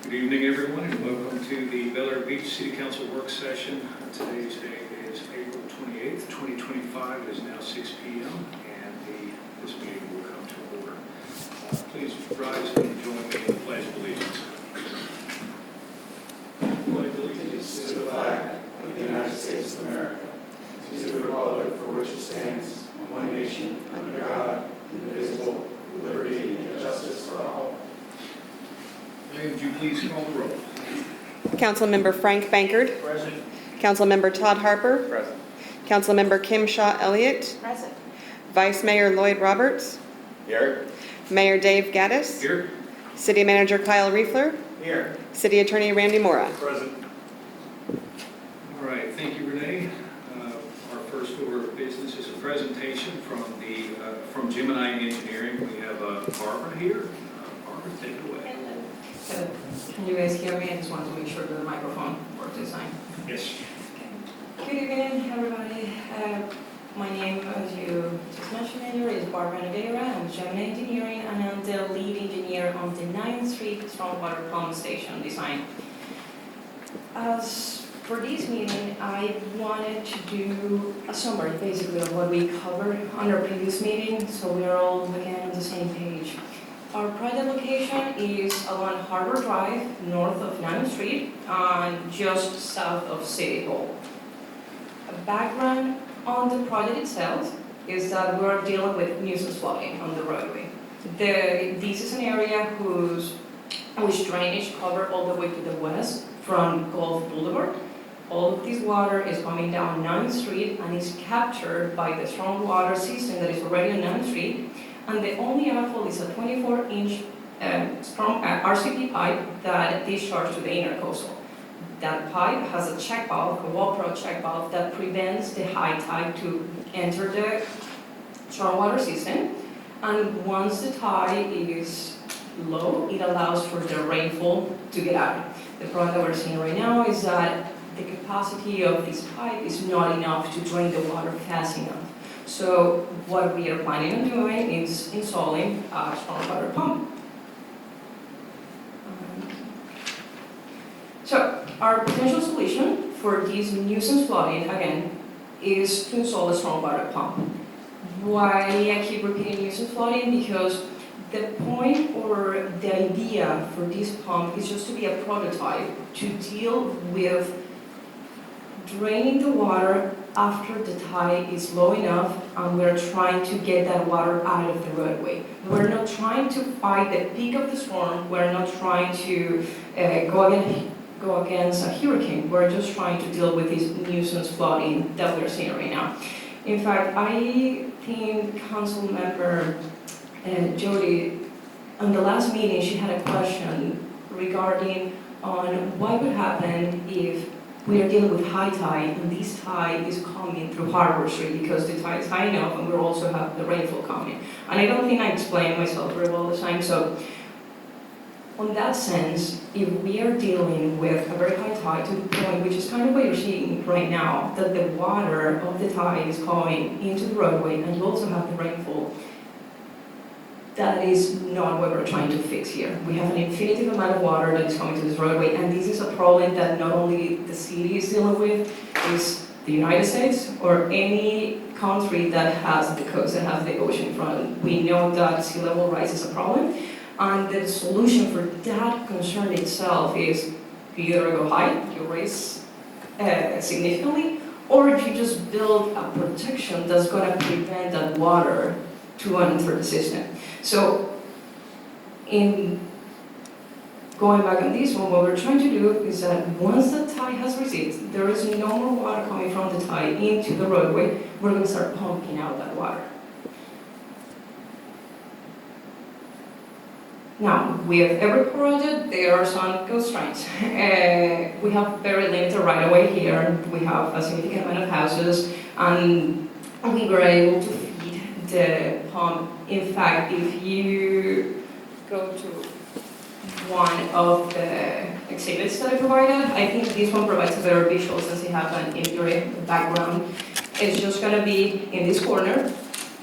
Good evening, everyone, and welcome to the Bel Air Beach City Council work session. Today's date is April 28th, 2025. It is now 6 p.m. and this meeting will come to order. Please rise and join me in the Pledge of Allegiance. Pledge allegiance To the flag of the United States of America, to the republic for which it stands, one nation, under God, indivisible, with liberty and justice for all. May, would you please call the roll? Councilmember Frank Bankert. Present. Councilmember Todd Harper. Present. Councilmember Kim Shaw Elliott. Present. Vice Mayor Lloyd Roberts. Here. Mayor Dave Gaddis. Here. City Manager Kyle Riefler. Here. City Attorney Randy Mora. Present. All right, thank you, Renee. Our first order of business is a presentation from Gemini Engineering. We have Barbara here. Barbara, take it away. Can you guys hear me? I just want to make sure that the microphone works this time. Yes. Good evening, everybody. My name, as you just mentioned earlier, is Barbara Naveira. I'm Gemini Engineering, and I'm the lead engineer on the 9th Street Stormwater Pump Station design. As for this meeting, I wanted to do a summary, basically, of what we covered on our previous meeting, so we're all, again, on the same page. Our project location is along Harbor Drive, north of 9th Street, and just south of City Hall. A background on the project itself is that we're dealing with nuisance flooding on the roadway. This is an area which drainage cover all the way to the west from Gulf Boulevard. All of this water is coming down 9th Street and is captured by the stormwater system that is already on 9th Street. And the only outfall is a 24-inch RCP pipe that discharges to the intercoastal. That pipe has a check valve, a Wapro check valve, that prevents the high tide to enter the stormwater system. And once the tide is low, it allows for the rainfall to get out. The problem that we're seeing right now is that the capacity of this pipe is not enough to drain the water fast enough. So what we are planning on doing is installing a stormwater pump. So our potential solution for this nuisance flooding, again, is to install a stormwater pump. Why I keep repeating nuisance flooding? Because the point or the idea for this pump is just to be a prototype to deal with draining the water after the tide is low enough and we're trying to get that water out of the roadway. We're not trying to fight the peak of the storm. We're not trying to go against a hurricane. We're just trying to deal with this nuisance flooding that we're seeing right now. In fact, I think Council Member Jody, on the last meeting, she had a question regarding on what would happen if we are dealing with high tide, and this tide is coming through Harbor Street because the tide is high enough, and we also have the rainfall coming. And I don't think I explained myself very well this time. So, on that sense, if we are dealing with a very high tide to the point, which is kind of what you're seeing right now, that the water of the tide is going into the roadway, and you also have the rainfall, that is not what we're trying to fix here. We have an infinitive amount of water that is coming to this roadway, and this is a problem that not only the city is dealing with, is the United States or any country that has the coast, that has the ocean front. We know that sea level rise is a problem, and the solution for that concern itself is you either go high, you raise significantly, or if you just build a protection that's going to prevent that water to enter the system. So, in going back on this one, what we're trying to do is that once the tide has receded, there is no more water coming from the tide into the roadway, we're going to start pumping out that water. Now, with every project, there are some constraints. We have very limited right-of-way here. We have a significant amount of houses, and we were able to feed the pump. In fact, if you go to one of the exhibits that I provided, I think this one provides a better visual since it has an imagery background. It's just going to be in this corner,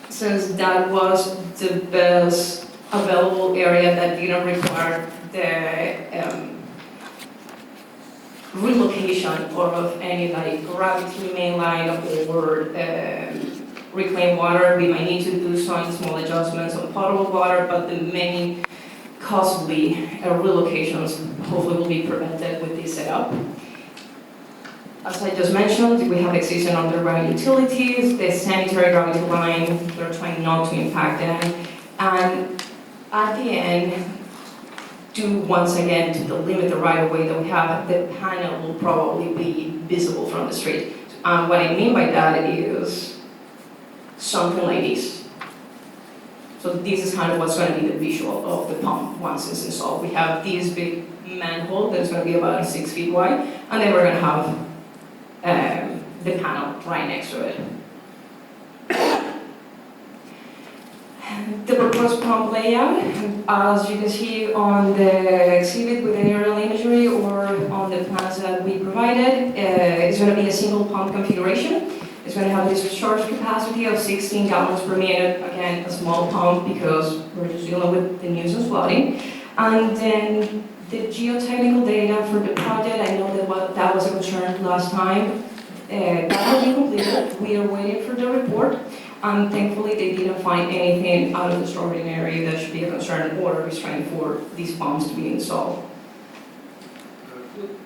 since that was the best available area that didn't require the relocation of any like gravity main line or reclaimed water. We might need to do some small adjustments on potable water, but the main costly relocations hopefully will be prevented with this setup. As I just mentioned, we have existing underground utilities, the sanitary gravity line, we're trying not to impact them. And at the end, due once again to the limit right of way that we have, the panel will probably be visible from the street. What I mean by that is something like this. So this is kind of what's going to be the visual of the pump once it's installed. We have this big manhole that's going to be about 6 feet wide, and then we're going to have the panel right next to it. The proposed pump layout, as you can see on the exhibit with the aerial imagery or on the plans that we provided, is going to be a single pump configuration. It's going to have a discharge capacity of 16 gallons per minute, again, a small pump because we're just dealing with the nuisance flooding. And then the geotechnical data for the project, I know that was a concern last time. That has been completed. We are waiting for the report. And thankfully, they didn't find anything out of the extraordinary that should be a concern or a restraint for these pumps to be installed.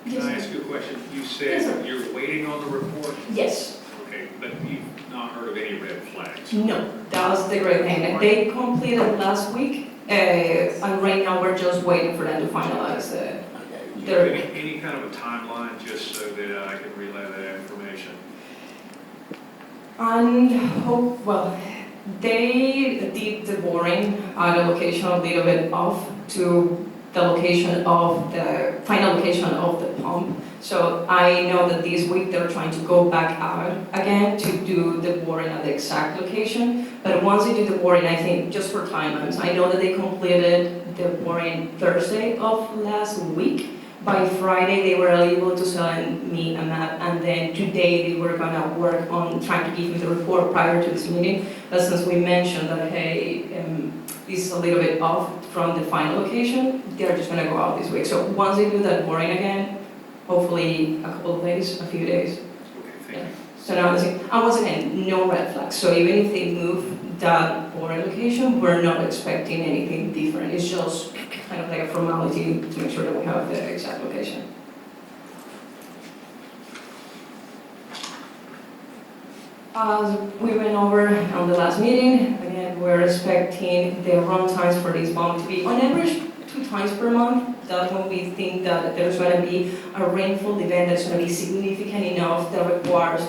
Can I ask you a question? You Yes, said sir. you're waiting on the report, Yes. okay, but you've not heard of any red flags? No, that was the great thing. They completed last week, and right now we're just waiting for them to finalize the. Do you have any kind of a timeline, just so that I can relay that information? And hope, well, they did the boring at a location a little bit off to the location of the final location of the pump. So I know that this week they're trying to go back out again to do the boring at the exact location. But once they do the boring, I think just for timelines, I know that they completed the boring Thursday of last week. By Friday, they were able to send me a map, and then today they were gonna work on trying to give me the report prior to this meeting. But since we mentioned that, hey, this is a little bit off from the final location, they're just gonna go out this week. So once they do that boring again, hopefully a couple of days, a few days. Okay, thank you. So now, and once again, no red flags. So even if they move that boring location, we're not expecting anything different. It's just kind of like a formality to make sure that we have the exact location. As we went over on the last meeting, again, we're expecting the run times for this pump to be on average 2 times per month. That's when we think that there's going to be a rainfall event that's going to be significant enough that requires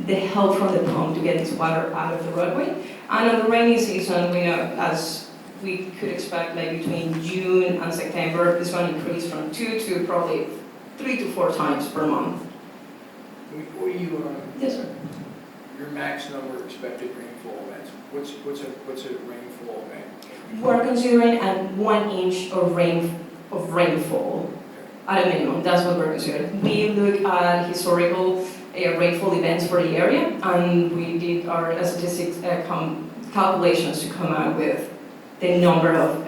the help from the pump to get this water out of the roadway. And on the rainy season, we know, as we could expect, like between June and September, it's going to increase from 2 to probably 3 to 4 times per month. What do you, Yes, sir. your max number of expected rainfall events, what's a rainfall event? We're considering at 1 inch of rainfall at a minimum. That's what we're considering. We look at historical rainfall events for the area, and we did our statistics calculations to come out with the number of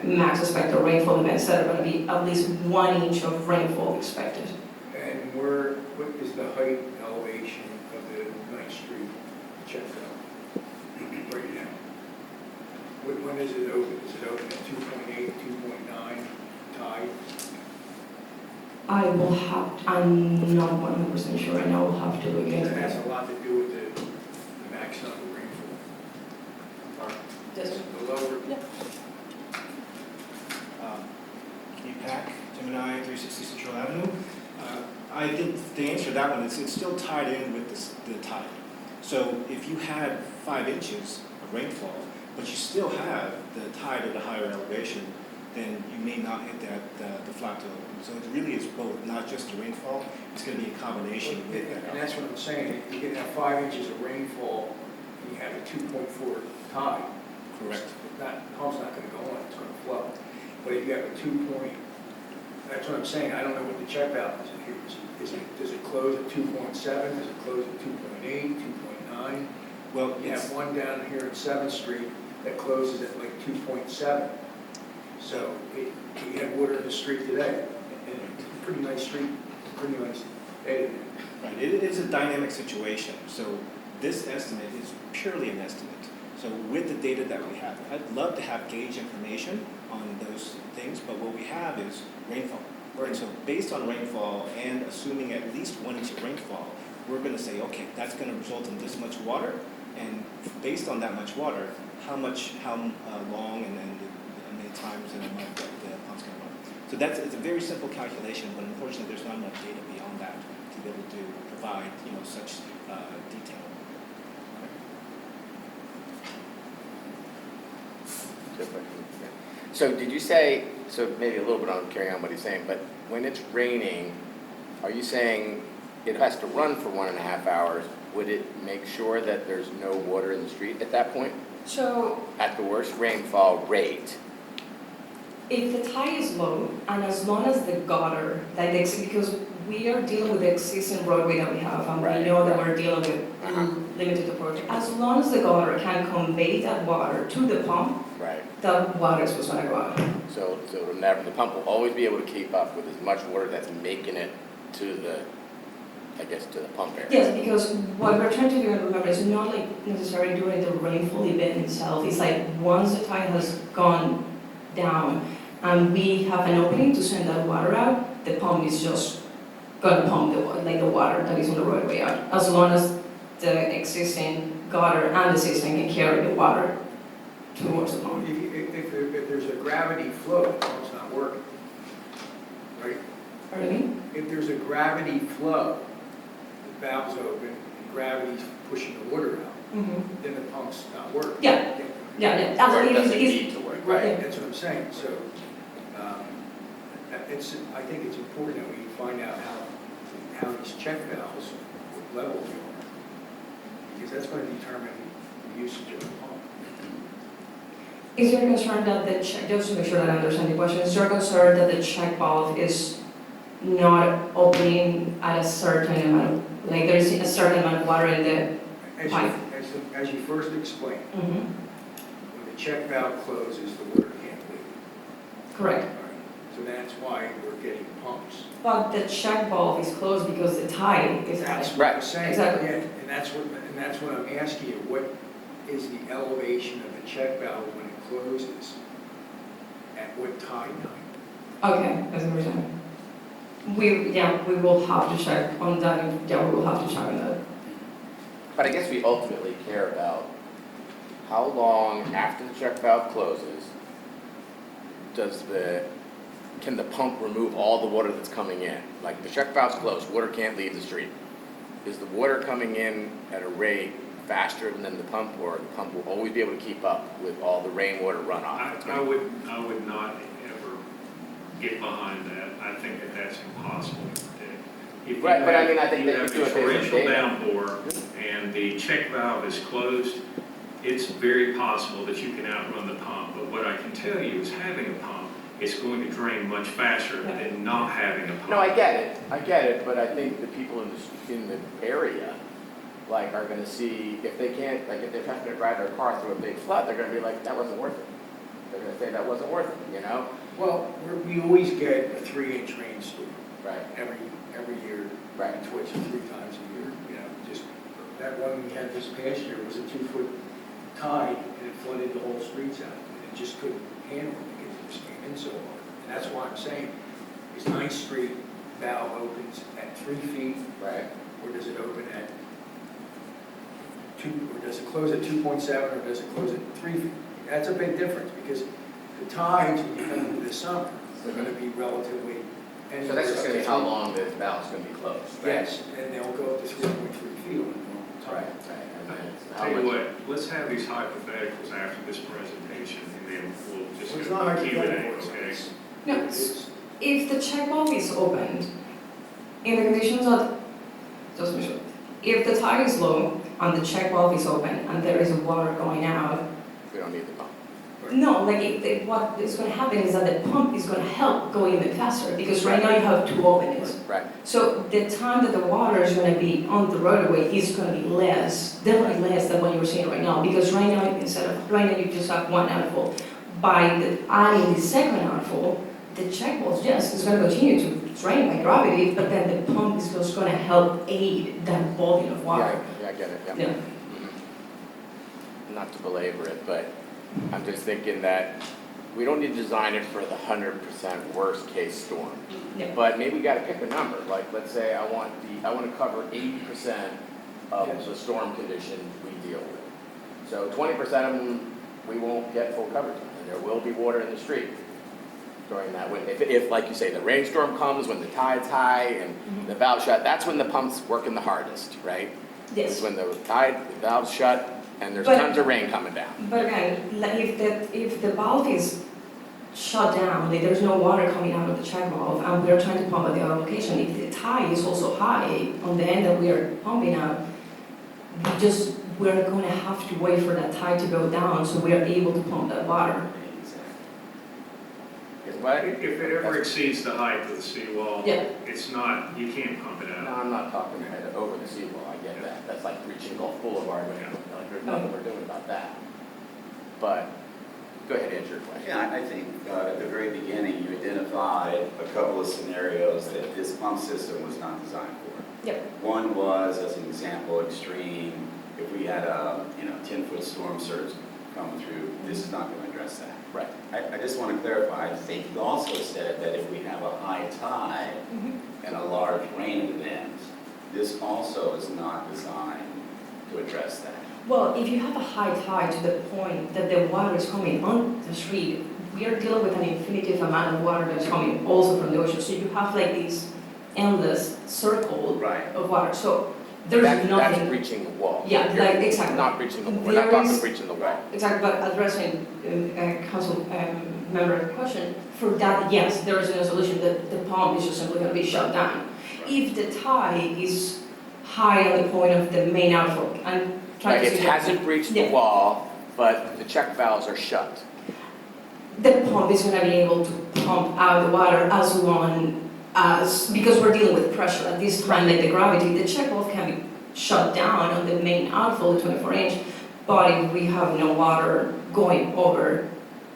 max expected rainfall events that are going to be at least 1 inch of rainfall expected. And what is the height elevation of the 9th Street check out right now? When is it open? Is it open at 2.8, 2.9 tide? I'm not 100% sure, and I will have to look into That has that. a lot to do with the max number of rainfall. Yes, sir. The lower, Keith Pack, Gemini, 360 Central Avenue. I think to answer that one, it's still tied in with the tide. So if you had 5 inches of rainfall, but you still have the tide at a higher elevation, then you may not hit the flat zone. So it really is both, not just the rainfall, it's going to be a combination with and that. that's what I'm saying, you can have 5 inches of rainfall, and you have a 2.4 tide. Correct. The pump's not gonna go on, it's gonna flow. But if you have a 2 point, that's what I'm saying, I don't know what the check valve is here. Does it close at 2.7, does it close at 2.8, 2.9? Well, You have one down here at 7th Street that closes at like 2.7. So you have water in the street today, and it's a pretty nice street, pretty nice Right. Right, it is a dynamic situation, so this estimate is purely an estimate. So with the data that we have, I'd love to have gauge information on those things, but what we have is rainfall. And so based on rainfall and assuming at least 1 inch of rainfall, we're gonna say, okay, that's gonna result in this much water, and based on that much water, how long and then how many times in a month that the pump's gonna run. So it's a very simple calculation, but unfortunately, there's not enough data beyond that to be able to provide, such detail. So did you say, so maybe a little bit on carrying on what he's saying, but when it's raining, are you saying it has to run for 1.5 hours? Would it make sure that there's no water in the street at that point? So At the worst rainfall rate? if the tide is low, and as long as the gutter, because we are dealing with the existing roadway that we have, and Right, we know that right. we're dealing with Uh-huh. limited approach, as long as the gutter can convey that water to the pump, Right. the water is what's gonna go out. So it'll never, the pump will always be able to keep up with as much water that's making it to the, I guess, to the pump area? Yes, because what we're trying to do, and remember, is not like necessarily doing the rainfall event itself. It's like once the tide has gone down and we have an opening to send that water out, the pump is just gonna pump the water that is on the roadway out, as long as the existing gutter and the system can carry the water towards the pump. If there's a gravity flow, the pump's not working. Right? Pardon me? If there's a gravity flow, the valve's open, and gravity's pushing the water out, Mm-hmm. then the pump's not working. Yeah. Yeah, Or it absolutely. doesn't need to work? Right, that's what I'm saying, so, I think it's important that we find out how these check valves, what level they are, because that's going to determine the usage of the pump. Is your concern that just to make sure that I understand the question, is your concern that the check valve is not opening at a certain amount, like there is a certain amount of water in the pipe? As you first explained, Mm-hmm. when the check valve closes, the water can't leave. Correct. All right, so that's why we're getting pumps. But the check valve is closed because the tide is That's out. what I'm saying. Exactly. Yeah, and that's what I'm asking you, what is the elevation of the check valve when it closes? At what tide time? Okay, that's what we're saying. We will have to check on that, yeah, we will have to check on that. But I guess we ultimately care about how long after the check valve closes can the pump remove all the water that's coming in? Like the check valve's closed, water can't leave the street. Is the water coming in at a rate faster than the pump, or the pump will always be able to keep up with all the rainwater runoff? It's I gonna- would not ever get behind that. I think that that's impossible. If you Right, but I have- mean, I think you that have you do it based on torrential data. downpour and the check valve is closed, it's very possible that you can outrun the pump. But what I can tell you is having a pump, it's going to drain much faster than not having a pump. No, I get it, but I think the people in the area, like, are gonna see, if they can't, like, if they're trying to drive their car through a big flood, they're gonna be like, that wasn't worth it. They're gonna say that wasn't worth it, you know? Well, we always get a 3-inch rainstorm Right, every year. right. Twitch 3 times a year, just, that one we had this past year was a 2-foot tide, and it flooded the whole streets out, and it just couldn't handle it because it just came in so hard. And that's why I'm saying, is 9th Street valve opens at 3 feet, Right. or does it open at 2, or does it close at 2.7, or does it close at 3 feet? That's a big difference, because the tides, when you come into the summer, are gonna be relatively. So that's just gonna be how long the valve's gonna be closed, right? Yes, and they'll go up to 3.3 feet on a normal Right, tide. right, and then how Tell you much- what, let's have these hypotheticals after this presentation, and then we'll just Well, it's go not to Q&A, hypothetical, okay? it's- No, it's- if the check valve is opened, in the conditions that, just to be sure, if the tide is low and the check valve is open and there is water going out, We don't need the pump. no, like what is going to happen is that the pump is going to help go even faster because right now you have 2 openings. Right, So the time that the water is going to be on the roadway is going to be definitely less than what you're seeing right now. Because right now, right now you just have 1 outfall. By adding the second outfall, the check valve, yes, is going to continue drained by gravity, but then the pump is just gonna help aid that volume of water. Yeah, I get it, yeah. Yeah. Not to belabor it, but I'm just thinking that we don't need to design it for the 100% worst case storm. Yeah. But maybe we gotta pick a number, like, let's say I want to cover 80% of Yes. the storm conditions we deal with. So 20% of them, we won't get full coverage on, and there will be water in the street during that winter. If, like you say, the rainstorm comes, when the tide's high and the valve's shut, that's when the pump's working the hardest, right? It's Yes. when the valve's shut, and there's But- tons of rain coming down. But again, like if the valve is shut down, like there's no water coming out of the check valve, and we're trying to pump at the other location, if the tide is also high on the end that we are pumping out, we're gonna have to wait for that tide to go down so we are able to pump that water. But, If it ever exceeds the height of the seawall, Yeah. it's not, you can't pump it no, out. I'm not talking about over the seawall, I get that. That's like reaching Gulf Boulevard, like, there's nothing we're doing about that. But, go ahead, answer your question. Yeah, I think at the very beginning, you identified a couple of scenarios that this pump system was not designed for. Yep. One was, as an example, extreme, if we had a 10-foot storm surge come through, this is not going to address that. Right. I just want to clarify, I think you also said that if we have a high tide and a large rain event, this also is not designed to address that. Well, if you have a high tide to the point that the water is coming on the street, we are dealing with an infinitive amount of water that's coming also from the ocean. So you have like this endless circle Right. of water. So there's That's nothing. breaching the wall. Yeah, You're like, exactly. Not breaching the wall, we're not There talking is- breaching the wall. Exactly, but addressing council member question, for that, yes, there is no solution. The pump is just simply going to be shut down. If the tide is high on the point of the main outflow, I'm trying Like, to it see. hasn't breached the Yeah. wall, but the check valves are shut. The pump is going to be able to pump out the water as long as, because we're dealing with pressure at this time, like the gravity, the check valve can be shut down on the main outflow, the 24-inch, but if we have no water going over,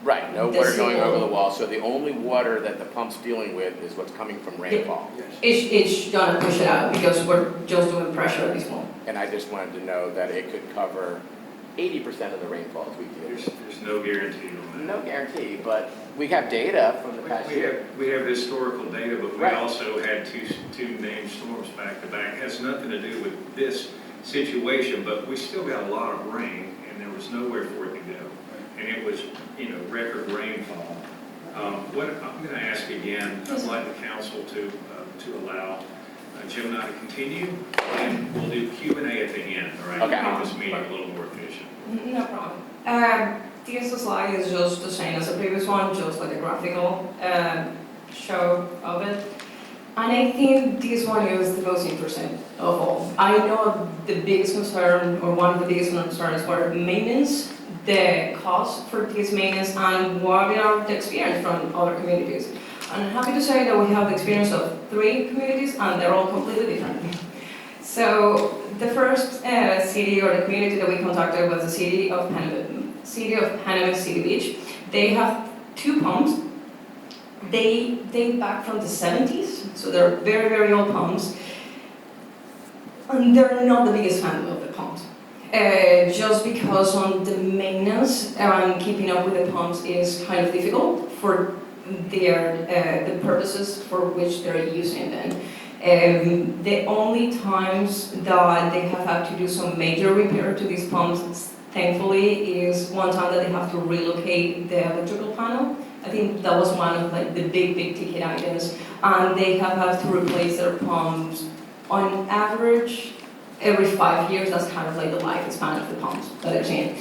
Right, no The water going over seawall. the wall, so the only water that the pump's dealing with is what's coming from rainfall. Yes. it's going to push it out because we're just doing pressure at this point. And I just wanted to know that it could cover 80% of the rainfalls we deal There's, with. there's no guarantee on that. No guarantee, but we have data from the past year. We have historical data, but we Right. also had two named storms back to back. It has nothing to do with this situation, but we still got a lot of rain, and there was nowhere for it to go. And it was, record rainfall. What, I'm going to ask again, I'd like the council to allow Jim and I to continue, and we'll do Q&A at the end, all right? Okay. To make this meeting a little more efficient. No problem. This slide is just the same as the previous one, just like a graphical show of it. And I think this one is the most interesting of all. I know the biggest concern, or one of the biggest concerns, were maintenance, the cost for this maintenance, and what are the experience from other communities. And I'm happy to say that we have the experience of 3 communities, and they're all completely different. So the first city or the community that we contacted was the city of Panama City Beach. They have 2 pumps. They date back from the 70s, so they're very, very old pumps. And they're not the biggest fan of the pumps. Just because on the maintenance and keeping up with the pumps is kind of difficult for the purposes for which they're using them. The only times that they have had to do some major repair to these pumps, thankfully, is one time that they have to relocate the electrical panel. I think that was one of like the big ticket items. And they have had to replace their pumps on average every 5 years. That's kind of like the lifespan of the pumps that they're seeing.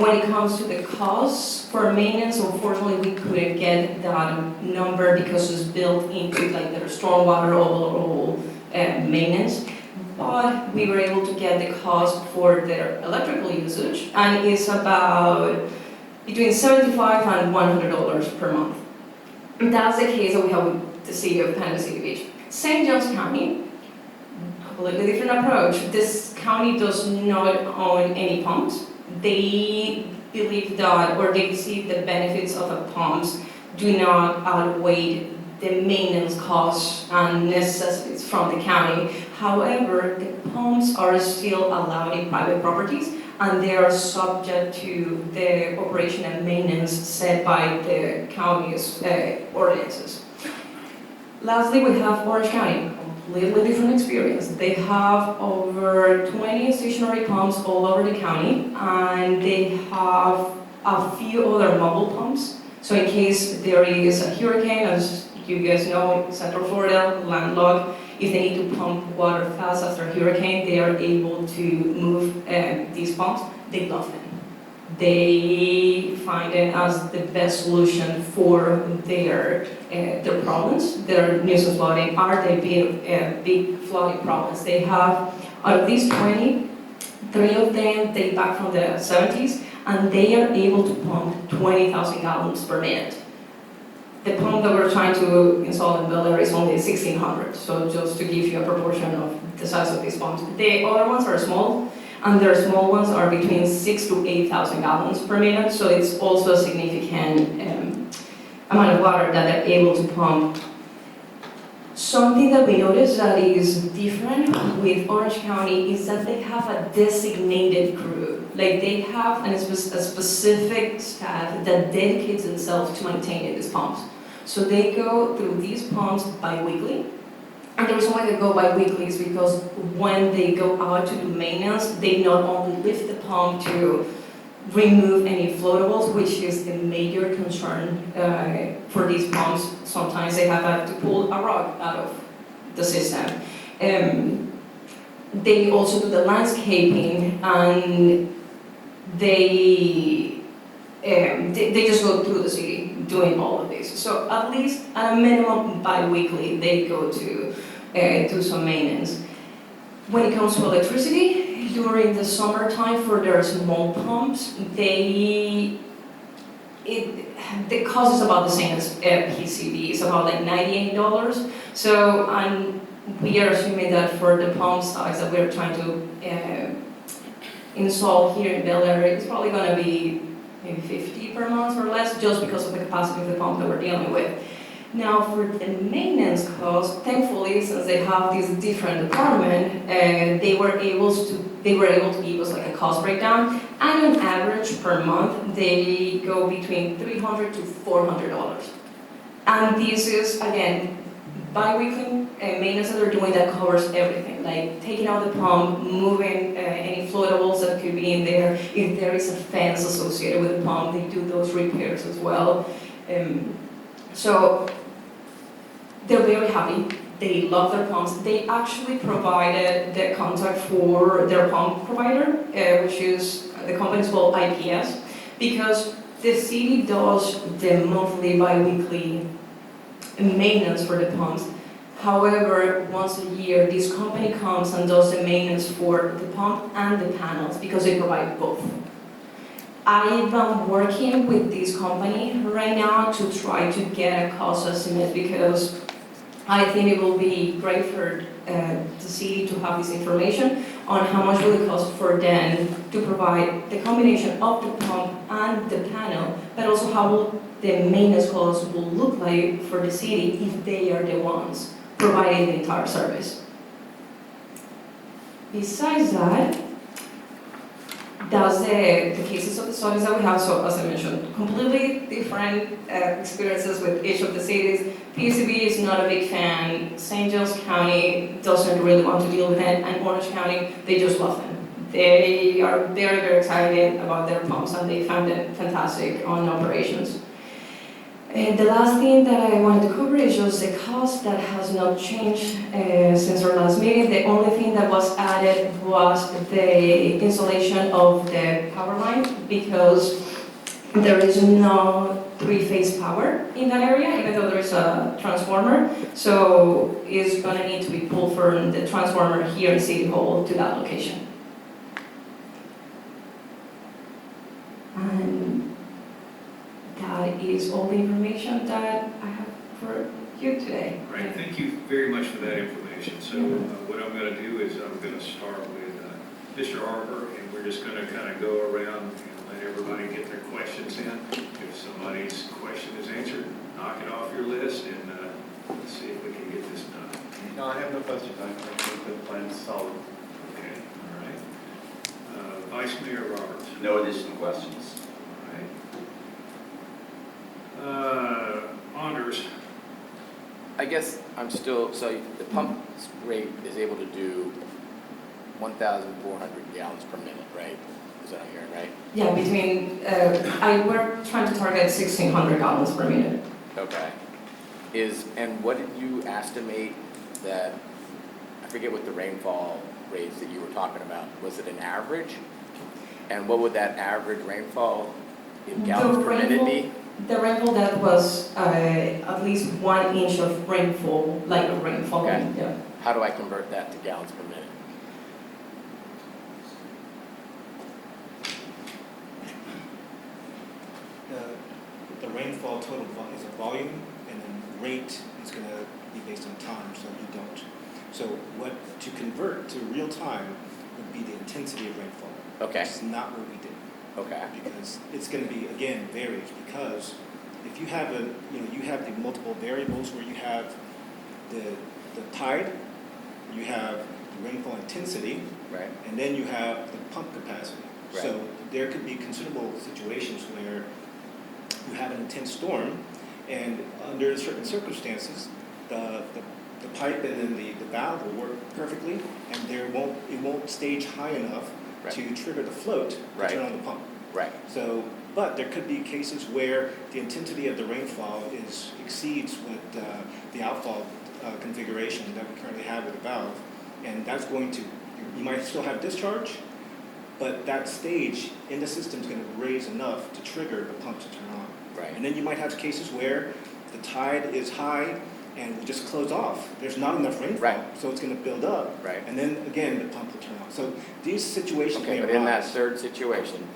When it comes to the costs for maintenance, unfortunately we couldn't get that number because it's built into like their stormwater overall maintenance. But we were able to get the cost for their electrical usage, and it's about between $75 and $100 per month. And that's the case that we have with the city of Panama City Beach. St. Johns County, completely different approach. This county does not own any pumps. They believe that, or they see the benefits of the pumps do not outweigh the maintenance costs and necessities from the county. However, the pumps are still allowed in private properties, and they are subject to the operation and maintenance set by the county's ordinances. Lastly, we have Orange County, completely different experience. They have over 20 stationary pumps all over the county, and they have a few other mobile pumps. So in case there is a hurricane, as you guys know, Central Florida, landlocked, if they need to pump water fast after a hurricane, they are able to move these pumps. They love them. They find it as the best solution for their problems. Their nuisance flooding are the big flooding problems. They have, out of these 20, 3 of them date back from the 70s, and they are able to pump 20,000 gallons per minute. The pump that we're trying to install in Bel Air is only 1,600, so just to give you a proportion of the size of these pumps. The other ones are small, and their small ones are between 6,000 to 8,000 gallons per minute, so it's also a significant amount of water that they're able to pump. Something that we noticed that is different with Orange County is that they have a designated crew. Like they have a specific staff that dedicates themselves to maintaining these pumps. So they go through these pumps bi-weekly. And the reason why they go bi-weekly is because when they go out to do maintenance, they not only lift the pump to remove any floatables, which is the major concern for these pumps. Sometimes they have to pull a rock out of the system. They also do the landscaping, and they just go through the city doing all of this. So at least at a minimum bi-weekly, they go to do some maintenance. When it comes to electricity, during the summertime for their small pumps, the cost is about the same as PCB. It's about like $98. So we are assuming that for the pump size that we're trying to install here in Bel Air, it's probably going to be maybe 50 per month or less, just because of the capacity of the pump that we're dealing with. Now, for the maintenance cost, thankfully, since they have this different department, they were able to give us like a cost breakdown. And on average per month, they go between $300 to $400. And this is again bi-weekly maintenance that they're doing that covers everything, like taking out the pump, moving any floatables that could be in there. If there is a fence associated with the pump, they do those repairs as well. So they're very happy. They love their pumps. They actually provided the contact for their pump provider, which is the company is called IPS, because the city does the monthly, bi-weekly maintenance for the pumps. However, once a year, this company comes and does the maintenance for the pump and the panels because they provide both. I've been working with this company right now to try to get a cost estimate because I think it will be great for the city to have this information on how much will it cost for them to provide the combination of the pump and the panel, but also how will the maintenance costs will look like for the city if they are the ones providing the entire service. Besides that, that's the cases of the studies that we have. So as I mentioned, completely different experiences with each of the cities. PCB is not a big fan. St. Johns County doesn't really want to deal with it, and Orange County, they just love them. They are very, very excited about their pumps, and they found it fantastic on operations. And the last thing that I wanted to cover is just the cost that has not changed since our last meeting. The only thing that was added was the installation of the power line, because there is no three-phase power in that area, even though there is a transformer. So it's going to need to be pulled from the transformer here in City Hall to that location. And that is all the information that I have for you today. Right, thank you very much for that information. So what I'm going to do is I'm going to start with Mr. Arbor, and we're just going to kind of go around and let everybody get their questions in. If somebody's question is answered, knock it off your list, and Let's see if we can get this done. No, I have no questions. I think the plan is solid. Okay, all right. Vice Mayor Roberts. No additional questions. All right. Anders, I guess I'm still, so the pump rate is able to do 1,400 gallons per minute, right? Is that what I'm hearing, right? Yeah, between, we're trying to target 1,600 gallons per minute. Okay. And what did you estimate that, I forget what the rainfall rates that you were talking about, was it an average? And what would that average rainfall in gallons per minute be? The rainfall that was at least 1 inch of rainfall, like rainfall. Okay. Yeah. How do I convert that to gallons per minute? The rainfall total is a volume, and then rate is going to be based on time, so you don't. So what to convert to real time would be the intensity of rainfall. Okay, Which is not what we did, okay, because it's going to be, again, varies, because if you have you have the multiple variables where you have the tide, you have the rainfall intensity, right, and then you have the pump capacity. Right. So there could be considerable situations where you have an intense storm, and under certain circumstances, the pipe and then the valve will work perfectly, and it won't stage high enough Right. to trigger the float to Right. turn on the pump. right, So, but there could be cases where the intensity of the rainfall exceeds what the outfall configuration that we currently have with the valve, and that's going to, you might still have discharge, but that stage in the system is going to raise enough to trigger the pump to turn on. right, And then you might have cases where the tide is high and will just close off. There's not enough rainfall, Right. so it's going to build up, right. and then again the pump will turn on. So these situations Okay, may but in that arise. third situation,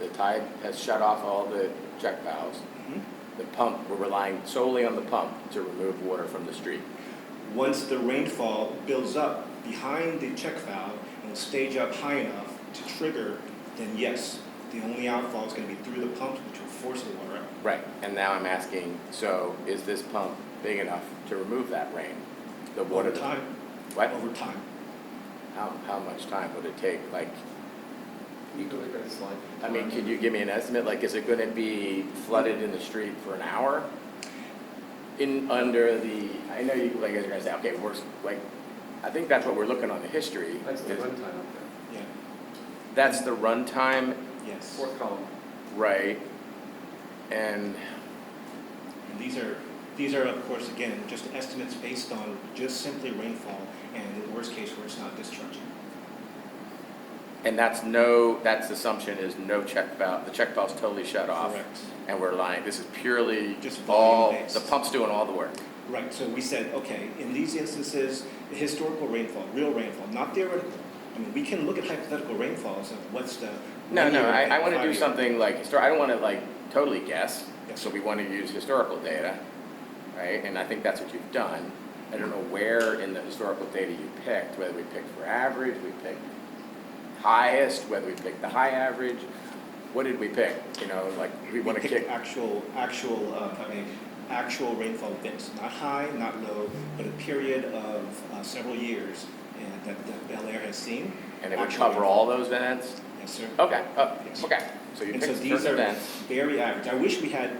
the tide has shut off all the check valves. Mhm. The pump, we're relying solely on the pump to remove water from the street. Once the rainfall builds up behind the check valve and will stage up high enough to trigger, then yes, the only outfall is going to be through the pump, which will force the water out. Right, and now I'm asking, so is this pump big enough to remove that rain? The water. Over time. What? Over time. How much time would it take? Like, You go look at the slide. I mean, could you give me an estimate? Like, is it gonna be flooded in the street for an hour? Under the, I know you guys are gonna say, okay, I think that's what we're looking on the history. That's the is- runtime up there. Yeah. That's the runtime, Yes. Fourth column. right? And, And these are of course again just estimates based on just simply rainfall and in the worst case where it's not discharging. that's assumption is no check valve, the check valve's totally shut off. Correct. And we're lying, this is purely Just all, volume-based. the pump's doing all the work. Right. So we said, okay, in these instances, historical rainfall, real rainfall, not theoretical. I mean, we can look at hypothetical rainfalls of what's the No, one year I and want to 5 do year. something like, I don't want to totally guess. Yes. So we want to use historical data, right? And I think that's what you've done. I don't know where in the historical data you picked, whether we picked for average, we picked highest, whether we picked the high average. What did we pick? We want to picked kick, actual rainfall events, not high, not low, but a period of several years that Bel Air has seen. and it would Actual cover all those events? Yes, sir. Okay, Yes. okay. So you And so picked the these first are events. very average. I wish we had,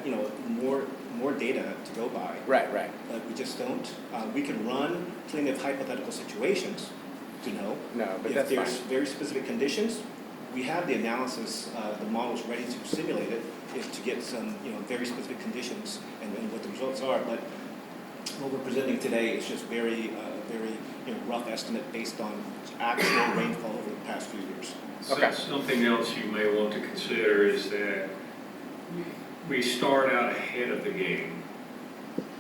more data to go by, Right. but we just don't. We can run plenty of hypothetical situations to know. No, but If that's there's fine. very specific conditions, we have the analysis, the models ready to simulate it, is to get some, very specific conditions and what the results are. But what we're presenting today is just very, rough estimate based on actual rainfall over the past few years. Okay. Something else you may want to consider is that we start out ahead of the game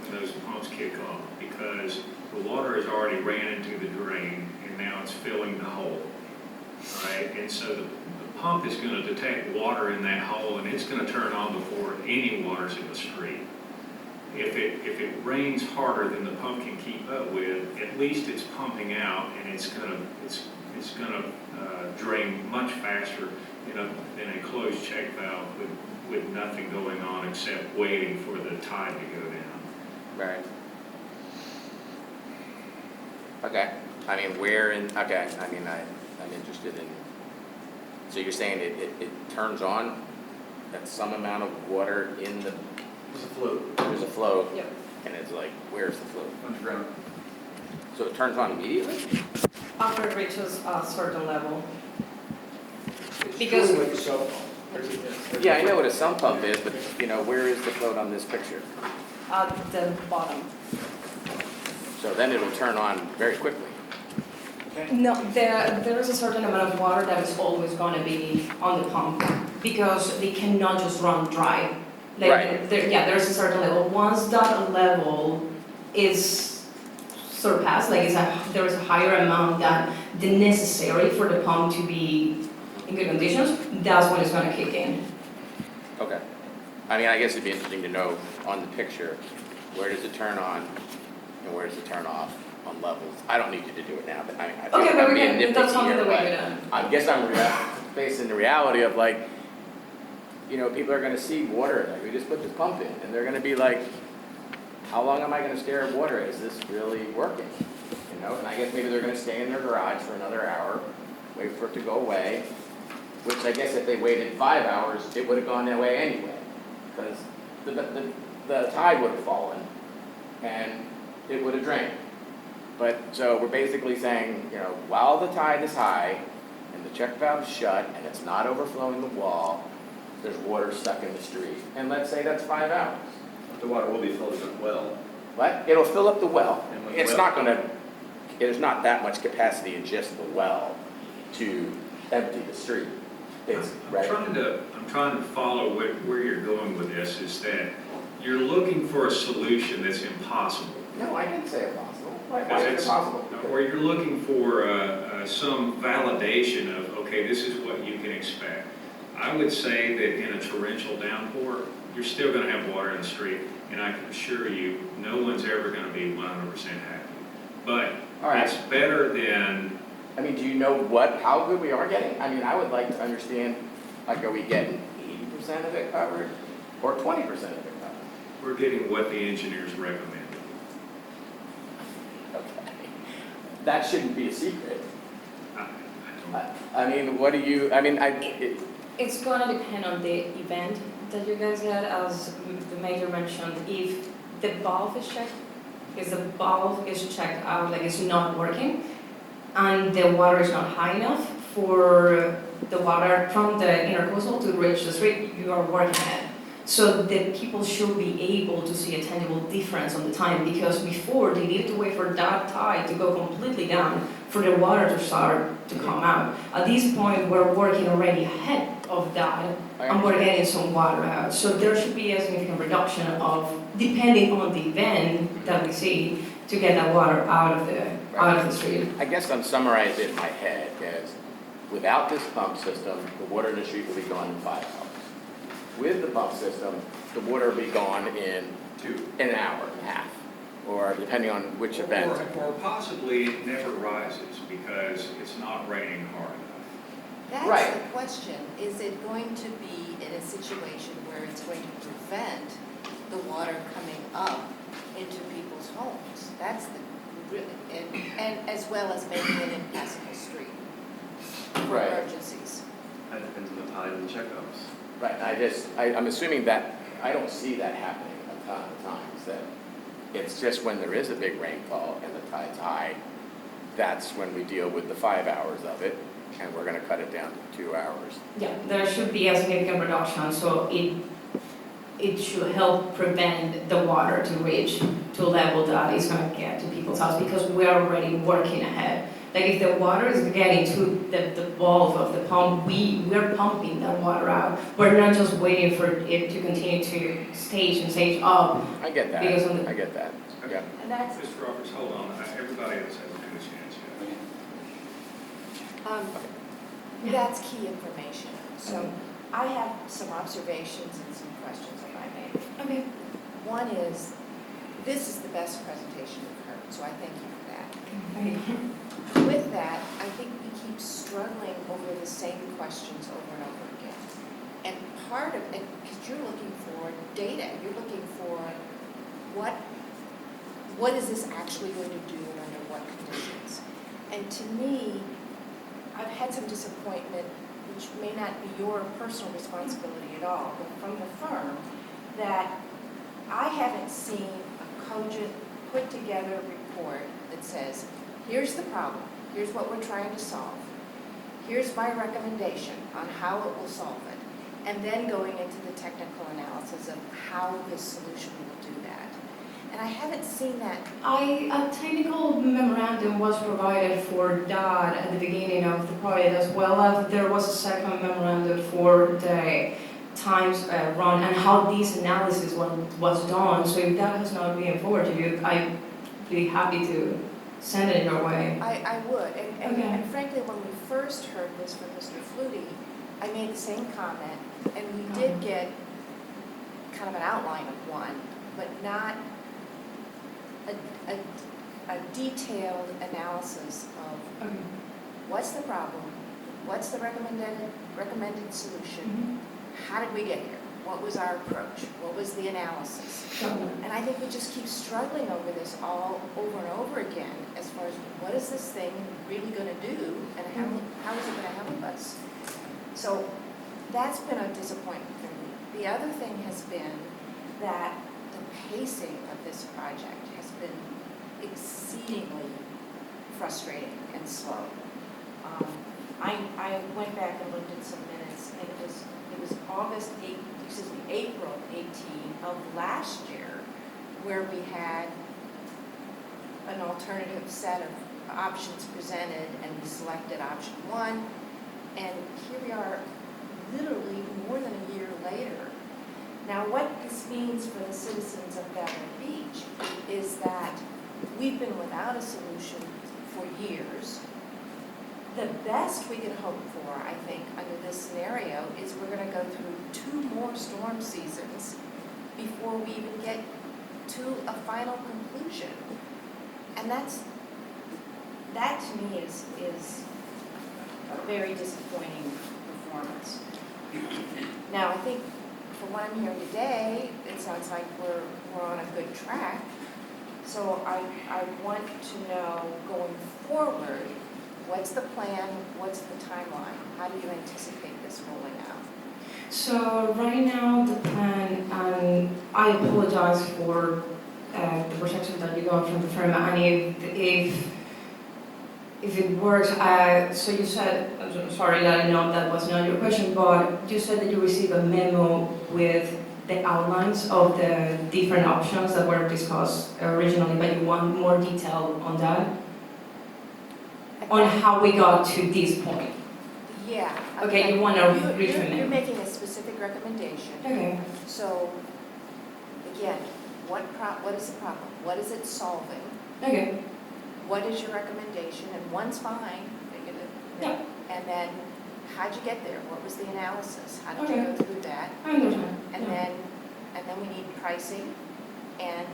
when those pumps kick off, because the water has already ran into the drain and now it's filling the hole, right? And so the pump is going to detect water in that hole and it's going to turn on before any water's in the street. If it rains harder than the pump can keep up with, at least it's pumping out and it's gonna drain much faster than a closed check valve with nothing going on except waiting for the tide to go down. Right. Okay, I mean, I'm interested in, so you're saying it turns on at some amount of water in the, It's a float. there's a flow? Yep. And it's like, where's the flow? Underground. So it turns on immediately? After it reaches a certain level. It's Because- true with the cell phone. Yeah, I know what a sump pump is, but, where is the float on this picture? At the bottom. So then it'll turn on very quickly. Okay. No, there is a certain amount of water that is always gonna be on the pump, because they cannot just run dry. Like, Right. There's a certain level. Once that level is surpassed, like there is a higher amount than the necessary for the pump to be in good conditions, that's when it's gonna kick in. Okay. I mean, I guess it'd be interesting to know on the picture, where does it turn on and where does it turn off on levels? I don't need you to do it now, but I feel Okay, like but I'm we being can, that's nitpicky something here, that we but could, I guess I'm facing the reality of like, people are gonna see water, like we just put this pump in, and they're gonna be like, how long am I gonna stare at water? Is this really working? And I guess maybe they're gonna stay in their garage for another hour, wait for it to go away, which I guess if they waited 5 hours, it would have gone away anyway, because the tide would have fallen, and it would have drained. But, so we're basically saying, while the tide is high, and the check valve's shut, and it's not overflowing the wall, there's water stuck in the street. And let's say that's 5 hours. The water will be filled up well. What? It'll fill up the well. And when It's well- not gonna, there's not that much capacity in just the well to empty the street. It's, right? I'm trying to follow where you're going with this, is that you're looking for a solution that's impossible. No, I didn't say impossible. Why Because is it it's- impossible? Or you're looking for some validation of, okay, this is what you can expect. I would say that in a torrential downpour, you're still gonna have water in the street, and I can assure you, no one's ever gonna be 100% happy. But All right. it's better than, I mean, do you know how good we are getting? I mean, I would like to understand, like, are we getting 80% of it covered or 20% of it covered? we're getting what the engineers recommend. Okay. That shouldn't be a secret. I don't- I mean, what do you, I mean, It's gonna depend on the event that you guys had, as the mayor mentioned. If the valve is checked, if the valve is checked out, like it's not working, and the water is not high enough for the water from the intercoastal to reach the street, you are working at it. So the people should be able to see a tangible difference on the time, because before they needed to wait for that tide to go completely down for the water to start to come out. At this point, we're working already ahead of that, and we're getting some water out. So there should be a significant reduction of, depending on the event that we see, to get that water out of the street. I guess I'm summarizing it in my head as, without this pump system, the water in the street will be gone in 5 hours. With the pump system, the water will be gone in an hour and a half, or depending on which event. Or possibly it never rises because it's not raining hard enough. Right. That's the question. Is it going to be in a situation where it's going to prevent the water coming up into people's homes? That's the really, and as well as making it impassable street for Right. emergencies. That depends on the tide and the checkups. Right, I'm assuming that, I don't see that happening a ton of times, that it's just when there is a big rainfall and the tide's high, that's when we deal with the 5 hours of it, and we're gonna cut it down to 2 hours. Yeah, there should be a significant reduction, so it should help prevent the water to reach to a level that is gonna get to people's house, because we're already working ahead. Like if the water is getting to the valve of the pump, we're pumping that water out. We're not just waiting for it to continue to stage up. I get that, Because on the- I get that, yeah. And that's, Mr. Roberts, hold on, everybody else hasn't had a chance yet. that's key information. So I have some observations and some questions, if I may. Okay. One is, this is the best presentation we've heard, so I thank you for that. With that, I think we keep struggling over the same questions over and over again. And part of it, because you're looking for data, you're looking for what is this actually going to do and under what conditions? And to me, I've had some disappointment, which may not be your personal responsibility at all, but from the firm, that I haven't seen a cogent, put-together report that says, here's the problem, here's what we're trying to solve, here's my recommendation on how it will solve it, and then going into the technical analysis of how this solution will do that. And I haven't seen that. A technical memorandum was provided for that at the beginning of the project, as well as there was a second memorandum for the times run and how this analysis was done. So if that has not been forwarded to you, I'd be happy to send it your way. I would, Okay. and frankly, when we first heard this from Mr. Flutie, I made the same comment, and we did get kind of an outline of one, but not a detailed analysis of Okay. what's the problem, what's the recommended solution, Mhm. how did we get here, what was our approach, what was the analysis. And I think we just keep struggling over this all over and over again as far as what is this thing really going to do and how is it going to help us? So that's been a disappointment for me. The other thing has been that the pacing of this project has been exceedingly frustrating and slow. I went back and looked at some minutes, and it was April 18 of last year, where we had an alternative set of options presented, and we selected option one, and here we are literally more than a year later. Now, what this means for the citizens of Bel-Air Beach is that we've been without a solution for years. The best we can hope for, I think, under this scenario is we're going to go through 2 more storm seasons before we even get to a final conclusion. And that to me is a very disappointing performance. Now, I think from what I'm hearing today, it sounds like we're on a good track. So I want to know, going forward, what's the plan, what's the timeline? How do you anticipate this rolling out? So right now, the plan, and I apologize for the protection that you got from the firm, and if it works, so you said, I'm sorry that I know that was not your question, but you said that you received a memo with the outlines of the different options that were discussed originally, but you want more detail on that? On how we got to this point? Yeah. Okay, you want to reach You're me? making a specific recommendation. Okay. So, again, what is the problem? What is it solving? Okay. What is your recommendation? And one's fine. Yeah. And then, how'd you get there? What was the analysis? How did you Okay. go through that? I understand. And Yeah. then we need pricing and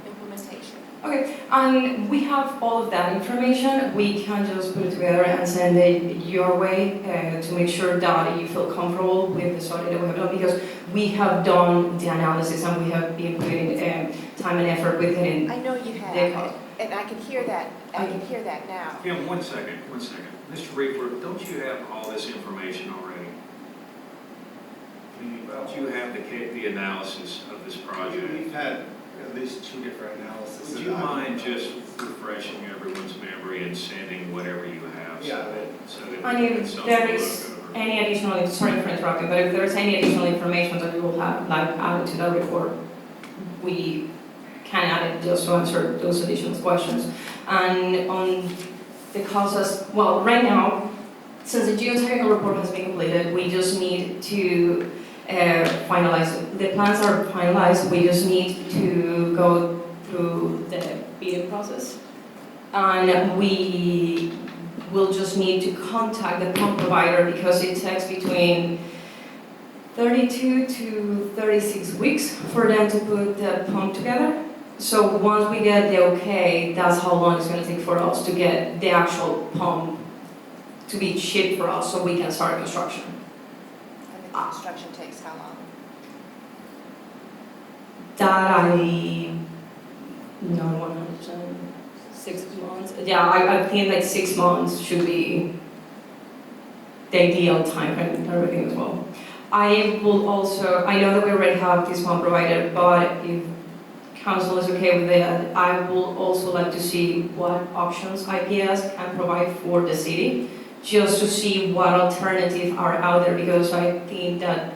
implementation. Okay, and we have all of that information. We can just put it together and send it your way to make sure that you feel comfortable with the study that we have done, because we have done the analysis and we have been putting time and effort with it in I know you the have, cost. and I can hear that. I can hear that now. Yeah, one second. Mr. Reaper, don't you have all this information already? Don't you have the analysis of this project? We've had at least 2 different analyses. Would you mind just refreshing everyone's memory and sending whatever you have? Yeah. So that And we can if something there to is look over. any additional, sorry for interrupting, but if there's any additional information that we will have added to that report, we can add it just to answer those additional questions. And on the causes, well, right now, since the geotechnical report has been completed, we just need to finalize it. The plans are finalized, we just need to go through the bidding process. And we will just need to contact the pump provider, because it takes between 32 to 36 weeks for them to put the pump together. So once we get the okay, that's how long it's going to take for us to get the actual pump to be shipped for us so we can start construction. And the construction takes how long? That I not 100%. 6 months. Yeah, I think like 6 months should be the ideal time and everything as well. I will also, I know that we already have this one provided, but if council is okay with it, I will also like to see what options IPS can provide for the city, just to see what alternatives are out there, because I think that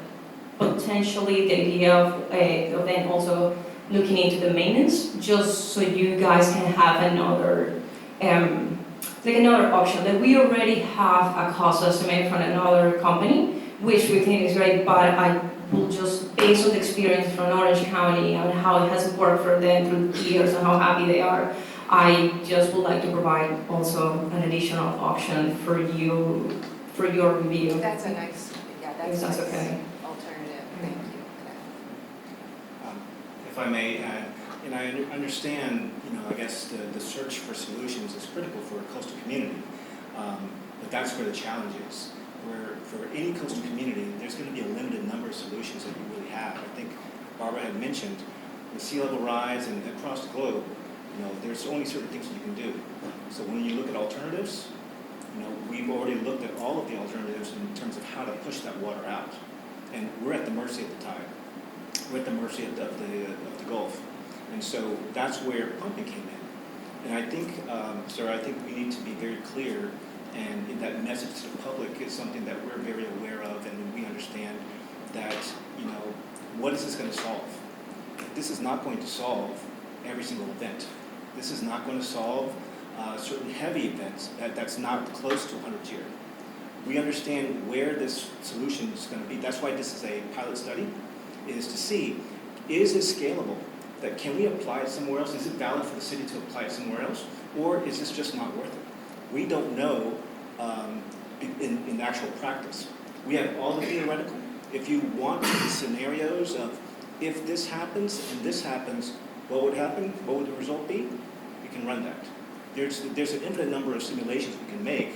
potentially the idea of then also looking into the maintenance, just so you guys can have another, like another option. Like we already have a cost estimate from another company, which we think is great, but I will just, based on the experience from Orange County and how it has worked for them through the years and how happy they are, I just would like to provide also an additional option for you, for your review. That's a nice, yeah, that's If a that's nice okay. alternative, thank you. If I may add, and I understand, I guess the search for solutions is critical for a coastal community, but that's where the challenge is. Where for any coastal community, there's going to be a limited number of solutions that you really have. I think Barbara had mentioned the sea level rise and across the globe, there's only certain things that you can do. So when you look at alternatives, we've already looked at all of the alternatives in terms of how to push that water out. And we're at the mercy of the tide. We're at the mercy of the Gulf. And so that's where pumping came in. And I think, sir, I think we need to be very clear, and that message to the public is something that we're very aware of, and we understand that, what is this going to solve? This is not going to solve every single event. This is not going to solve certain heavy events that's not close to 100 year. We understand where this solution is going to be. That's why this is a pilot study, is to see, is it scalable? That can we apply it somewhere else? Is it valid for the city to apply it somewhere else? Or is this just not worth it? We don't know in actual practice. We have all the theoretical. If you want the scenarios of if this happens and this happens, what would happen? What would the result be? You can run that. There's an infinite number of simulations we can make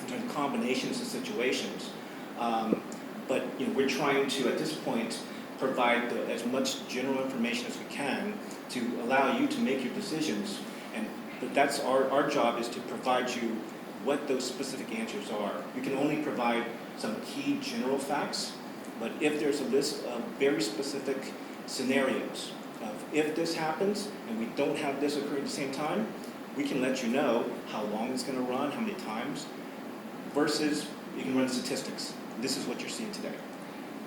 in terms of combinations of situations. But we're trying to, at this point, provide as much general information as we can to allow you to make your decisions. But that's our job, is to provide you what those specific answers are. We can only provide some key general facts, but if there's a list of very specific scenarios of if this happens and we don't have this occurring at the same time, we can let you know how long it's going to run, how many times, versus you can run statistics. This is what you're seeing today.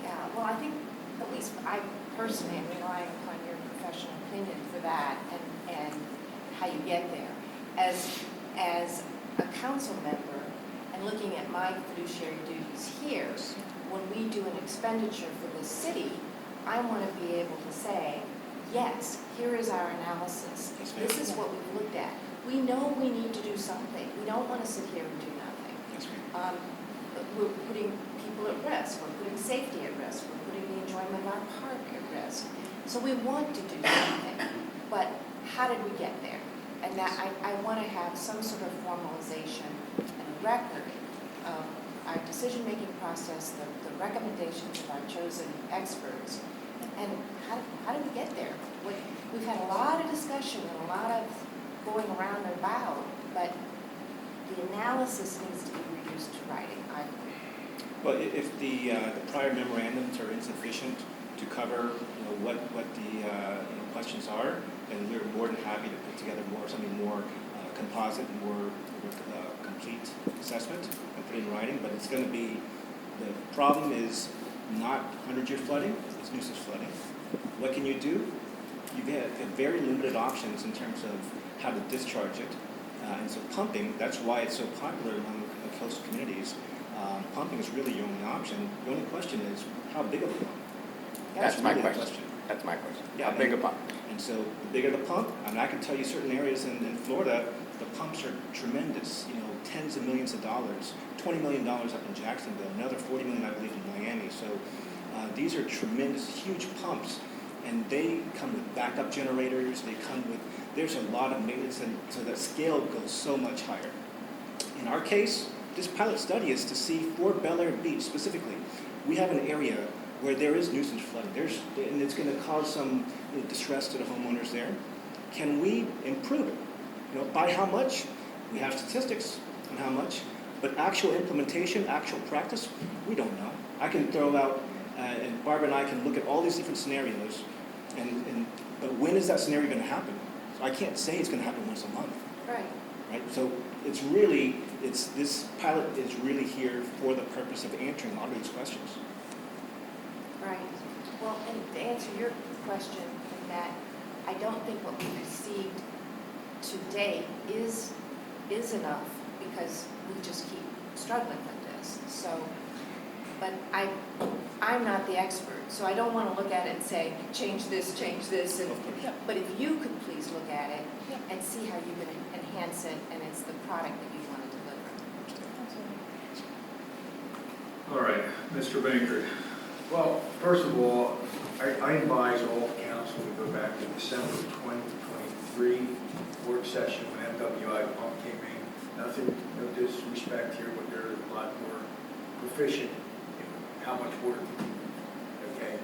Yeah, well, I think, at least I personally am relying upon your professional opinion for that and how you get there. As a council member and looking at my fiduciary duties here, when we do an expenditure for the city, I want to be able to say, yes, here is our analysis. Yes, ma'am. This is what we've looked at. We know we need to do something. We don't want to sit here and do nothing. Yes, ma'am. We're putting people at risk. We're putting safety at risk. We're putting the enjoyment of our park at risk. So we want to do something, but how did we get there? And that I want to have some sort of formalization and a record of our decision-making process, the recommendations of our chosen experts, and how did we get there? We've had a lot of discussion and a lot of going around and about, but the analysis needs to be reduced to writing, I believe. Well, if the prior memorandums are insufficient to cover what the questions are, then we're more than happy to put together something more composite, more complete assessment and put it in writing. But it's going to be, the problem is not 100-year flooding, it's nuisance flooding. What can you do? You get very limited options in terms of how to discharge it. And so pumping, that's why it's so popular among coastal communities. Pumping is really your only option. The only question is, how big of a pump? That's my really the question. That's my question. Yeah, How big a pump? And so the bigger the pump, and I can tell you certain areas in Florida, the pumps are tremendous, tens of millions of dollars, $20 million up in Jacksonville, another $40 million, I believe, in Miami. So these are tremendous, huge pumps, and they come with backup generators, there's a lot of maintenance, and so the scale goes so much higher. In our case, this pilot study is to see for Bel Air Beach specifically. We have an area where there is nuisance flooding, and it's going to cause some distress to the homeowners there. Can we improve it? You know, by how much? We have statistics on how much, but actual implementation, actual practice, we don't know. I can throw out, and Barbara and I can look at all these different scenarios, but when is that scenario going to happen? So I can't say it's going to happen once a month, Right. right? So this pilot is really here for the purpose of answering all of these questions. Right. Well, and to answer your question, in that I don't think what we've received to date is enough, because we just keep struggling with this. So, but I'm not the expert, so I don't want to look at it and say, change this, and, but if you could please look at it and see how you can enhance it, and it's the product that you want to deliver. All right, Mr. Bankert. Well, first of all, I advise all of council to go back to December 2023 work session when MWI pump came in. Nothing, no disrespect here, but they're a lot more proficient in how much water to move, okay?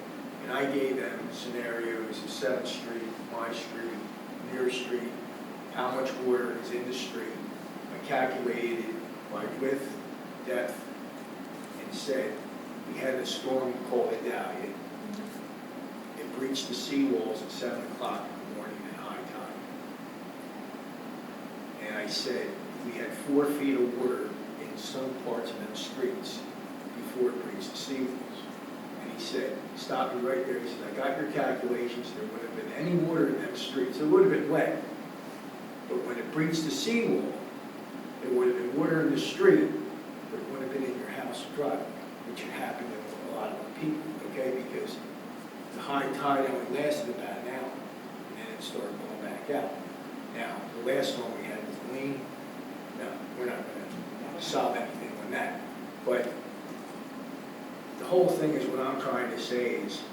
And I gave them scenarios of 7th Street, my street, Near Street, how much water is in the street. I calculated it by width, depth, and said, we had a storm called Idalia. It breached the seawalls at 7 o'clock in the morning at high tide. And I said, we had 4 feet of water in some parts of them streets before it breached the seawalls. And he said, stop me right there. He said, I got your calculations. There would have been any water in them streets. It would have been wet. But when it breached the seawall, there would have been water in the street, but it would have been in your house driveway, which had happened to a lot of people, okay? Because the high tide only lasted about an hour, and then it started going back out. Now, the last one we had was lean. No, we're not going to solve anything on that. But the whole thing is, what I'm trying to say is,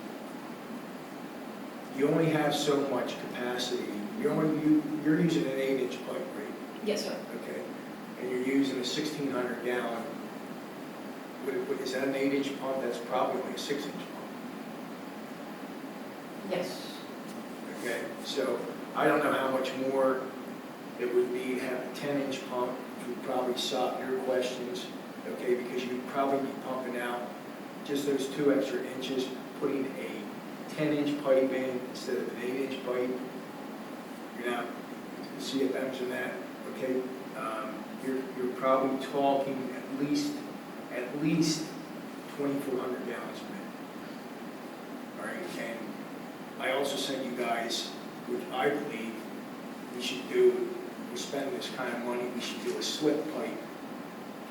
you only have so much capacity. You're using an 8-inch pipe, right? Yes, sir. Okay. And you're using a 1,600 gallon. Is that an 8-inch pump? That's probably only a 6-inch pump. Yes. Okay. So I don't know how much more it would be to have a 10-inch pump, which would probably solve your questions. Okay, because you'd probably be pumping out just those 2 extra inches, putting a 10-inch pipe in instead of an 8-inch pipe. You're not CFMs in that, okay? You're probably talking at least 2,400 gallons a minute. All right, and I also sent you guys, which I believe we should do. We're spending this kind of money. We should do a slip pipe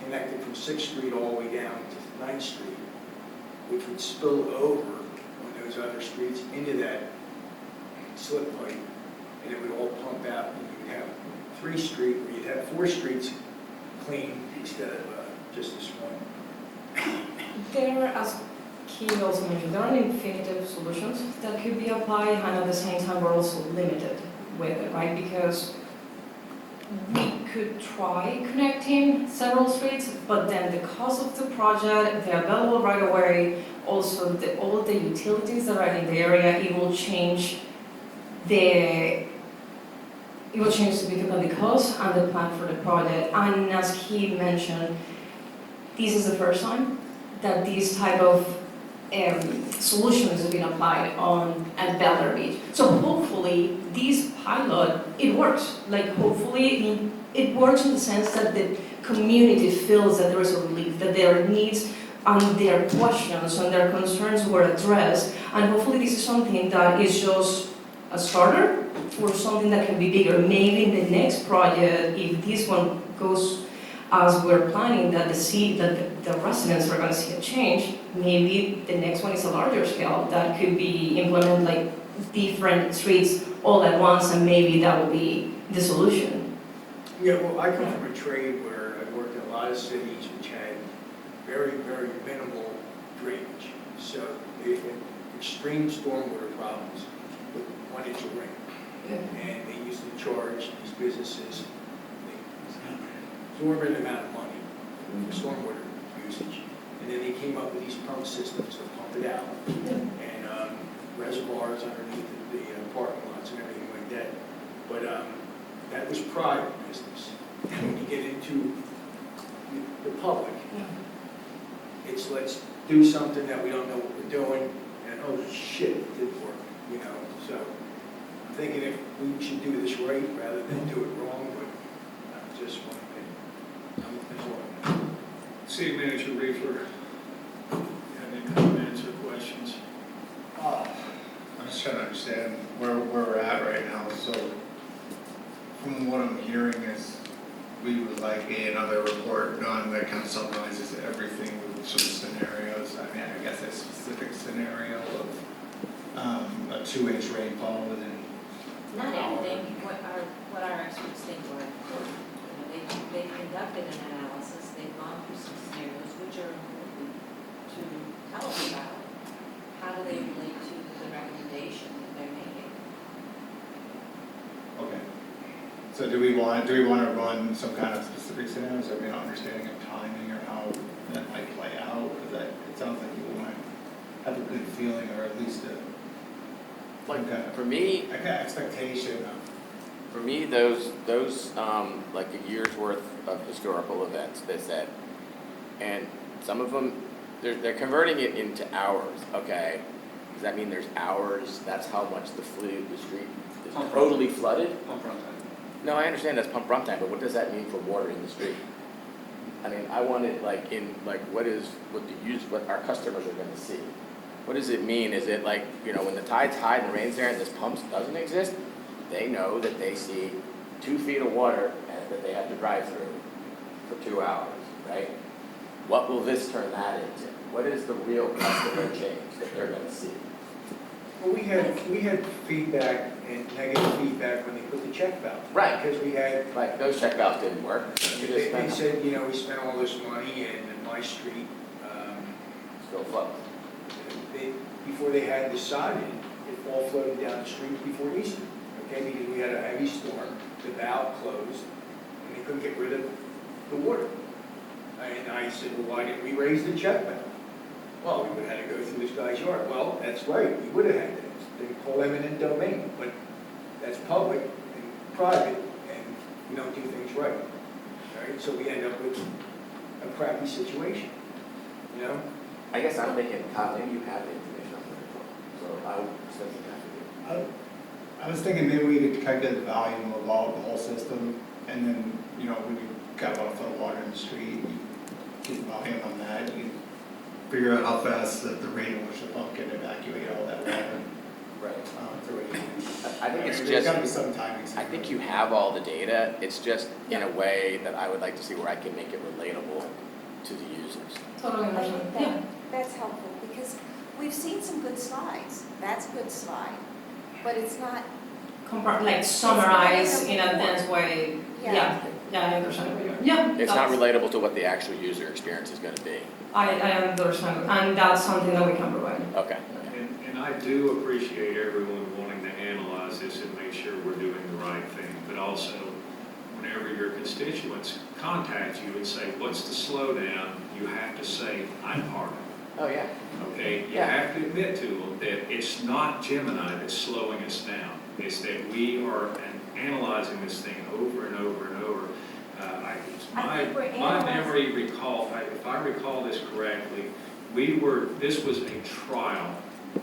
connected from 6th Street all the way down to 9th Street, which would spill over on those other streets into that slip pipe, and it would all pump out, and you'd have 3 Street, or you'd have 4 streets clean instead of just this one. There, as Keith also mentioned, there are infinitive solutions that could be applied, and at the same time, we're also limited with it, right? Because we could try connecting several streets, but then the cost of the project, the available right of way, also all the utilities that are in the area, it will change significantly the cost and the plan for the project. And as he mentioned, this is the first time that this type of solution is being applied at Bel Air Beach. So hopefully this pilot, it works. Like hopefully it works in the sense that the community feels that there is a relief, that their needs and their questions and their concerns were addressed. And hopefully this is something that is just a starter for something that can be bigger. Maybe in the next project, if this one goes as we're planning, that the residents are going to see a change, maybe the next one is a larger scale that could be implemented like different streets all at once, and maybe that will be the solution. Yeah, well, I come from a trade where I've worked in a lot of cities which had very, very minimal drainage. So they had extreme stormwater problems with 1 inch of rain. And they used to charge these businesses an exorbitant amount of money for stormwater usage. And then they came up with these pump systems to pump it out. And reservoirs underneath the parking lots and everything like that. But that was private business. And when you get into the public, it's let's do something that we don't know what we're doing, and oh shit, it didn't work, you know? So I'm thinking if we should do this right rather than do it wrong, but just one opinion. That's all I know. City Manager Reefler, have any comments or questions? I'm just trying to understand where we're at right now. So from what I'm hearing is we would like another report done that kind of summarizes everything with some scenarios. I mean, I guess a specific scenario of a 2-inch rainfall within. Not everything, what our experts think are important. You know, they've conducted an analysis, they've gone through some scenarios which are important to tell us about. How do they relate to the recommendation that they're making? Okay. So do we want to run some kind of specific scenarios? Or, understanding of timing or how that might play out? Because it sounds like you want to have a good feeling, or at least Like, for me, an expectation of. For me, those like a year's worth of historical events, they said, and some of them, they're converting it into hours, okay? Does that mean there's hours, that's how much the street is totally flooded? Pump run time. No, I understand that's pump run time, but what does that mean for water in the street? I mean, I want it what our customers are gonna see. What does it mean? Is it like, when the tide's high and the rain's there and this pump doesn't exist, they know that they see 2 feet of water and that they have to drive through for 2 hours, right? What will this turn that into? What is the real customer change that they're gonna see? Well, we had feedback and negative feedback when they put the check valve. Right. Because we had, Like, those check valves didn't work. You they just said, we spent all this money and in my street, still flows. before they had the sod in, it all floated down the street before Easter. Okay, because we had a heavy storm, the valve closed, and they couldn't get rid of the water. And I said, well, why didn't we raise the check valve? Well, we would have had to go through this guy's yard. Well, that's right, we would have had to. They call eminent domain, but that's public and private, and we don't do things right. All right, so we end up with a crappy situation, I guess I'm thinking, Kyle, maybe you have the information on the report, so I would spend some time with you. I was thinking maybe we could calculate the volume of all the whole system, and then, when you got 1 foot of water in the street, you get the volume on that, you can figure out how fast the rate at which the pump can evacuate all that water. Right. Through it. I think it's There's gotta be just, some timing. I think you have all the data, it's just in a way that I would like to see where I can make it relatable to the users. Totally I understand. think that's helpful, because we've seen some good slides. That's a good slide, but it's not, Summarize in a report. dense way. Yeah. Yeah, I understand. Yeah. It's not that's- relatable to what the actual user experience is gonna be. I understand, and that's something that we can provide. Okay. And I do appreciate everyone wanting to analyze this and make sure we're doing the right thing, but also, whenever your constituents contact you and say, what's the slowdown, you have to say, I'm part of it. Oh, yeah. Okay, you Yeah. have to admit to them that it's not Gemini that's slowing us down. It's that we are analyzing this thing over and over and over. I think we're My analyzing- memory if I recall this correctly, this was a trial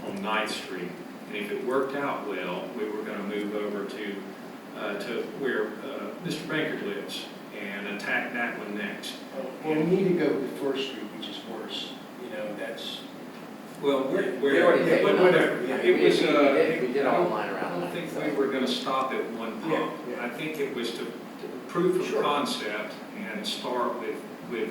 on 9th Street. And if it worked out well, we were gonna move over to where Mr. Baker lives and attack that one next. Well, we need to go to First Street, which is worse, that's. Well, We already did. Whatever, yeah. It was, We did all line I around don't that. think so. we were gonna stop at one pump. Yeah, yeah. I think it was to proof of Sure. concept and start with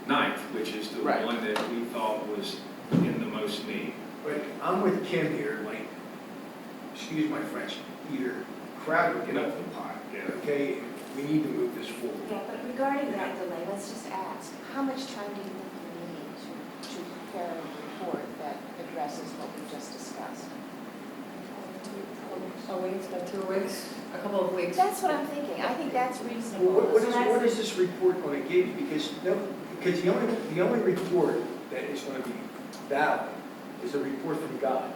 9th, which is the Right. one that we thought was in the most need. But I'm with Kim here, excuse my French, either crowd or get up the pot, okay? We need to move this forward. yeah, but regarding that delay, let's just ask, how much time do you think you need to prepare a report that addresses what we just discussed? A week, like 2 weeks, a couple of weeks. That's what I'm thinking. I think that's Well, reasonable. what is this report going to give? Because the only report that is going to be valid is a report from God.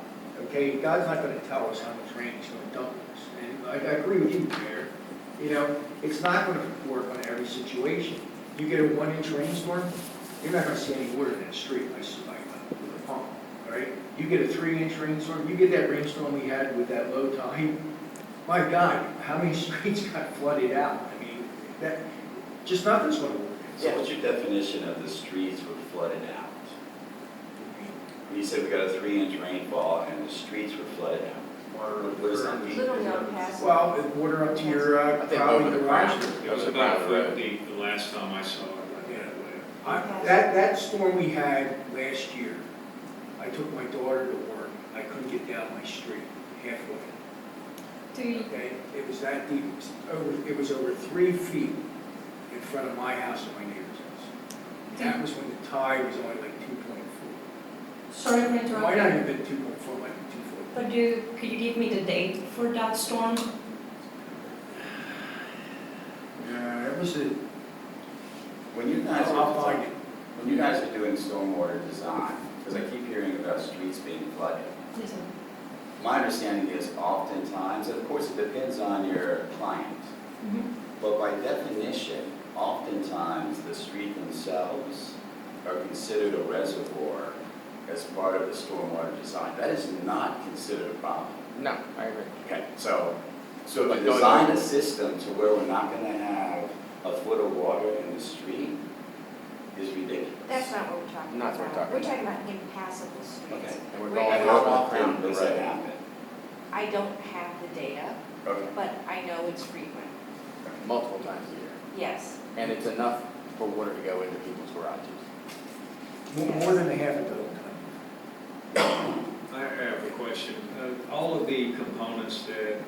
Okay, God's not going to tell us how much rain He's going to dump on us. And I agree with you, Mayor. You know, it's not gonna work on every situation. You get a 1-inch rainstorm, you're not gonna see any water in that street, with a pump, all right? You get a 3-inch rainstorm, you get that rainstorm we had with that low tide, my God, how many streets got flooded out? I mean, that, just nothing's gonna work. So what's your definition of the streets were flooded out? You said we got a 3-inch rainfall and the streets were flooded out. What does that mean? Little known pass. Well, the water up to your, I think probably over the garage. ground. It was about a foot deep the last time I saw it. That storm we had last year, I took my daughter to work, I couldn't get down my street, halfway, Do you, okay? It was that deep, it was over 3 feet in front of my house and my neighbor's house. That was when the tide was only like 2.4. sorry to It interrupt. might not have been 2.4, might be 2.4. But could you give me the date for that storm? Yeah, it was a, When you guys I'll are, find it. when you guys are doing stormwater design, because I keep hearing about streets being flooded, Yes, sir. my understanding is oftentimes, and of course it depends on your client, Mhm. but by definition, oftentimes the street themselves are considered a reservoir as part of the stormwater design. That is not considered a problem. No, I agree. Okay, so to But going design over- a system to where we're not gonna have a foot of water in the street is ridiculous. That's not what we're talking Not about. what we're talking We're talking about impassable streets. Okay. And we're Right. going And over how the often ground. does that happen? I don't have the data, Okay. but I know it's frequent. Multiple times a year. Yes. And it's enough for water to go into people's garages. More than a half a dozen times. I have a question. All of the components that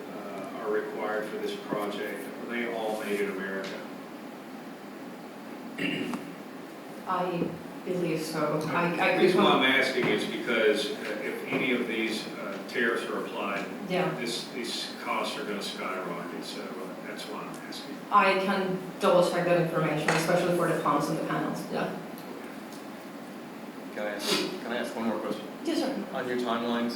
are required for this project, are they all made in America? I believe so. The reason why I'm asking is because if any of these tariffs are applied, Yeah, these costs are going to skyrocket, so that's why I'm asking. I can double check that information, especially for the pumps and the panels, yeah. Can I ask one more question? Yes, sir. On your timelines,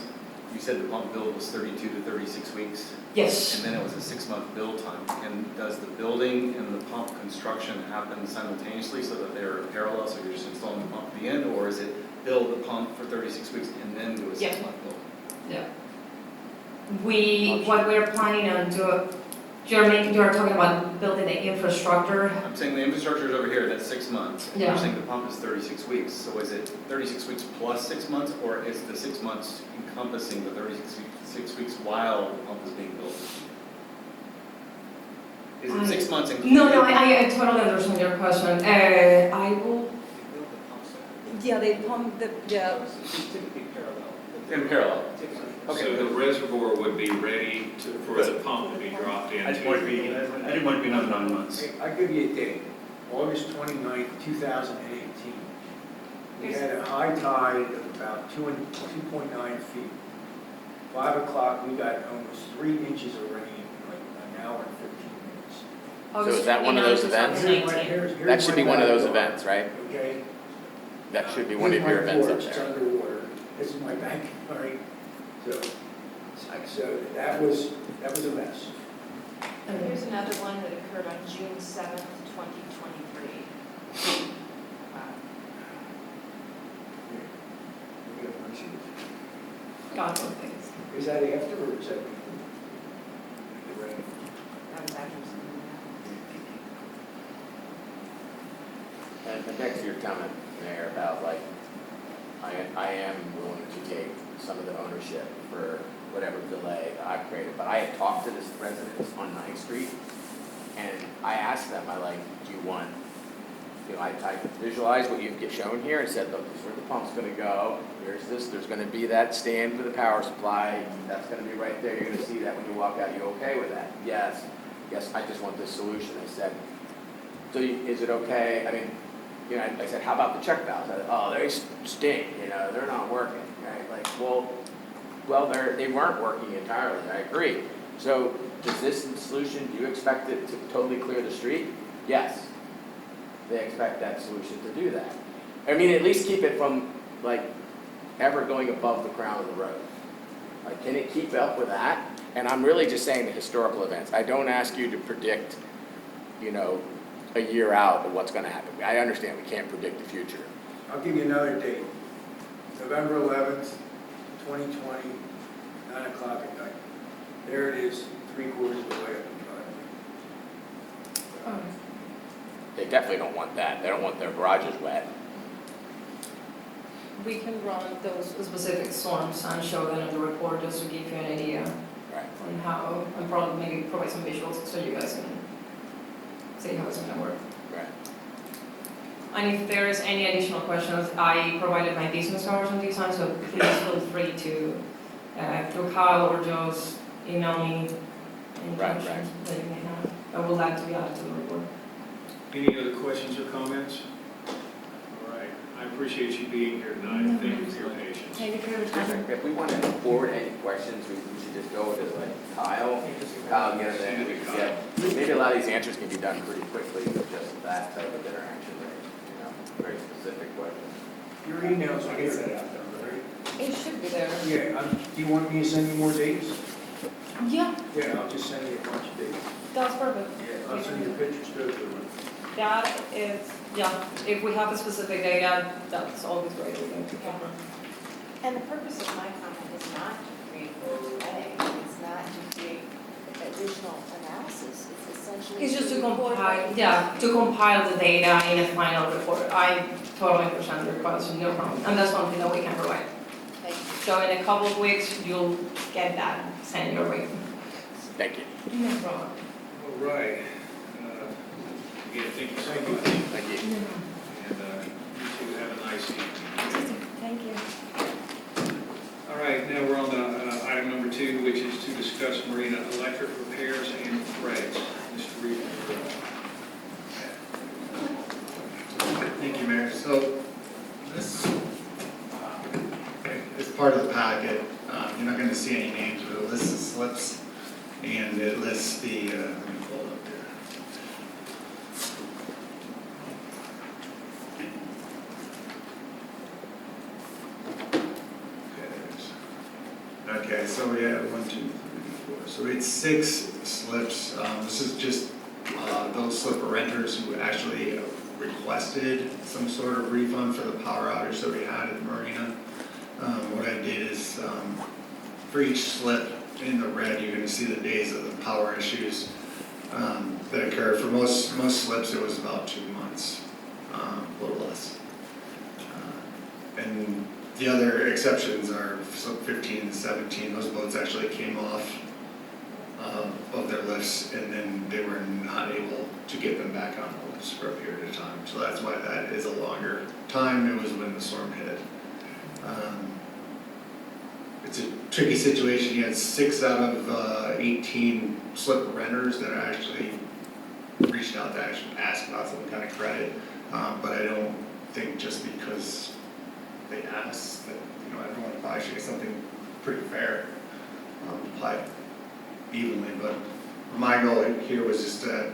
you said the pump build was 32 to 36 weeks, Yes. and then it was a 6-month build time. And does the building and the pump construction happen simultaneously so that they're parallel, so you're just installing the pump at the end? Or is it build the pump for 36 weeks and then do a Yeah. 6-month build? Yeah. What we're planning on doing, you're talking about building the infrastructure. I'm saying the infrastructure is over here, that's 6 months. And Yeah. You're saying the pump is 36 weeks. So is it 36 weeks plus 6 months, or is the 6 months encompassing the 36 weeks while the pump is being built? Is it 6 months including? No, I totally understand your question. I will, yeah, they pump the, Typically parallel. In parallel. So the reservoir would be ready for the pump to be dropped I didn't want to be another 9 months. Hey, I'll give you a date, August 29th, 2018. We had a high tide of about 2.9 feet. 5 o'clock, we got almost 3 inches of rain in like an hour and 15 minutes. So is that one of those events? Here's That should be my one of those backyard, events, right? Okay? That should be one of Here's your my events up porch, it's there. underwater. This is my backyard, all right? So that was a mess. Here's another one that occurred on June 7th, 2023. God, one thing. Is that after or is that before? The rain. That was after something And back to your comment, Mayor, about like, I am willing to take some of the ownership for whatever delay that I've created, but I had talked to this residents on 9th Street, and I asked them, do you want, I visualized what you get shown here and said, look, this is where the pump's gonna go, here's this, there's gonna be that stand for the power supply, that's gonna be right there, you're gonna see that when you walk out, you okay with that? Yes, I just want this solution. I said, so is it okay, I said, how about the check valves? I said, oh, they stink, they're not working, right? Well, they weren't working entirely, I agree. So does this solution, do you expect it to totally clear the street? Yes. They expect that solution to do that. At least keep it from, ever going above the crown of the road. Can it keep up with that? And I'm really just saying the historical events. I don't ask you to predict, you know, a year out of what's gonna happen. I understand we can't predict the future. I'll give you another date. November 11th, 2020, 9 o'clock at night. There it is, 3/4 of the way up the driveway. They definitely don't want that. They don't want their garages wet. We can run those specific storms and show them in the report just to give you an idea Right. on how, and probably maybe provide some visuals so you guys can see how it's gonna work. Right. And if there is any additional questions, I provided my business hours on this time, so please feel free to, through Kyle or just email me any Right, questions that you may have. I would like to be added to the report. Any other questions or comments? All right, I appreciate you being here tonight. Thank you for your patience. Thank you for your time. If we want to forward any questions, we should just go to like Kyle. Kyle, get them in, we can get, maybe a lot of these answers can be done pretty quickly with just that type of interaction, right? You know, very specific questions. Your emails, I'll get that out there, right? It should be there. Yeah, do you want me to send you more dates? Yeah, Yeah, I'll just send you a bunch of dates. that's perfect. Yeah, I'll send you pictures too if you want. That is, yeah, if we have a specific data, that's always great. We can pick up. And the purpose of my comment is not to create more delay, it's not to create additional analysis, it's essentially. It's just to report compile, what- yeah, to compile the data in a final report. I totally understand your question, no problem. And that's one thing that we can provide. Thank you. So in a couple of weeks, you'll get that sent your way. Thank you. No problem. All right. Again, thank you so much. Thank you. And you two have a nice evening. Thank you. All right, now we're on the item number 2, which is to discuss marina electric repairs and threads. Mr. Reed. Thank you, Mayor. So this is part of the packet. You're not going to see any names, but it lists the slips and it lists the, let me pull it up here. Okay, so we have 1, 2, 3, 4. So we had 6 slips. This is just those slipper renters who actually requested some sort of refund for the power outage that we had at the marina. What I did is, for each slip in the red, you're going to see the days of the power issues that occurred. For most slips, it was about 2 months, a little less. And the other exceptions are slip 15 and 17. Those boats actually came off of their lifts, and then they were not able to get them back on the lifts for a period of time. So that's why that is a longer time. It was when the storm hit. It's a tricky situation. You had 6 out of 18 slip renters that actually reached out to actually ask about some kind of credit. But I don't think just because they asked that, you know, everyone probably should get something pretty fair, applied evenly. But my goal here was just to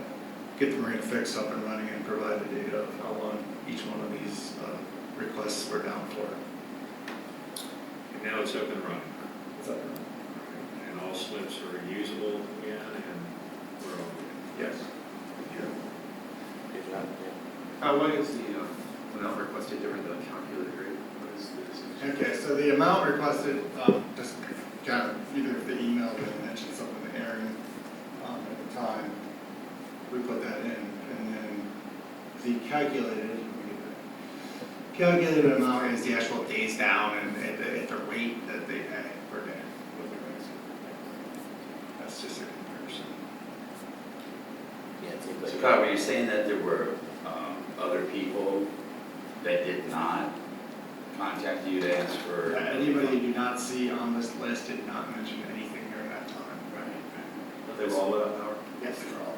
get the marina fixed up and running and provide the data of how long each one of these requests were down for. And now it's up and running. It's up and running. And all slips are usable again, and we're all good. Yes. Good job. Why is the amount requested different than calculated rate? What is the distinction? Okay, so the amount requested, just kind of, either if the email didn't mention something to Aaron at the time, we put that in, and then the calculated amount is the actual days down and at the rate that they pay per day with the rates. That's just a comparison. Yeah, it seems like. So Kyle, were you saying that there were other people that did not contact you to ask for? Anybody you do not see on this list did not mention anything during that time. But they were all without power? Yes, they were all.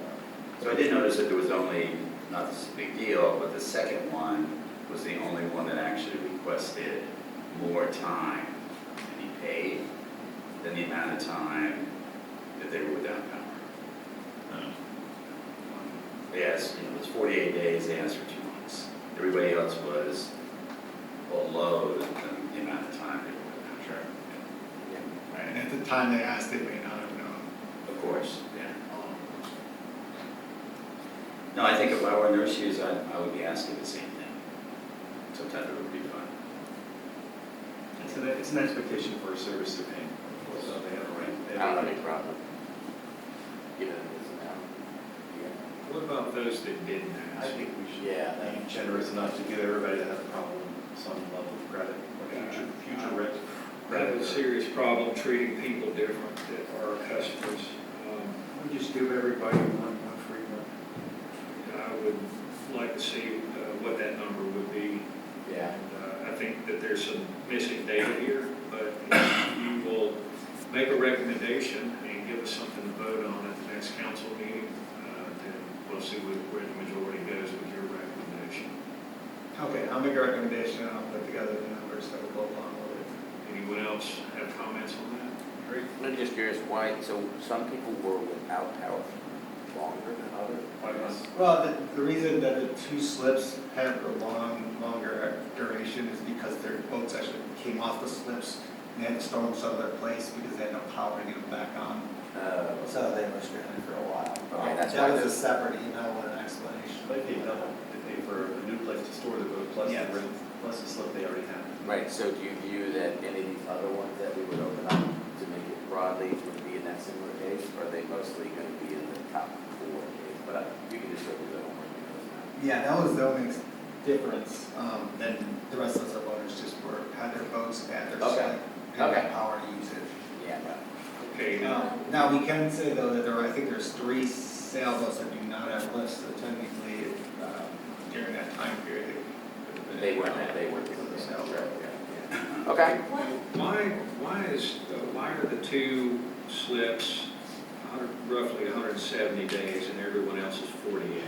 So I did notice that there was only, not this is a big deal, but the second one was the only one that actually requested more time to be paid than the amount of time that they were without power. They asked, you know, it was 48 days, they asked for 2 months. Everybody else was below the amount of time they were without power. Right, and at the time they asked, they may not have known course, yeah. No, I think if I were in their shoes, I would be asking the same thing. Some type of a refund. It's an expectation for a service they're paying, so they have a right. they I have a don't have right. any problem. Given it is now. What about those that didn't I ask? think we should Yeah, be generous enough to give everybody that has a problem some level of credit, or future risk. We have a serious problem treating people different that are our customers. We just give everybody one free one. I would like to see what that number would be. yeah. And I think that there's some missing data here, but if you will make a recommendation and give us something to vote on at the next council meeting, then we'll see where the majority goes with your recommendation. Okay, I'll make a recommendation and I'll put together the numbers that will go along with it. Anyone else have comments on that? I'm just curious why, so some people were without power longer than others? Well, the reason that the two slips have a longer duration is because their boats actually came off the slips and they had to store them some other place because they had no power to get them back on. So they were stranded for a while. Okay, that's That why was a those- separate email with an explanation. They pay double, they pay for a new place to store the boat, plus the Yes. rent, plus the slip they already have. Right, so do you view that any of these other ones that we would open up to make it broadly would be in that similar case? Or are they mostly going to be in the top 4 case? But you can just go through the homework. Yeah, that was the only difference. Then the rest of the owners just had their boats at their Okay. site, didn't Okay. have power to use it. Yeah, but Okay, Now, we can say though that I think there's 3 sailboats that do not have lifts, so technically, during that time period, they weren't doing the sales, right? Yeah. Okay. why are the two slips roughly 170 days and everyone else is 48?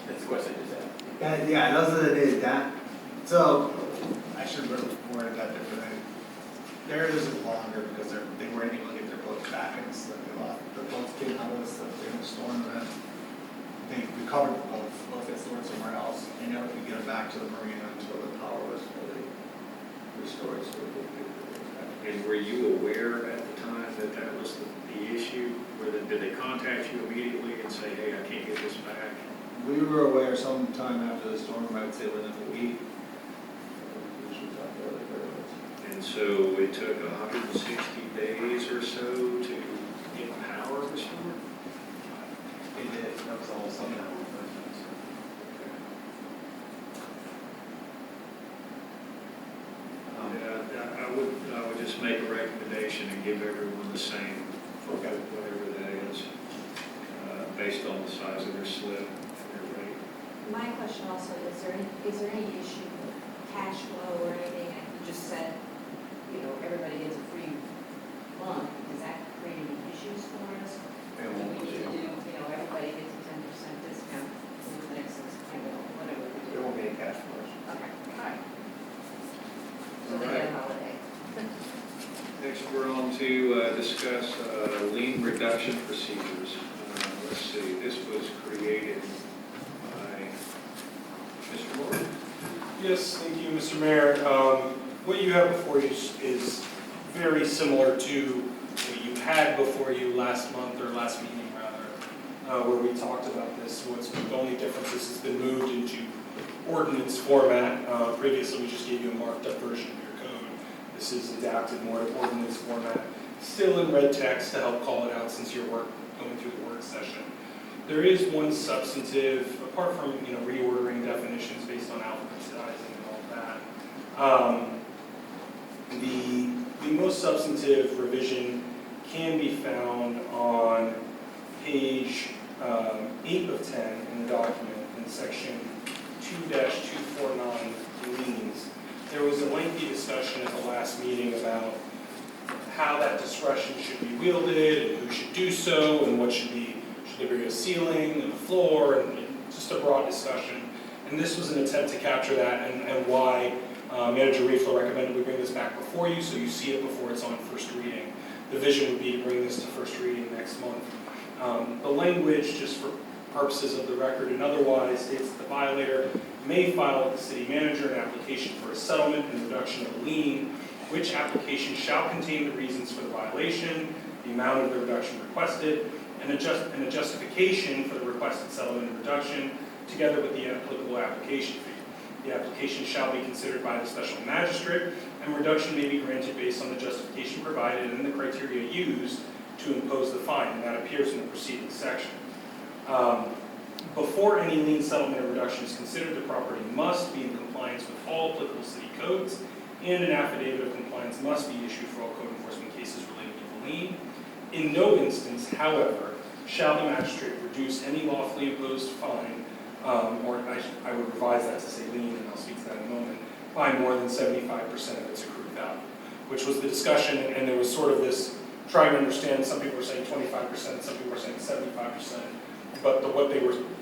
That's the question I just asked. Yeah, those are the days that, so, I should have worded that differently. Theirs is longer because they weren't able to get their boats back and slip they lost. The boats came out of the slip during the storm event. They recovered the boats, got stored somewhere else, and never could get them back to the marina until the power was fully restored. So they could get them back. And were you aware at the time that that was the issue? Did they contact you immediately and say, hey, I can't get this back? We were aware sometime after the storm, I would say within a week. The issues out there, like there was. And so it took 160 days or so to get power restored? It did. That was all something that was I would just make a recommendation and give everyone the same, for whatever that is, based on the size of their slip and their rate. My question also, is there any issue with cash flow or anything? You just said, everybody gets a free month. Does that create any issues for us? It Do won't we need be- to do, everybody gets a 10% discount over the next 6, whatever we There do? won't be any cash flows. Okay, all right. So they All right. get a holiday. Next, we're on to discuss lien reduction procedures. Let's see, this was created by Mr. Moore. Yes, thank you, Mr. Mayor. What you have before you is very similar to what you had before you last month, or last meeting rather, where we talked about this. The only difference is it's been moved into ordinance format. Previously, we just gave you a marked up version of your code. This is adapted more to ordinance format, still in red text to help call it out since you're going through the work session. There is one substantive, apart from reordering definitions based on alphabetizing and all that. The most substantive revision can be found on page 8 of 10 in the document in section 2-249 liens. There was a lengthy discussion at the last meeting about how that discretion should be wielded and who should do so and what should there be a ceiling and a floor and just a broad discussion. And this was an attempt to capture that and why Manager Riefler recommended we bring this back before you so you see it before it's on first reading. The vision would be to bring this to first reading next month. The language, just for purposes of the record and otherwise, states that the violator may file with the city manager an application for a settlement and reduction of a lien, which application shall contain the reasons for the violation, the amount of the reduction requested, and a justification for the requested settlement and reduction, together with the applicable application fee. The application shall be considered by the special magistrate, and reduction may be granted based on the justification provided and the criteria used to impose the fine, and that appears in the preceding section. Before any lien settlement or reduction is considered, the property must be in compliance with all applicable city codes, and an affidavit of compliance must be issued for all code enforcement cases related to the lien. In no instance, however, shall the magistrate reduce any lawfully imposed fine, or I would revise that to say lien, and I'll speak to that in a moment, by more than 75% of its accrued value, which was the discussion, and there was sort of this trying to understand, some people were saying 25%, some people were saying 75%, but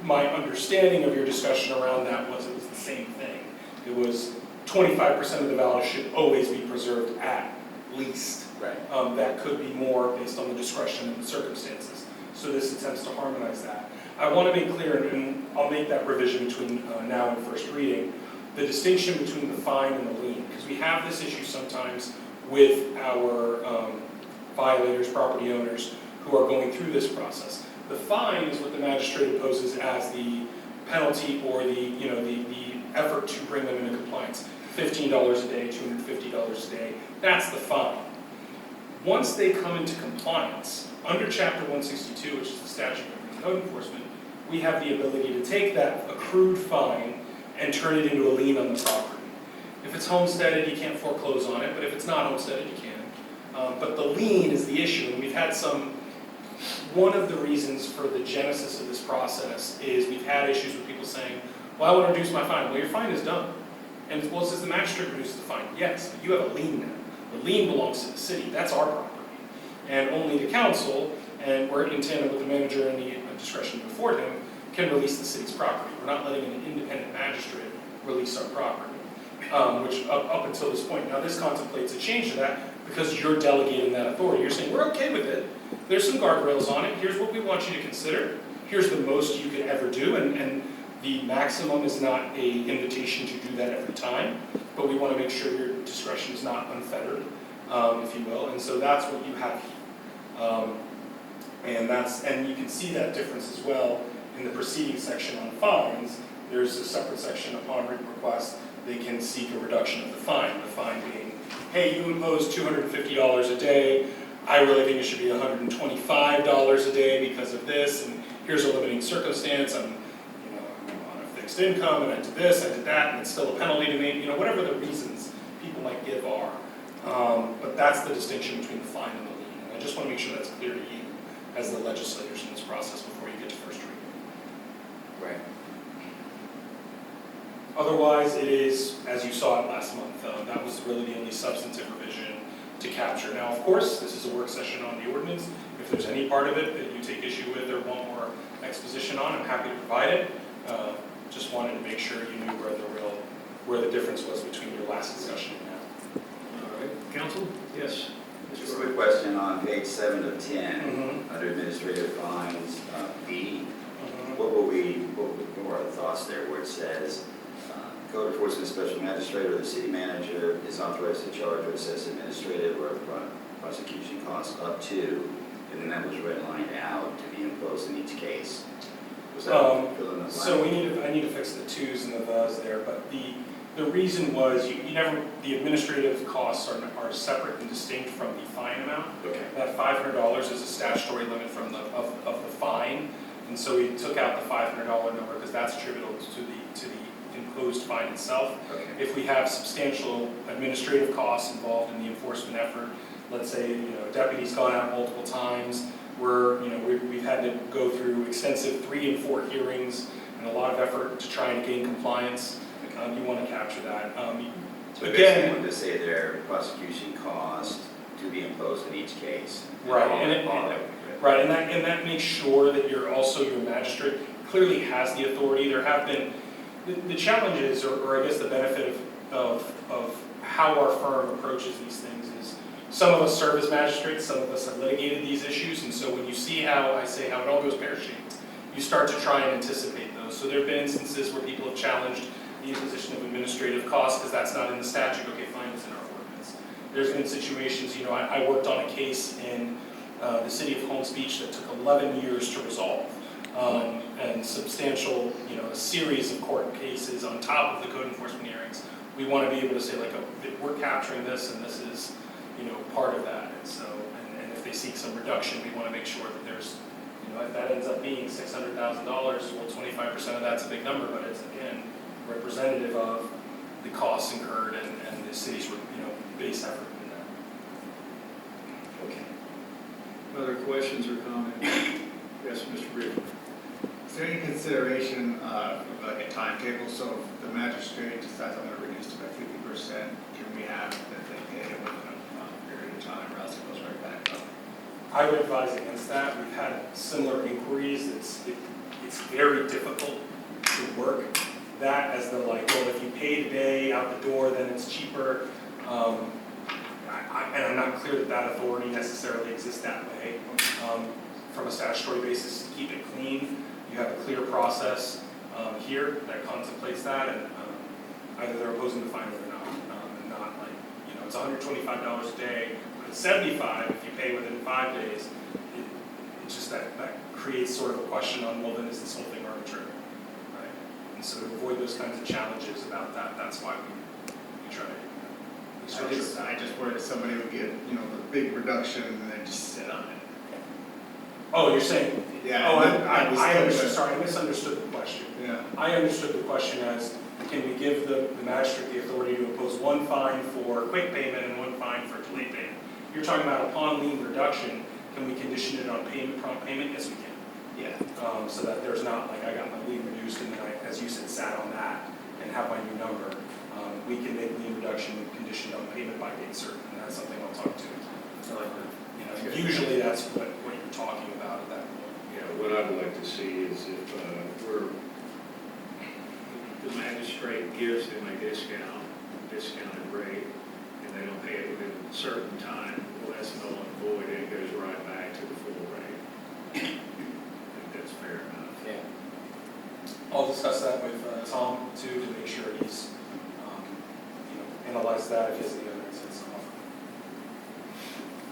my understanding of your discussion around that was it was the same thing. It was 25% of the value should always be preserved at least. Right. That could be more based on the discretion and the circumstances. So this attempts to harmonize that. I want to make clear, and I'll make that revision between now and first reading, the distinction between the fine and the lien, because we have this issue sometimes with our violators, property owners, who are going through this process. The fine is what the magistrate imposes as the penalty or the effort to bring them into compliance. $15 a day, $250 a day, that's the fine. Once they come into compliance, under Chapter 162, which is the statute of code enforcement, we have the ability to take that accrued fine and turn it into a lien on the property. If it's homesteaded, you can't foreclose on it, but if it's not homesteaded, you can. But the lien is the issue, and we've had one of the reasons for the genesis of this process is we've had issues with people saying, well, I want to reduce my fine. Well, your fine is done. And well, it says the magistrate reduces the fine. Yes, but you have a lien now. The lien belongs to the city. That's our property. And only the council, and we're in tandem with the manager and the discretion to afford him, can release the city's property. We're not letting an independent magistrate release our property, which up until this point. Now, this contemplates a change to that because you're delegating that authority. You're saying, we're okay with it. There's some guardrails on it. Here's what we want you to consider. Here's the most you could ever do. And the maximum is not an invitation to do that every time, but we want to make sure your discretion is not unfettered, if you will. And so that's what you have here. And you can see that difference as well in the preceding section on fines. There's a separate section upon written request. They can seek a reduction of the fine being, hey, you imposed $250 a day. I really think it should be $125 a day because of this, and here's a limiting circumstance. I'm on a fixed income, and I did this, I did that, and it's still a penalty to me. Whatever the reasons people might give are. But that's the distinction between the fine and the lien. And I just want to make sure that's clear to you as the legislators in this process before you get to first reading. Right. Otherwise, it is, as you saw it last month, that was really the only substantive revision to capture. Now, of course, this is a work session on the ordinance. If there's any part of it that you take issue with or want more exposition on, I'm happy to provide it. Just wanted to make sure you knew where the difference was between your last discussion and now. All right, counsel? Yes. Just a quick question on page 7 of 10, under administrative fines, B. What were our thoughts there where it says, code enforcement special magistrate or the city manager is authorized to charge or assess administrative or prosecution costs up to, and then that was redlined out to be imposed in each case. Was that fill in the So I need to fix the twos and the thes there, but the reason was the administrative costs are separate and distinct from the fine amount. Okay. That $500 is a statutory limit of the fine, and so we took out the $500 number because that's attributable to the imposed fine itself. Okay. If we have substantial administrative costs involved in the enforcement effort, let's say a deputy's gone out multiple times, we've had to go through extensive 3 and 4 hearings and a lot of effort to try and gain compliance. You want to capture that. So basically, wanted to say their prosecution cost to be imposed in each case. Right, Right, and that makes sure that your magistrate clearly has the authority. There have been the challenges, or I guess the benefit of how our firm approaches these things is some of us serve as magistrates, some of us have litigated these issues, and so when you see how it all goes pear-shaped, you start to try and anticipate those. So there have been instances where people have challenged the imposition of administrative costs because that's not in the statute. Okay, fine, it's in our ordinance. There's been situations, I worked on a case in the city of Holmes Beach that took 11 years to resolve. And substantial, a series of court cases on top of the code enforcement hearings. We want to be able to say like, we're capturing this and this is, part of that. And so, and if they seek some reduction, we want to make sure that there's, if that ends up being $600,000, well, 25% of that's a big number, but it's, again, representative of the costs incurred and the city's, base effort in that. Okay. Other questions or comments? Yes, Mr. Reed. Is there any consideration of like a timetable, so if the magistrate decides I'm gonna reduce it by 50%, can we have that they pay it within a period of time, or else it goes right back up? I would advise against that. We've had similar inquiries. It's very difficult to work that as the like, well, if you pay today out the door, then it's cheaper. And I'm not clear that that authority necessarily exists that way. From a statutory basis, to keep it clean, you have a clear process here that contemplates that, and either they're opposing the fine or they're not. And not like, it's $125 a day, but it's $75 if you pay within 5 days. It's just that creates sort of a question on, well, then is this whole thing arbitrary, right? And so to avoid those kinds of challenges about that, that's why we try to I just worried that somebody would get, the big reduction and then just sit on it. Oh, you're saying? Yeah. Oh, I was I thinking understood, that- sorry, I misunderstood the question. Yeah. I understood the question as, can we give the magistrate the authority to impose one fine for quick payment and one fine for delayed payment? You're talking about upon lien reduction, can we condition it on payment, prompt payment? Yes, we can. Yeah. So that there's not, like, I got my lien reduced and then I, as you said, sat on that and have my new number. We can make lien reduction conditioned on payment by date certain, and that's something I'll talk to. Usually that's what you're talking about at that point. Yeah, what I'd like to see is if the magistrate gives them a discounted rate, and they don't pay it within a certain time, well, that's null and void, and it goes right back to the full rate. I think that's fair enough. Yeah. I'll discuss that with Tom too, to make sure he's, analyze that if he has any other insights on it.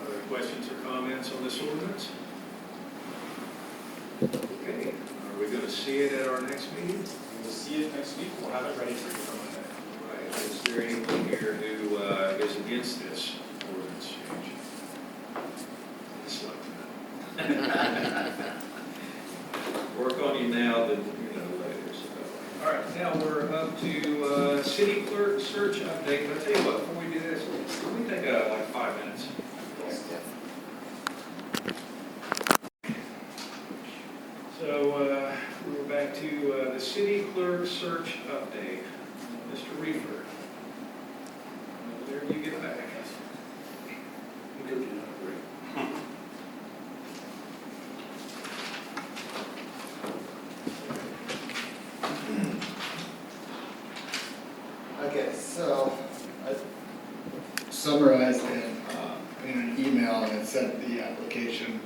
Other questions or comments on this ordinance? Okay, are we going to see it at our next meeting? We'll see it next week. We'll have it ready for you for Monday. Right, is there anyone here who is against this ordinance change? Just like that. Work on you now, then, later, so. All right, now we're up to city clerk search update. But I'll tell you what, before we do this, let me take like 5 minutes. So we're back to the city clerk search update. Mr. Reefer. There you get back. Okay, so I summarized in an email and sent the application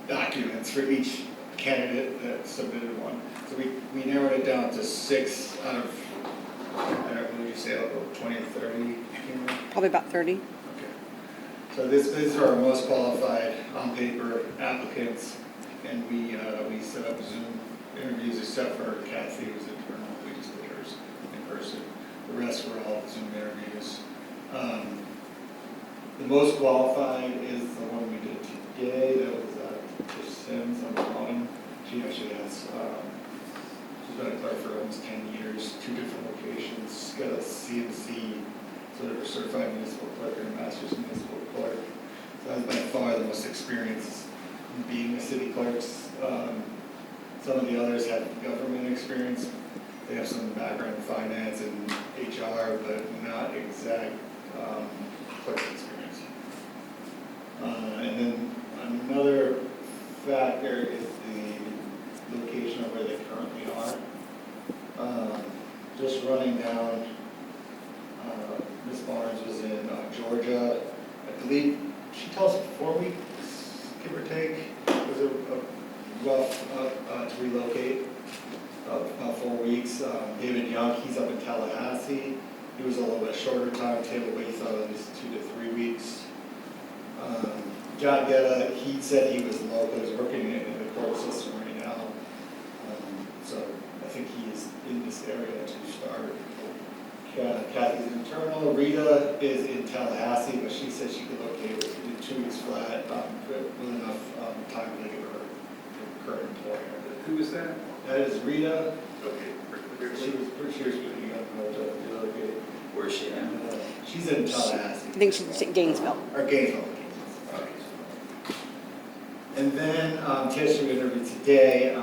documents for each candidate that submitted one. So we narrowed it down to 6 out of, what would you say, about 20 or 30? Probably about 30. Okay. So these are our most qualified on-paper applicants, and we set up Zoom interviews except for Kathy, who's internal. We just did hers in person. The rest were all Zoom interviews. The most qualified is the one we did today. That was Trish Sims on the one. She actually has, she's been a clerk for almost 10 years, 2 different locations. She's got a CMC, sort of a certified municipal clerk and a master's municipal clerk. So that's by far the most experience in being a city clerks. Some of the others have government experience. They have some background in finance and HR, but not exact clerk experience. And then another factor is the location of where they currently are. Just running down, Ms. Barnes was in Georgia. I believe she tells us 4 weeks, give or take. It was a rough to relocate, about 4 weeks. David Young, he's up in Tallahassee. He was a little bit shorter timetable, but he thought it was 2 to 3 weeks. John Getta, he said he was local, he's working in the court system right now. So I think he is in this area to start. Kathy's internal, Rita is in Tallahassee, but she said she could locate it in 2 weeks flat, with enough time to give her current employer. Who was that? That is Rita, Okay. she was pretty young, to locate. Where's she at? She's in Tallahassee. I think she's in Gainesville. Or Gainesville. And then Tish, we interviewed today,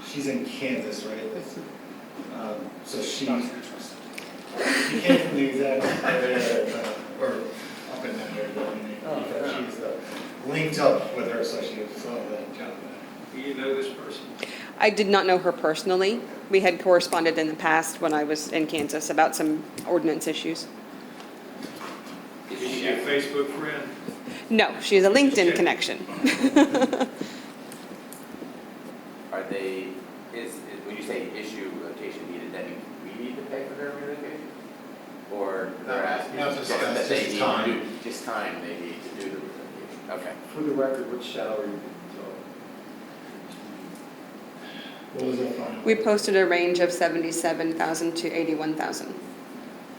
she's in Kansas, right? So she came from the exact area, or up in that area. She's linked up with her, so she saw that job. Do you know this person? I did not know her personally. We had corresponded in the past when I was in Kansas about some ordinance issues. Is she a Facebook friend? No, she is a LinkedIn connection. Are they, when you say issue rotation needed, that means we need to pay for their relocation? Or they're asking No, just just that they need to time. do, just time they need to do the relocation? Okay. For the record, which salary? What was that final? We posted a range of 77,000 to 81,000.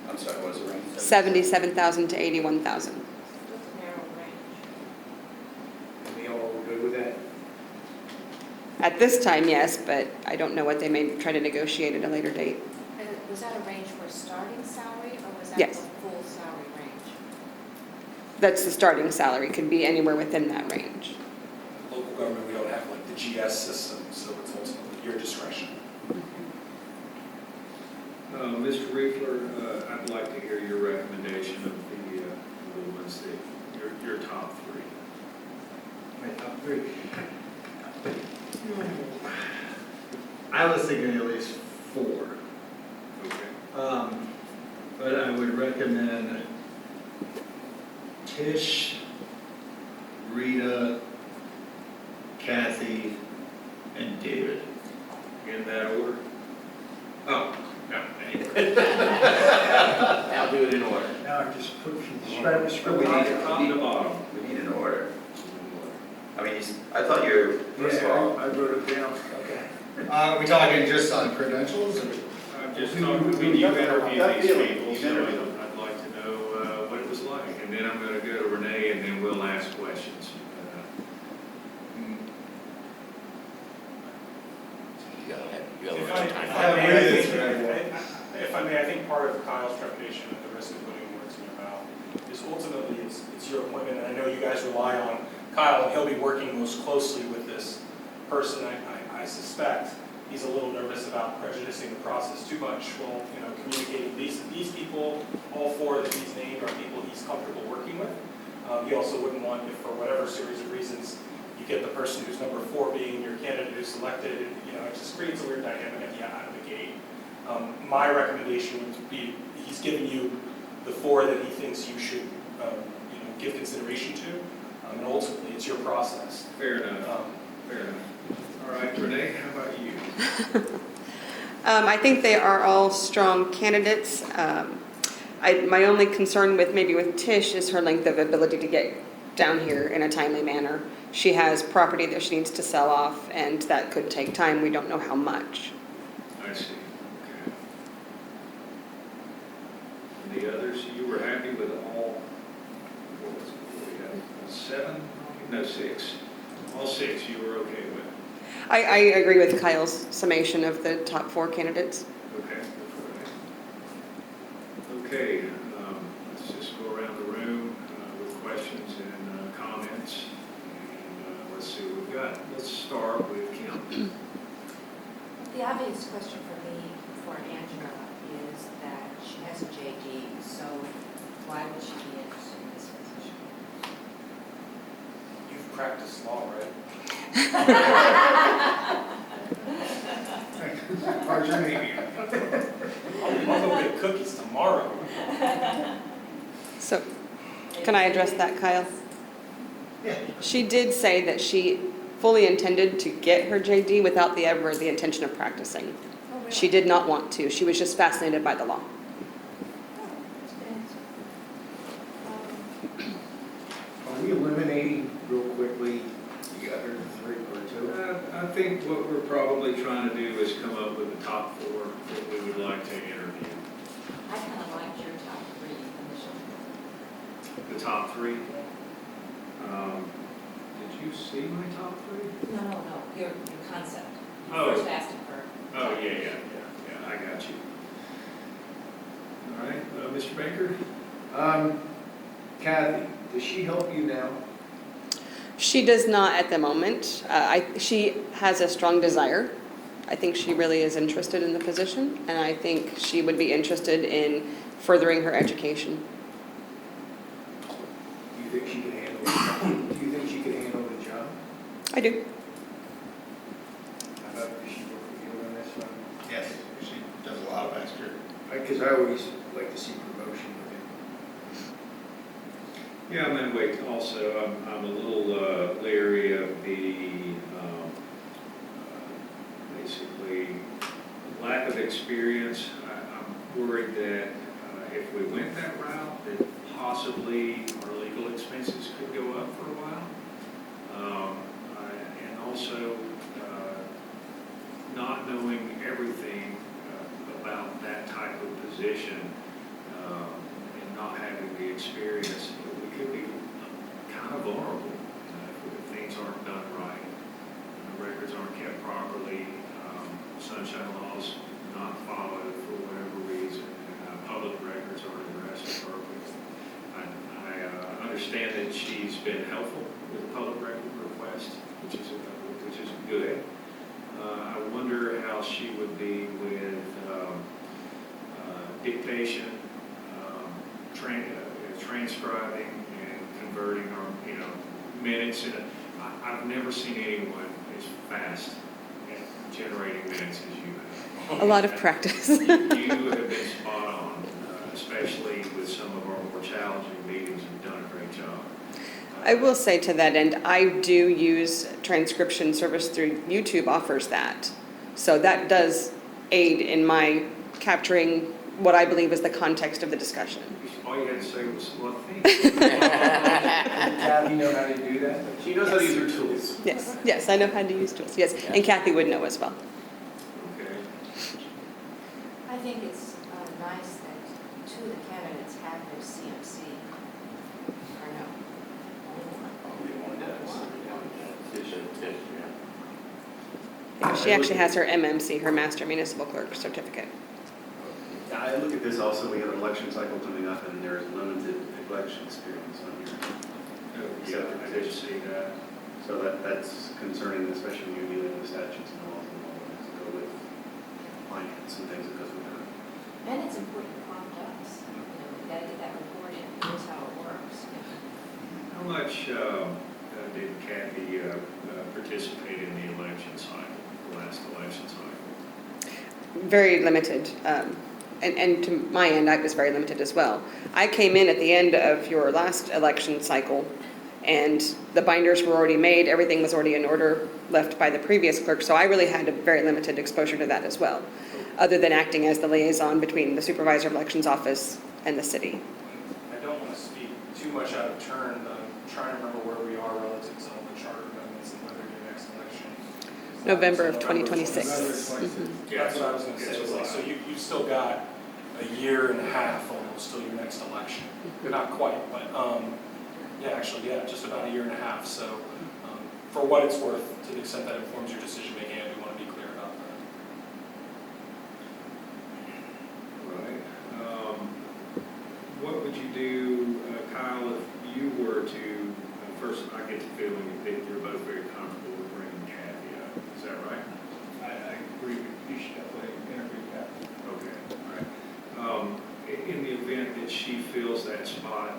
I'm sorry, what was the range? 77,000 to 81,000. That's a narrow range. And they all good with that? At this time, yes, but I don't know what they may try to negotiate at a later date. Was that a range for starting salary, or was that Yes. for full salary range? That's the starting salary, could be anywhere within that range. Local government, we don't have like the GS system, so it's ultimately your discretion. Mr. Riefler, I'd like to hear your recommendation of the ones that, your top three. My top three. I was thinking at least 4. Okay. But I would recommend Tish, Rita, Kathy, and David. In that order? Oh, no, anyway. I'll do it in order. Now, I just put, But scribble we need, Top to bottom. we need an order. I mean, I thought you were, first of all, I wrote it down. Okay. We talking just on credentials, or? I'm just talking, when you interview these people, so I'd like to know what it was like. And then I'm going to go to Renee, and then we'll ask questions. You gotta have, you If gotta I have time. if I may, I think part of Kyle's trepidation at the risk of putting words in your mouth is ultimately it's your appointment, and I know you guys rely on Kyle, and he'll be working most closely with this person. I suspect he's a little nervous about prejudicing the process too much while, communicating these people, all 4 that he's named are people he's comfortable working with. He also wouldn't want, if for whatever series of reasons, you get the person who's number 4 being your candidate who's selected, and, it just creates a weird dynamic at the out of the gate. My recommendation would be, he's given you the 4 that he thinks you should, give consideration to, and ultimately, it's your process. Fair enough. Fair enough. All right, Renee, how about you? I think they are all strong candidates. My only concern maybe with Tish is her length of ability to get down here in a timely manner. She has property that she needs to sell off, and that could take time. We don't know how much. I see. Okay. And the others, you were happy with all, what was it, we had 7? No, 6. All 6 you were okay with. I agree with Kyle's summation of the top 4 candidates. Okay. Okay, let's just go around the room with questions and comments. And let's see what we've got. Let's start with Kim. The obvious question for me, for Angela, is that she has a JD, so why would she be interested in this position? You've practiced law, right? How's your name? I'll go get cookies tomorrow. So, can I address that, Kyle? Yeah. She did say that she fully intended to get her JD without the intention of practicing. Oh, really? She did not want to. She was just fascinated by the law. Oh, that's good answer. Are we eliminating like to interview? I kind of liked your top three initially. The top three? Did you see my top three? No, your concept. You Oh. first asked him for. Oh, yeah, I got you. All right, Mr. Baker? Kathy, does she help you now? She does not at the moment. She has a strong desire. I think she really is interested in the position, and I think she would be interested in furthering her education. Do you think she can handle the job? I do. How about, does she work with you on this one? Yes, she does a lot of extra. Because I always like to see promotion with him. Yeah, I'm gonna wait also. I'm a little leery of the, basically, lack of experience. I'm worried that if we went that route, that possibly our legal expenses could go up for a while. And also, not knowing everything about that type of position, and not having the experience, we could be kind of vulnerable if things aren't done right, the records aren't kept properly, sunshine laws not followed for whatever reason, public records aren't addressed appropriately. I understand that she's been helpful with public record requests, which is good. I wonder how she would be with dictation, transcribing and converting our, minutes. I've never seen anyone as fast at generating minutes as you have. A lot of practice. You have been spot on, especially with some of our more challenging meetings. You've done a great job. I will say to that end, I do use transcription service through YouTube offers that. So that does aid in my capturing what I believe is the context of the discussion. All you had to say was, well, thank Does Kathy know how to do that? She knows how to use her tools. Yes, I know how to use tools. Yes, and Kathy would know as well. Okay. I think it's nice that two of the candidates have their CMC. Or no? Only one does. Yeah, she actually has her MMC, her Master Municipal Clerk certificate. Yeah, I look at this also, we have an election cycle coming up and there's limited election experience on here. Yeah, I did see that. So that's concerning, especially when you're dealing with statutes and laws and all that to go with finance and things that goes with that. And it's important to prompt us, we gotta get that report in, here's how it works. How much did Kathy participate in the election cycle, the last election cycle? Very limited. And to my end, I was very limited as well. I came in at the end of your last election cycle, and the binders were already made, everything was already in order, left by the previous clerk, so I really had a very limited exposure to that as well, other than acting as the liaison between the Supervisor of Elections Office and the city. I don't want to speak too much out of turn, but I'm trying to remember where we are relative to some of the charter amendments and whether your next election. Is that November of November 2026. That's what I was going to say, was like, so you've still got a year and a half almost till your next election. Not quite, but, just about a year and a half. So for what it's worth, to the extent that informs your decision making, I do want to be clear about that. Right. What would you do, Kyle, if you were to, first, I get the feeling that you're both very comfortable with bringing Kathy up. Is that right? I agree with you, should definitely interview Kathy. Okay, all right. In the event that she fills that spot,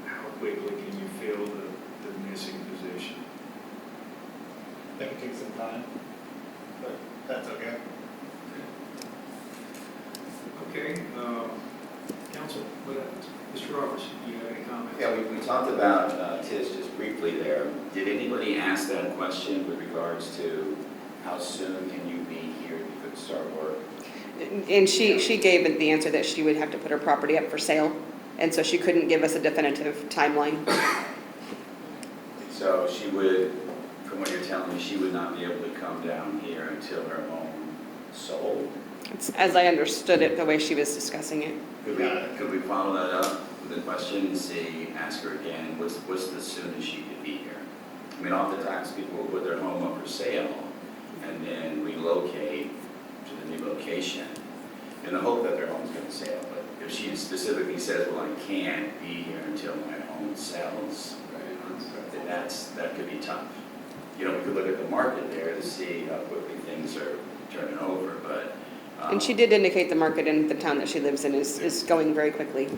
how quickly can you fill the missing position? That could take some time, but that's okay. Okay, Council, Mr. Roberts, do you have any comments? Yeah, we talked about Tish just briefly there. Did anybody ask that question with regards to how soon can you be here, you could start work? And she gave it the answer that she would have to put her property up for sale, and so she couldn't give us a definitive timeline. So she would, from what you're telling me, she would not be able to come down here until her home sold? It's as I understood it, the way she was discussing it. Could we follow that up with a question and see, ask her again, what's the soonest she could be here? I mean, oftentimes people will put their home up for sale and then relocate to the new location in the hope that their home's gonna sell. But if she specifically says, well, I can't be here until my home sells, then that could be tough. You know, we could look at the market there to see how quickly things are turning over, but. And she did indicate the market in the town that she lives in is going very quickly.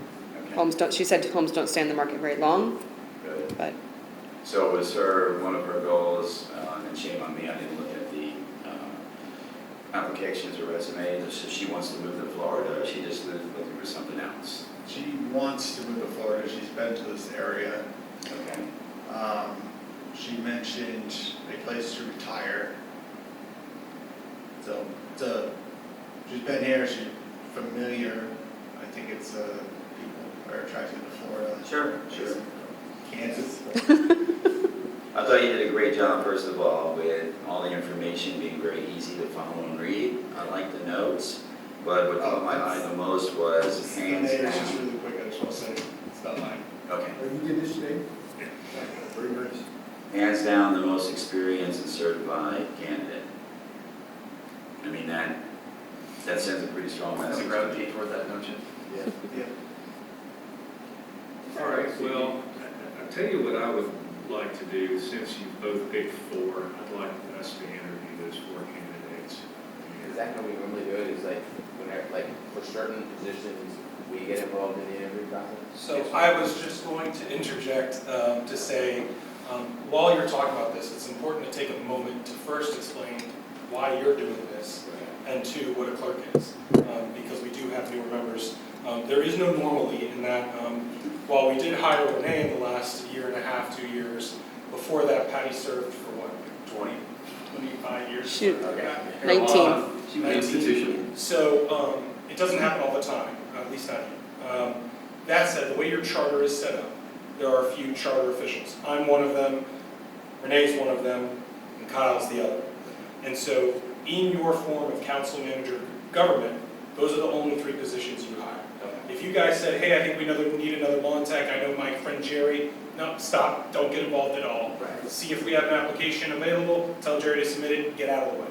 Okay, She said homes don't stay on the market very long, good. but So was one of her goals, and shame on me, I didn't look at the applications or resumes, if she wants to move to Florida, or she just looking for something else? She wants to move to Florida, she's been to this area. Okay, She mentioned a place to retire. So, she's been here, she's familiar, I think it's, people are attracted to Florida. sure. Kansas. I thought you did a great job, first of all, with all the information being very easy to follow and read. I like the notes, but what caught my eye the most was hands It's just down. really quick, I just want to say, it's not mine. Okay. Oh, you did this today? Yeah. Very nice. Hands down, the most experienced and certified candidate. I mean, that sends a pretty strong Kind message. of gravitate toward that, don't you? Yeah. All right, well, I'll tell you what I would like to do, since you both picked 4, I'd like us to interview those 4 candidates. Is that how we normally do it, is like, whenever, like, for certain positions, we get involved in the interview process? So I was just going to interject to say, while you're talking about this, it's important to take a moment to first explain why you're doing this, and 2, what a clerk is, because we do have newer members. There is no normally in that, while we did hire Renee in the last year and a half, 2 years, before that Patty served for what, 25 years? Shoot. something like that. 19. She was institutional. So it doesn't happen all the time, at least not here. That said, the way your charter is set up, there are a few charter officials. I'm one of them, Renee's one of them, and Kyle's the other. And so in your form of council manager government, those are the only 3 positions you hire. If you guys said, hey, I think we need another lawn tech, I know my friend Jerry, no, stop, don't get involved at all. Right. See if we have an application available, tell Jerry to submit it, get out of the way.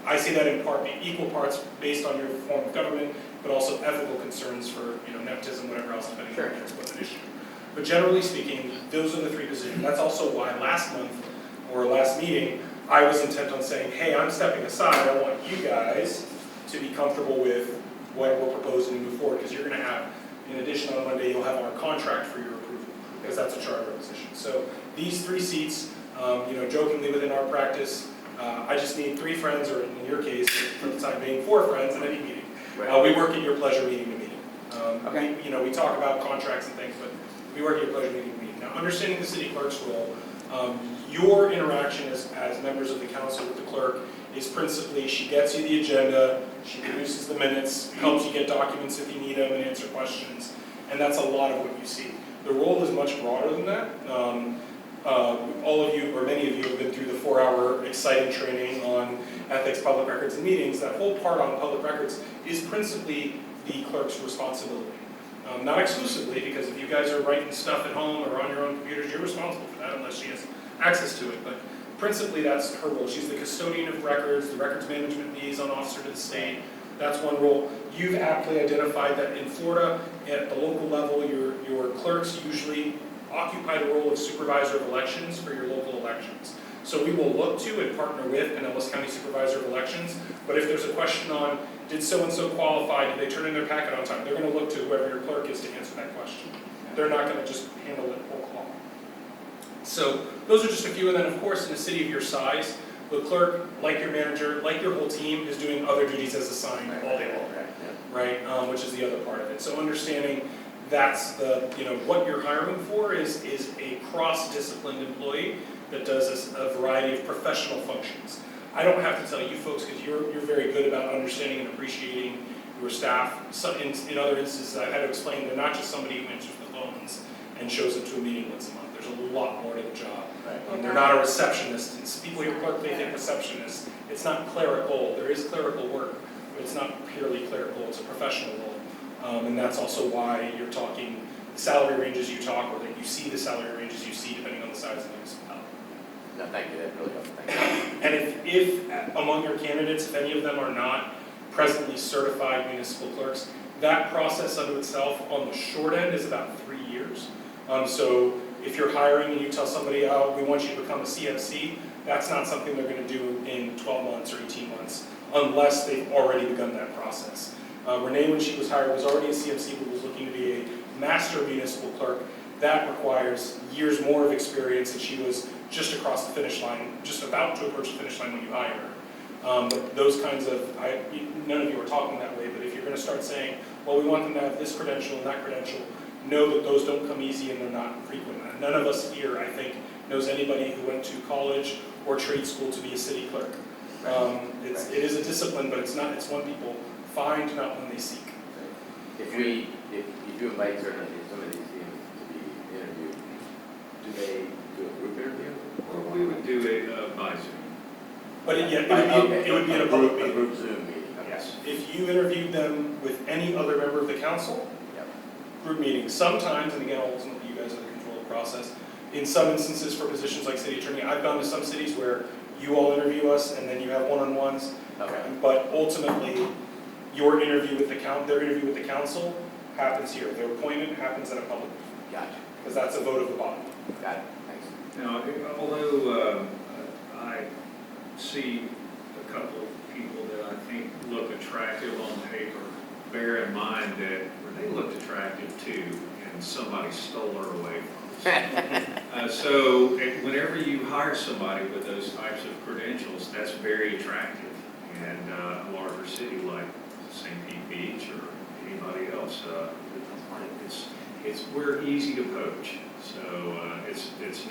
I see that in part, equal parts based on your form of government, but also ethical concerns for, nepotism, whatever else, depending on what's an issue. But generally speaking, those are the 3 positions. That's also why last month, or last meeting, I was intent on saying, hey, I'm stepping aside, I want you guys to be comfortable with what we're proposing to move forward, because you're gonna have, in addition on Monday, you'll have our contract for your approval, because that's a charter position. So these 3 seats, jokingly within our practice, I just need 3 friends, or in your case, for the time being, 4 friends at any meeting. We work at your pleasure meeting to meeting. Okay. We talk about contracts and things, but we work at your pleasure meeting to meeting. Now, understanding the city clerk's role, your interaction as members of the council with the clerk is principally she gets you the agenda, she produces the minutes, helps you get documents if you need them and answer questions, and that's a lot of what you see. The role is much broader than that. All of you, or many of you, have been through the 4-hour exciting training on ethics, public records, and meetings. That whole part on public records is principally the clerk's responsibility. Not exclusively, because if you guys are writing stuff at home or on your own computers, you're responsible for that unless she has access to it. But principally, that's her role. She's the custodian of records, the records management liaison officer to the state. That's one role. You've aptly identified that in Florida, at the local level, your clerks usually occupy the role of supervisor of elections for your local elections. So we will look to and partner with Pinellas County Supervisor of Elections, but if there's a question on, did so-and-so qualify, did they turn in their packet on time, they're gonna look to whoever your clerk is to answer that question. They're not gonna just handle it whole cloth. So those are just a few, and then of course, in a city of your size, the clerk, like your manager, like your whole team, is doing other duties as assigned all day long, right? Which is the other part of it. So understanding that's the, what you're hiring for is a cross-disciplined employee that does a variety of professional functions. I don't have to tell you folks, because you're very good about understanding and appreciating your staff. So in other instances, I've had to explain they're not just somebody who answers the phones and shows up to a meeting once a month. There's a lot more to the job. Right. They're not a receptionist. People hear clerk, they think receptionist. It's not clerical. There is clerical work, but it's not purely clerical. It's a professional role. And that's also why you're talking salary ranges you talk, or that you see the salary ranges you see depending on the size of the municipality. No, thank you, that really helps, thank you. And if among your candidates, if any of them are not presently certified municipal clerks, that process unto itself on the short end is about 3 years. So if you're hiring and you tell somebody, oh, we want you to become a CFC, that's not something they're going to do in 12 months or 18 months unless they've already begun that process. Renee, when she was hired, was already a CFC but was looking to be a master municipal clerk. That requires years more of experience, and she was just across the finish line, just about to approach the finish line when you hire her. But those kinds of, none of you are talking that way, but if you're going to start saying, well, we want them to have this credential and that credential, know that those don't come easy and they're not frequent. None of us here, I think, knows anybody who went to college or trade school to be a city clerk. It is a discipline, but it's one people find, not one they seek. If you do invite certainly some of these teams to be interviewed, do they do a group interview? Or we would do it by Zoom. But it would be in a public A meeting. group Zoom meeting, okay. Yes. If you interviewed them with any other member of the council, Yep. group meetings, sometimes, and again, ultimately you guys are the control of the process, in some instances for positions like city attorney, I've gone to some cities where you all interview us and then you have one-on-ones. Okay. But ultimately, your interview with their interview with the council happens here. Their appointment happens at a public meeting, Gotcha, because that's a vote of the body. got it, thanks. Now, although I see a couple of people that I think look attractive on paper, bear in mind that Renee looked attractive too, and somebody stole her away from us. So whenever you hire somebody with those types of credentials, that's very attractive. And a larger city like St. Pete Beach or anybody else, we're easy to poach. So it's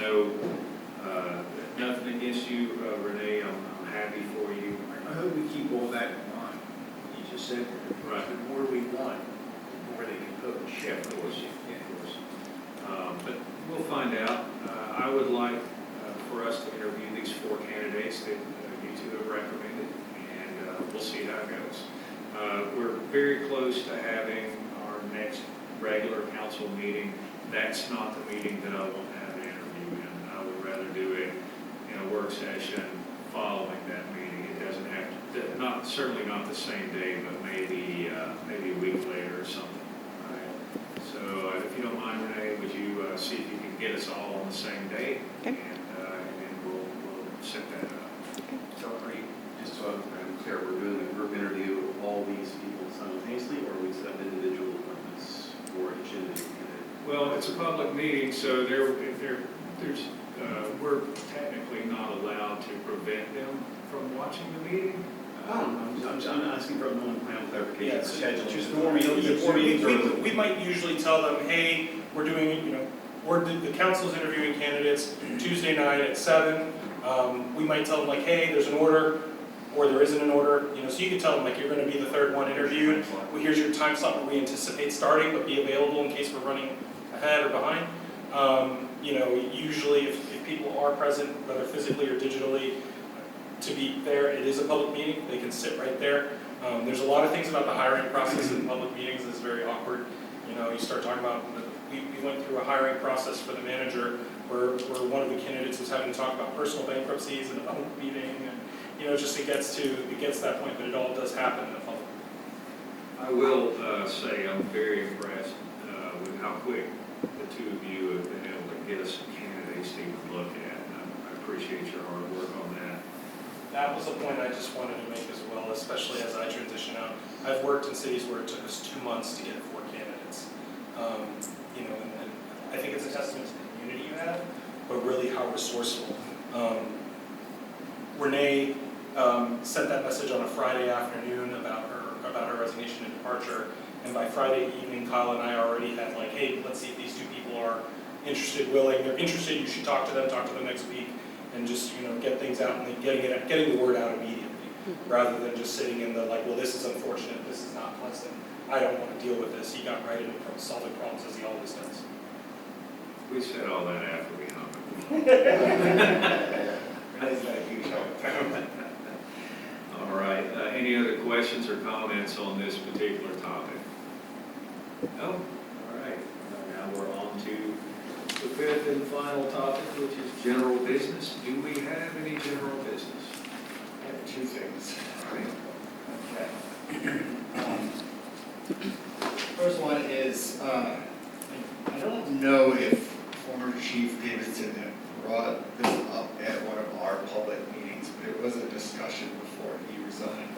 nothing against you, Renee. I'm happy for you. I hope we keep all that in mind. You just said, Right. the more we want, the more they can coach. Yeah, of course, of course. But we'll find out. I would like for us to interview these 4 candidates that you two have recommended, and we'll see how it goes. We're very close to having our next regular council meeting. That's not the meeting that I will have an interview in. I would rather do it in a work session following that meeting. It doesn't have to, certainly not the same day, but maybe a week later or something. All right. So if you don't mind, Renee, would you see if you can get us all on the same day? Okay. And then we'll set that up. So are you, just so I'm clear, we're doing a group interview of all these people simultaneously, or we set up individual appointments for each individual candidate? Well, it's a public meeting, so we're technically not allowed to prevent them from watching the meeting. I'm asking for a moment plan clarification for schedule. Just more meetings. We might usually tell them, hey, we're doing, the council's interviewing candidates Tuesday night at 7. We might tell them like, hey, there's an order, or there isn't an order. So you can tell them like, you're going to be the third one interviewed. Well, here's your time slot where we anticipate starting, but be available in case we're running ahead or behind. Usually if people are present, whether physically or digitally, to be there, it is a public meeting. They can sit right there. There's a lot of things about the hiring process in public meetings that's very awkward. You start talking about, we went through a hiring process for the manager where one of the candidates was having to talk about personal bankruptcies in a public meeting, and it gets to that point, but it all does happen in a public. I will say I'm very impressed with how quick the two of you have been able to get us some candidates to even look at. And I appreciate your hard work on that. That was a point I just wanted to make as well, especially as I transition out. I've worked in cities where it took us 2 months to get 4 candidates. And I think it's a testament to the community you have, but really how resourceful. Renee sent that message on a Friday afternoon about her resignation and departure, and by Friday evening, Kyle and I already had like, hey, let's see if these 2 people are interested, willing. They're interested. You should talk to them next week, and just get things out and then getting the word out immediately, rather than just sitting in the like, well, this is unfortunate, this is not pleasant, I don't want to deal with this. He got right into solving problems as he always does. We said all that after we hung up. Renee's got a huge heart. All right, any other questions or comments on this particular topic? No? All right, now we're on to the fifth and final topic, which is general business. Do we have any general business? I have two things. All right. Okay. First one is, I don't know if former Chief Davidson had brought this up at one of our public meetings, but it was a discussion before he resigned,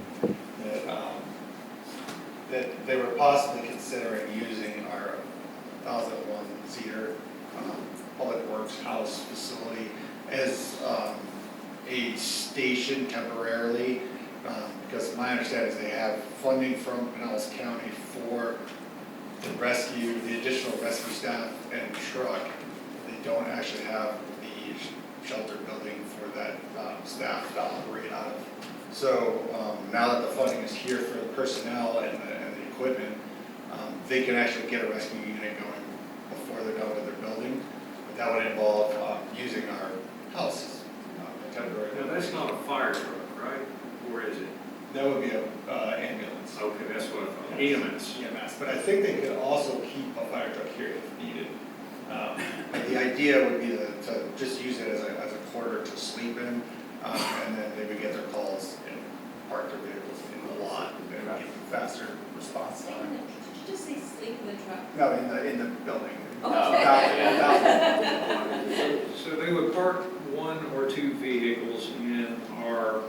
that they were possibly considering using our 1001 Cedar Public Works House facility as a station temporarily, because my understanding is they have funding from Pinellas County for the rescue, the additional rescue staff and truck. They don't actually have the shelter building for that staff to operate out of. So now that the funding is here for the personnel and the equipment, they can actually get a rescue unit going before they're done with their building. But that would involve using our house temporarily. Now, that's not a fire truck, right? Or is it? That would be an ambulance. Okay, that's what I thought. EMS. EMS, but I think they could also keep a fire truck here if needed. But the idea would be to just use it as a quarter to sleep in, and then they would get their calls and park their vehicles in the lot, and it would give them faster response Did time. you just say sleep in the truck? No, in the building. So they would park one or two vehicles in our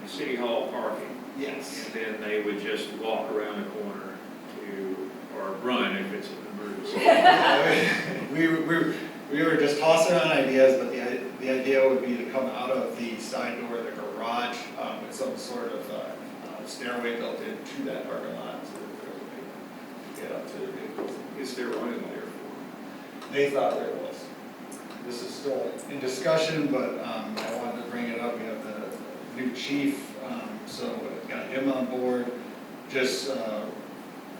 city hall parking. Yes. And then they would just walk around the corner to, or run if it's an emergency. We were just tossing around ideas, but the idea would be to come out of the side door of the garage with some sort of stairway built into that parking lot so that they get up to the vehicles. Is there one in there for They thought there was. This is still in discussion, but I wanted to bring it up. We have the new chief, so got him on board. Just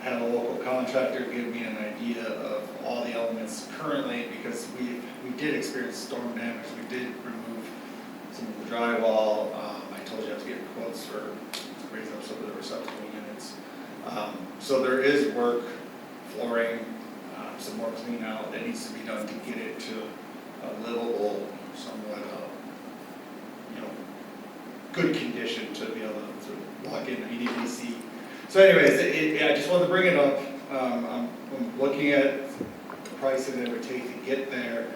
had a local contractor give me an idea of all the elements currently, because we did experience storm damage. We did remove some of the drywall. I told you I was getting quotes for raising up some of the receptacle units. So there is work, flooring, some more clean out that needs to be done to get it to a livable, somewhat, good condition to be able to walk in EDBC. So anyways, I just wanted to bring it up. I'm looking at the price that it would take to get there.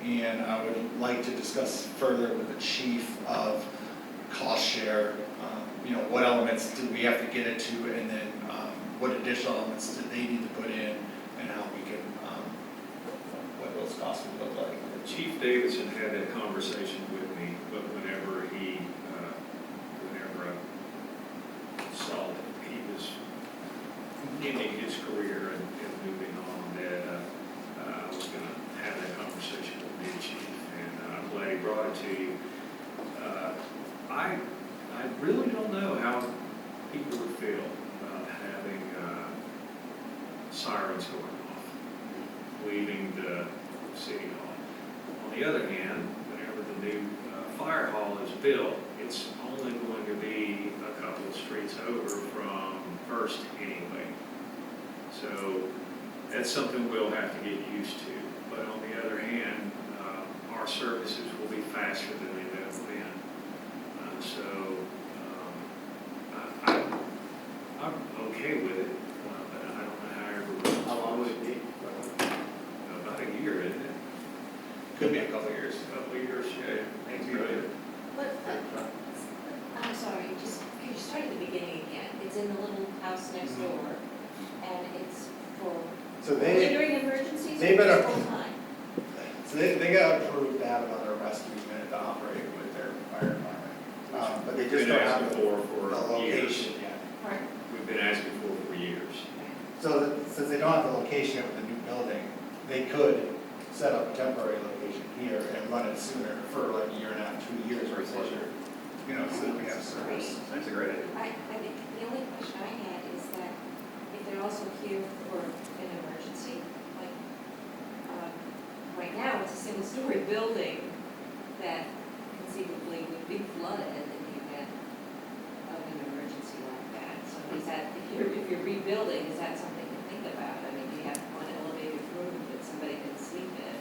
And I would like to discuss further with the chief of cost share. What elements do we have to get it to, and then what additional elements do they need to put in, and how we can, what those costs would look like. it? Chief Davidson had that conversation with me, but whenever I saw that he was ending his career and moving on, that I was going to have that conversation with the chief, and I'm glad he brought it to you. I really don't know how people would feel about having sirens going off, leaving the city hall. On the other hand, whenever the new fire hall is built, it's only going to be a couple of streets over from First anyway. So that's something we'll have to get used to. But on the other hand, our services will be faster than they've ever been. I'm okay with it, but I don't know how everyone. How long would it be? About a year, isn't it? Could be a couple of years. A couple of years, yeah. Maybe. But, I'm sorry, could you start at the beginning again? It's in the little house next door, and it's for So only during emergencies they've or been just full time? So they got approved to have another rescue unit to operate with their fire department. But they just Been don't have asking the for location years. yet. Pardon? We've been asking for years. So since they don't have the location yet with the new building, they could set up a temporary location here and run it sooner for like a year and a half, 2 years or so. So that we have service. That's a great idea. I think the only question I had is that if they're also here for an emergency, like building that conceivably would be flooded in the event of an emergency like that. So is that, if you're rebuilding, is that something to think about? I mean, do you have one elevated room that somebody can sleep in?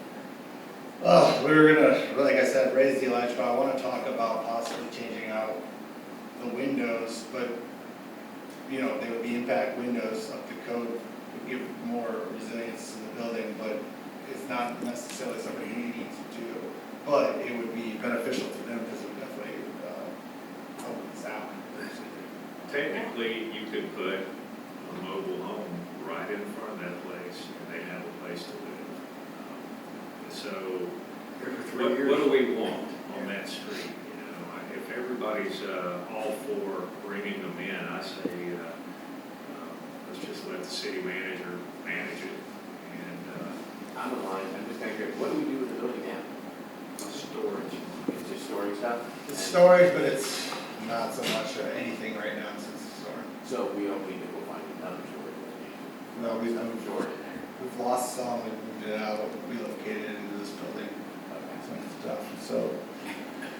Well, we were gonna, like I said, raise the electrical. I wanna talk about possibly changing out the windows, but, you know, they would be impact windows up to code, would give more resilience to the building, but it's not necessarily something we need to do. But it would be beneficial to them because it would definitely help the sound. Technically, you could put a mobile home right in front of that place, and they have a place to live. So, what do we want on that street? You know, if everybody's all for bringing them in, I say, let's just let the city manager manage it. And I'm aligned, I'm just kind of curious, what do we do with the building now? storage. It's just storing stuff? It's storage, but it's not so much anything right now since it's stored. So we don't need to go find another storage location? No, we've Stored in there. lost some, we moved it out, relocated it into this building, Okay. some stuff, so.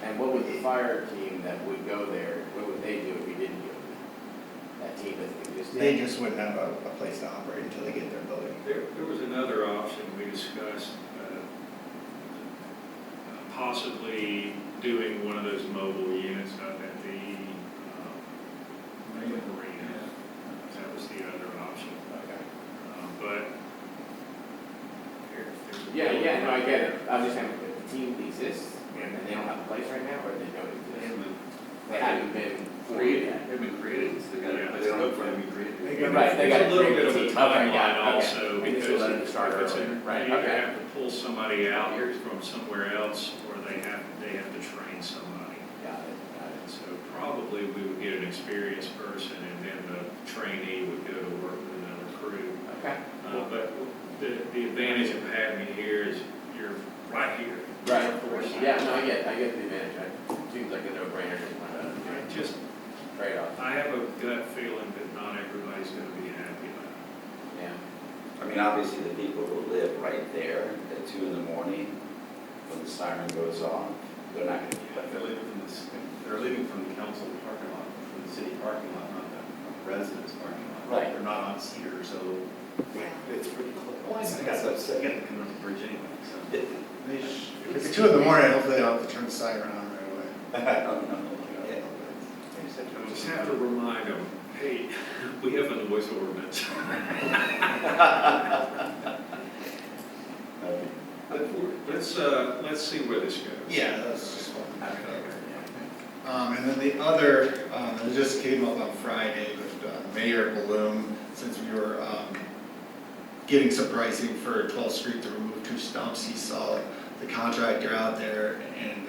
And what would the fire team that would go there, what would they do if we didn't go there? That team doesn't exist yet? They just wouldn't have a place to operate until they get their building. There was another option we discussed, possibly doing one of those mobile units up at the marina. That was the other option. Okay. But there's a- Yeah, no, I get it. I was just saying, if the team exists, and they don't have a place right now, or they don't exist? They haven't been created yet. They've been created, so they got Yeah, to, they they don't- don't have to be created. Right, they got There's a little create bit the of a team. Okay, got it, timeline okay. also, And this because will let them start if it's earlier. in, Right, you either okay. have to pull somebody out from somewhere else, or they have to train somebody. Got it. So probably we would get an experienced person, and then the trainee would go to work with another crew. Okay. But the advantage of having you here is you're right here. Right, of course. Yeah, no, I get the advantage. It seems like a no-brainer to kind of Just, trade-off. I have a gut feeling that not everybody's gonna be happy about it. Yeah. I mean, obviously, the people who live right there at 2 in the morning, when the siren goes off, they're not gonna be But happy. they're leaving from the council parking lot, from the city parking lot, not the residence parking lot. Right. They're not on Cedar, so It's pretty close. well, I got to get the Connecticut Bridge anyway, so. If it's 2 in the morning, hopefully they don't have to turn the siren on right away. I don't know. Yeah. I just have to remind them, hey, we have a noise ordinance. Let's see where this goes. Yeah, that's just one. And then the other, it just came up on Friday with Mayor Bloom, since we were getting some pricing for 12th Street to remove 2 stumps. He saw the contractor out there and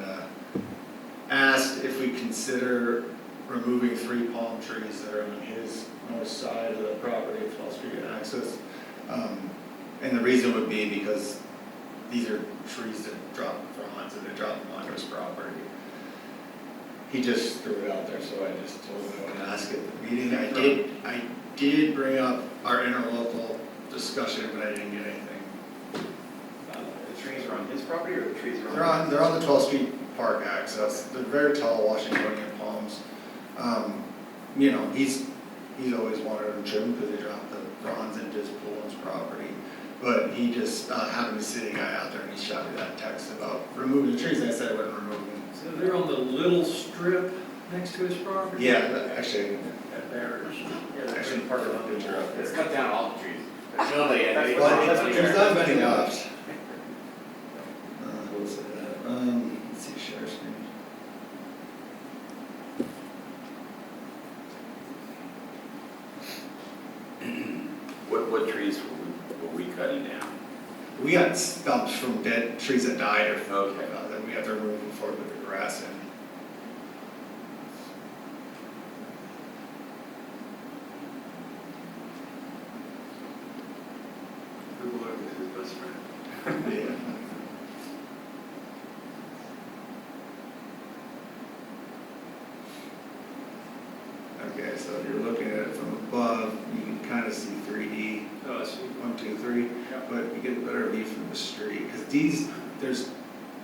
asked if we consider removing 3 palm trees that are on his north side of the property of 12th Street access. And the reason would be because these are trees that drop fronds and they drop them onto his property. He just threw it out there, so I just told him I would ask at the meeting. I did bring up our interlocal discussion, but I didn't get anything. The trees are on his property or the trees are on? They're on the 12th Street Park access. They're very tall Washingtonian palms. You know, he's always wanted them trimmed because they drop the fronds into his pool on his property. But he just happened to see a guy out there and he shot me that text about removing the trees. And I said I wouldn't remove them. So they're on the little strip next to his property? Yeah, actually, At Barrett. Yeah, they're in the parking lot, they're up Let's there. cut down all the trees. There's nobody, That's well, what- there's not many left. What was it? Let's see, share screen. What trees were we cutting down? We got stumps from dead trees that died or Okay. that we have to remove before we put the grass in. Google Earth is his best friend. Yeah. Okay, so if you're looking at it from above, you can kind of see 3D, Oh, I see. 1, 2, 3, but you get a better view from the street, because there's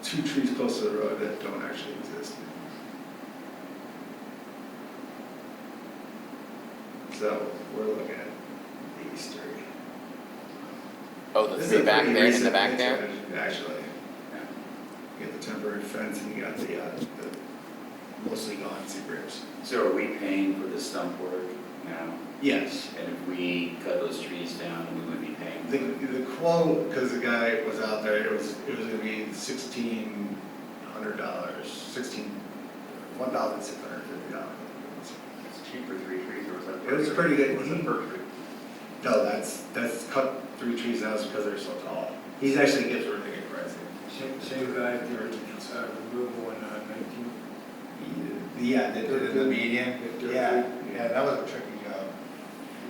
2 trees close to the road that don't actually exist. So we're looking at these 3. Oh, the This is three a back pretty there in the recent back there? picture, actually. You get the temporary fence and you got the mostly gone cypress. So are we paying for the stump work now? Yes. And if we cut those trees down, we would be paying for it? The quote, because the guy was out there, it was gonna be $1,600, $1,650. It's cheap for 3 trees, or is that? It was pretty good. Or is it per tree? No, that's cut 3 trees down because they're so tall. He's actually gives a really good price. Same guy did removal in 19. Yeah, they did in the median. Yeah, that was a tricky job.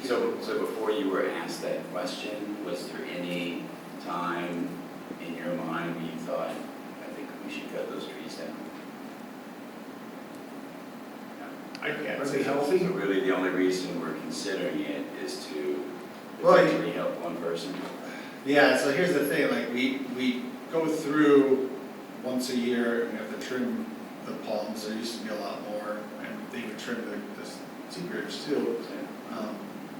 So before you were asked that question, was there any time in your mind where you thought, I think we should cut those trees down? I can't Are say they healthy? So really, the only reason we're considering it is to Well, potentially help one person? Yeah, so here's the thing, like, we go through once a year, and we have to trim the palms, there used to be a lot more, and they would trim the cedars too.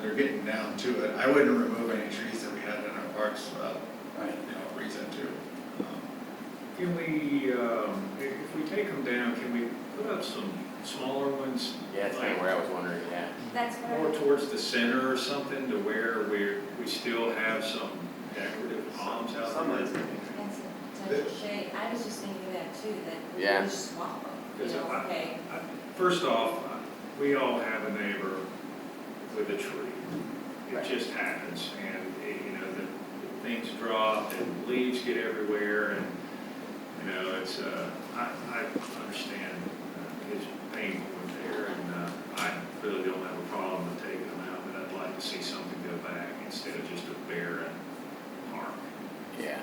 They're getting down to it. I wouldn't remove any trees that we had in our parks without, reason to. Can we, if we take them down, can we put up some smaller ones? Yeah, that's kind of where I was wondering, yeah. That's what More towards the center or something, to where we still have some decorative palms out Some there? landscaping. That's a potential shade. I was just thinking of that too, that we Yeah. just swap them, you Because know, okay. First off, we all have a neighbor with a tree. It just happens, and, the things drop, and leaves get everywhere, and, it's, I understand his pain point there, and I really don't have a problem with taking them out, but I'd like to see something go back instead of just a barren park. Yeah,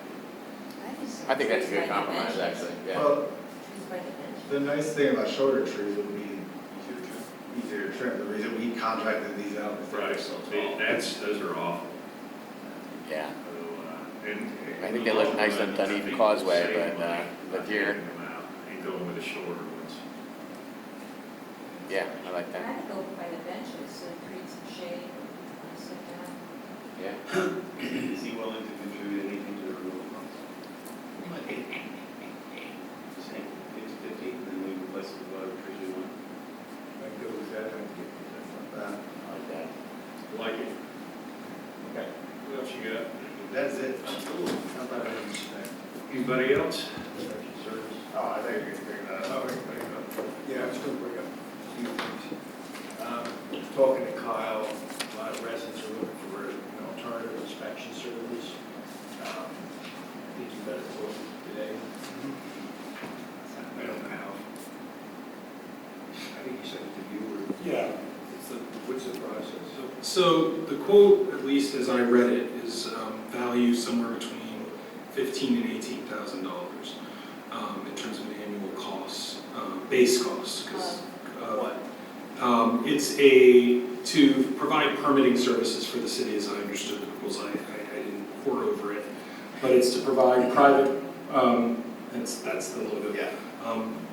just I think that's a trees good by compromise, dimensions. actually, yeah. Well, Trees by dimensions. the nice thing about shorter trees would be easier to trim. The reason we contracted these out is they're so tall. Those are awful. Yeah. So, and. I think they look nice on Dunedin Causeway, but here, And going with the shorter ones. yeah, I like that. I'd go by the benches, so it creates some shade, sit down. Yeah. Is he willing to contribute anything to the removal costs? Say 50/50, and then we replace it with whatever trees we want. I go with that, I get that. I like that. Like it. Okay. What else you got? That's it. How about Anybody else? Oh, I think you're figuring that out. Yeah, I was going to bring up a few things. Talking to Kyle, a lot of residents are looking for an alternative inspection service. I think you better talk today. I don't know how. I think you said it to you or. Yeah. What's the process? So the quote, at least as I read it, is valued somewhere between $15,000 and $18,000 in terms of an annual cost, base cost. What? It's to provide permitting services for the city, as I understood the proposal. I didn't pore over it, but it's to provide private. That's the logo. Yeah.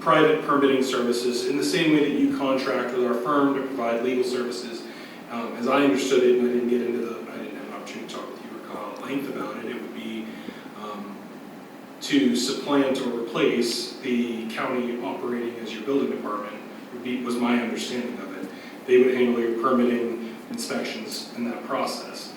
Private permitting services in the same way that you contract with our firm to provide legal services. As I understood it, and I didn't have an opportunity to talk with you or Kyle at length about it, it would be to supplant or replace the county operating as your building department, was my understanding of it. They would handle your permitting, inspections, and that process.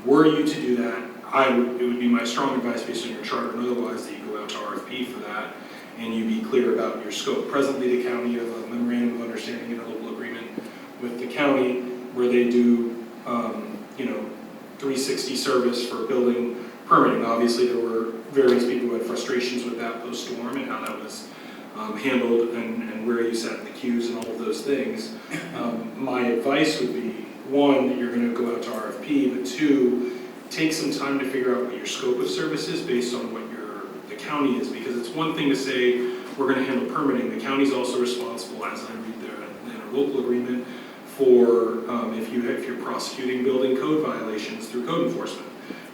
Were you to do that, it would be my strong advice based on your charter and otherwise that you go out to RFP for that and you be clear about your scope. Presently, the county, you have a memorandum of understanding and a local agreement with the county where they do, 360 service for building permitting. Obviously, there were various people who had frustrations with that post-storm and how that was handled and where you sat in the queues and all of those things. My advice would be, one, that you're going to go out to RFP, but two, take some time to figure out what your scope of service is based on what the county is, because it's one thing to say we're going to handle permitting. The county's also responsible, as I read the interlocal agreement, for if you're prosecuting building code violations through code enforcement,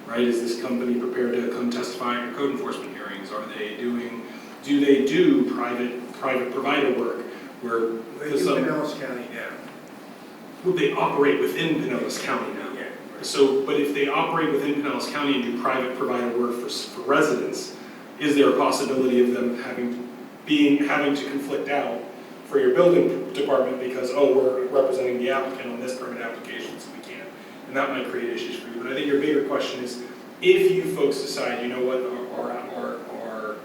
right? Is this company prepared to come testify at your code enforcement hearings? Are they doing do they do private provider work where They the do some, Pinellas County now. would they operate within Pinellas County now? Yeah. So, but if they operate within Pinellas County and do private provider work for residents, is there a possibility of them having to conflict out for your building department because, oh, we're representing the applicant on this permit application, so we can't? And that might create issues for you. But I think your bigger question is, if you folks decide, you know what, our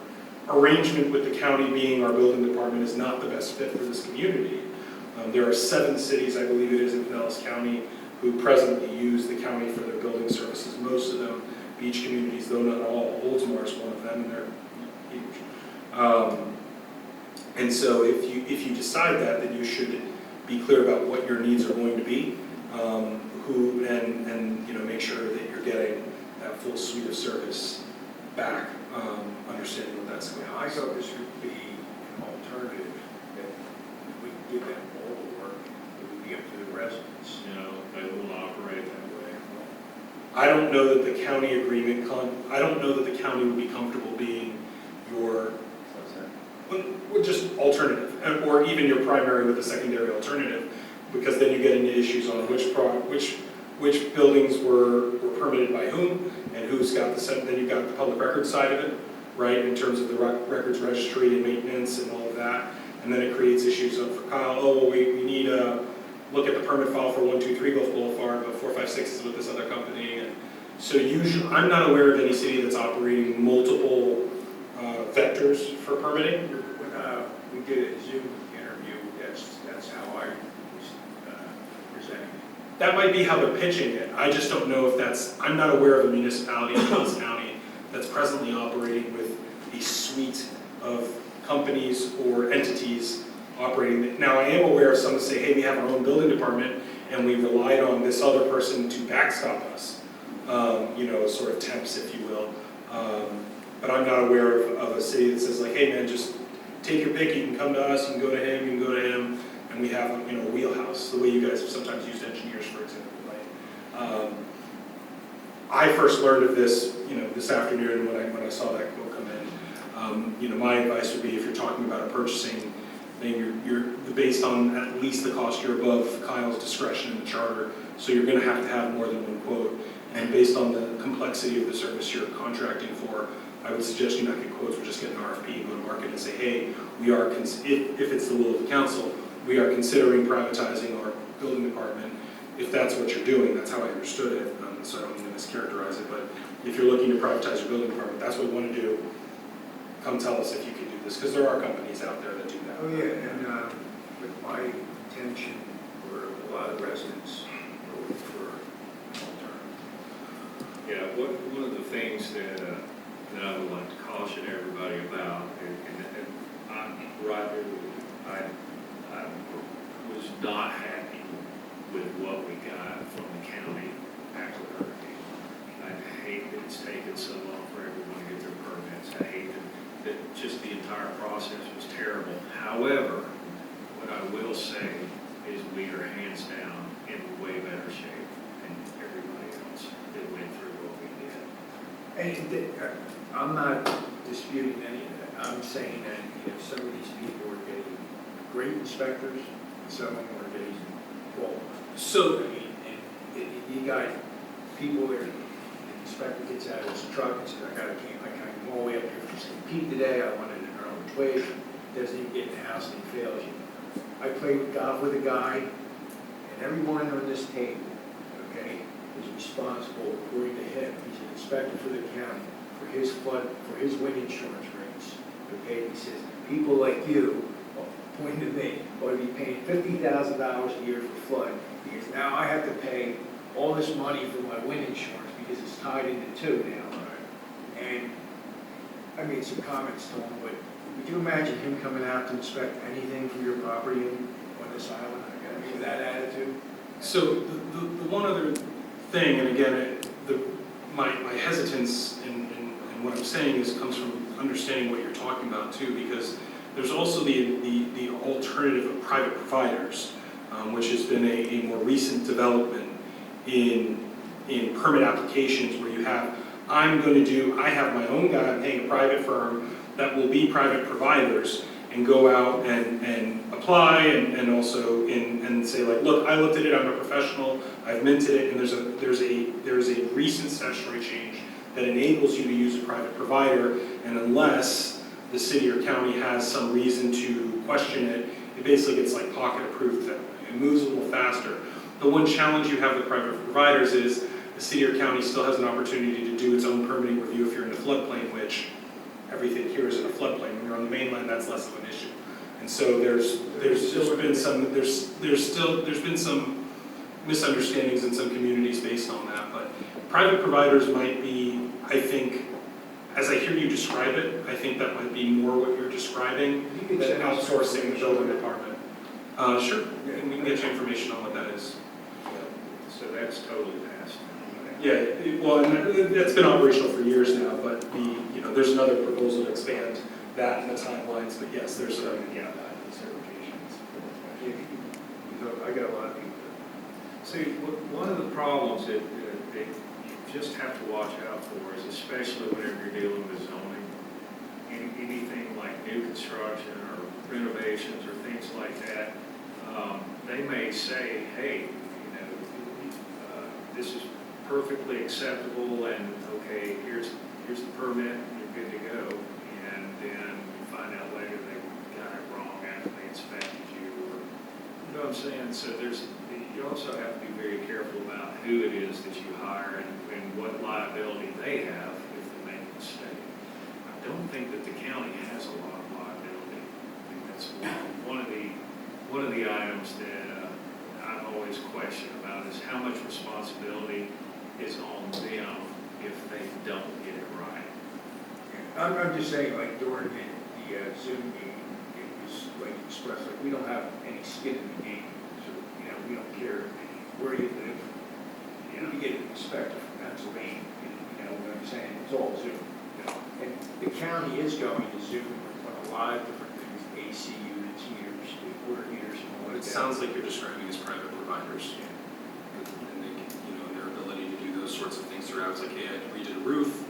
arrangement with the county being our building department is not the best fit for this community. There are 7 cities, I believe it is, in Pinellas County who presently use the county for their building services. Most of them, beach communities, though not all. Oldsmar is one of them, and they're huge. And so if you decide that, then you should be clear about what your needs are going to be, and you know, make sure that you're getting that full suite of service back, understanding what that's going to Now, I thought this would be an alternative, that we could give them all the work, it would be up to the residents. They won't operate that way. I don't know that the county agreement, I don't know that the county would be comfortable being your, well, just alternative, or even your primary with a secondary alternative, because then you get into issues on which buildings were permitted by whom, and who's got then you've got the public records side of it, right, in terms of the records registry and maintenance and all of that, and then it creates issues for Kyle, oh, well, we need a, look at the permit file for 123 Gulf Boulevard, but 456 is with this other company, and so usually, I'm not aware of any city that's operating multiple vectors for permitting. When we did a Zoom interview, that's how I was presenting it. That might be how they're pitching it. I just don't know if that's, I'm not aware of a municipality in Pinellas County that's presently operating with a suite of companies or entities operating. Now, I am aware of some that say, hey, we have our own building department and we relied on this other person to backstop us, sort of temps, if you will. But I'm not aware of a city that says like, hey man, just take your pick, you can come to us, you can go to him, you can go to him, and we have, a wheelhouse, the way you guys have sometimes used engineers, for example, right? I first learned of this, this afternoon when I saw that quote come in. My advice would be if you're talking about a purchasing thing, you're based on at least the cost, you're above Kyle's discretion in the charter, so you're going to have more than one quote. And based on the complexity of the service you're contracting for, I would suggest you not get quotes, but just get an RFP, go to market and say, hey, we are, if it's the will of the council, we are considering privatizing our building department. If that's what you're doing, that's how I understood it, so I don't mean to mischaracterize it, but if you're looking to privatize your building department, that's what we want to do. Come tell us if you can do this, because there are companies out there that do that. Oh, yeah, and with my intention for a lot of residents voting for an alternative. Yeah, one of the things that I would like to caution everybody about, and I'm right there with you. I was not happy with what we got from the county after the hurricane. I hate that it's taken so long for everyone to get their permits. I hate that just the entire process was terrible. However, what I will say is we are hands down in way better shape than everybody else that went through what we did. And I'm not disputing any of that. I'm saying that some of these people are getting great inspectors, and some of them are getting poor. So, and you got people there, the inspector gets out of his truck and says, I came all the way up here from St. Pete today, I wanted an early twig, doesn't even get in the house and he fails you. I played golf with a guy, and everyone on this table, okay, is responsible, according to him, he's an inspector for the county, for his flood, for his wind insurance rates, okay? He says, people like you, pointing to me, ought to be paying $50,000 a year for flood, because now I have to pay all this money for my wind insurance because it's tied into two now. And I made some comments to him, but would you imagine him coming out to inspect anything for your property on this island? I mean, that attitude? So the one other thing, and again, my hesitance in what I'm saying comes from understanding what you're talking about too, because there's also the alternative of private providers, which has been a more recent development in permit applications where you have, I have my own guy, I'm paying a private firm that will be private providers and go out and apply and also and say like, look, I looked at it, I'm a professional, I've minted it, and there's a recent statutory change that enables you to use a private provider, and unless the city or county has some reason to question it, it basically gets like pocket approved that way. It moves a little faster. The one challenge you have with private providers is the city or county still has an opportunity to do its own permitting review if you're in the floodplain, which everything here is in a floodplain. When you're on the mainland, that's less of an issue. And so there's been some misunderstandings in some communities based on that. But private providers might be, I think, as I hear you describe it, I think that might be more what you're describing than outsourcing the building department. Sure, and we can get you information on what that is. So that's totally passed. Yeah, well, and that's been operational for years now, but there's another proposal to expand that in the timelines, but yes, there's a, I got a lot of people. See, one of the problems that you just have to watch out for is, especially whenever you're dealing with zoning, anything like new construction or renovations or things like that, they may say, hey, this is perfectly acceptable, and okay, here's the permit, and you're good to go. And then you find out later they got it wrong after they inspected you, or, you know what I'm saying? So you also have to be very careful about who it is that you hire and what liability they have if they make a mistake. I don't think that the county has a lot of liability. I think that's one of the items that I've always questioned about is how much responsibility is on them if they don't get it right. I'm just saying, like during the Zoom meeting, it was like expressed, like we don't have any skin in the game. So, we don't care where you live. You get an inspector from Pennsylvania, you know what I'm saying? It's all Zoom. And the county is going to Zoom on a lot of different things, AC units, heaters, water heaters, and all it that. sounds like you're describing as private providers. And they can, their ability to do those sorts of things throughout. It's like, hey, I redid a roof,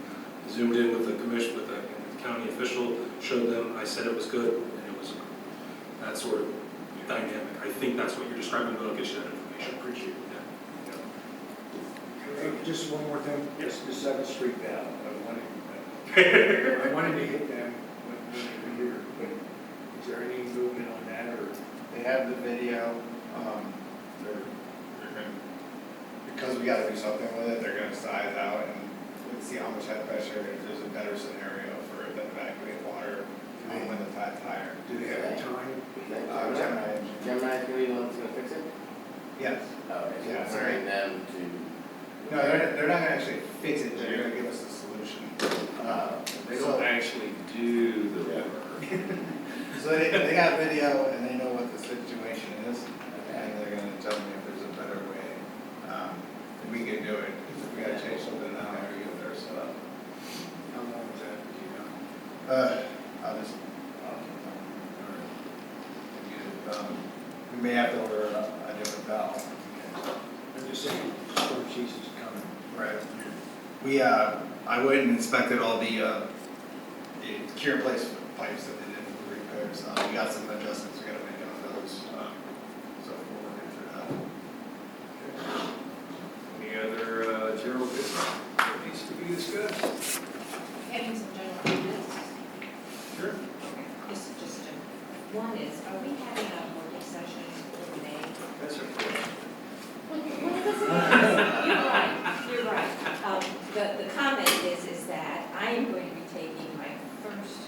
zoomed in with the commission, with the county official, showed them, I said it was good, and it was that sort of dynamic. I think that's what you're describing, but I'll get you that information. I appreciate it. Hey, just one more thing, yes, the 7th Street valve, I wanted to hit them when they were here, but is there any movement on that, or? They have the video, they're gonna, because we gotta do something with it, they're gonna size out and see how much head pressure, if there's a better scenario for it to evacuate water when the tide's higher. Do they have a time? Gemini. Gemini, can we know what's gonna fix it? Yes. Oh, okay, so Yeah, it's bring them to. No, they're not gonna actually fix it, they're gonna give us the solution. They don't actually do the Yeah. work. So they got video and they know what the situation is, and they're gonna tell me if there's a better way. And we can do it, if we gotta change something now, we get there set up. How long is that, do you know? I'll just, we may have to order a different valve. I'm just saying, storm season's coming. Right. We, I went and inspected all the cure place pipes that they did for the repairs. We got some adjustments we gotta make on those, so we're working through that. Any other general business that needs to be discussed? Having some general comments. Sure. Just one is, are we having a working session in May? That's a question. You're right. The comment is that I am going to be taking my first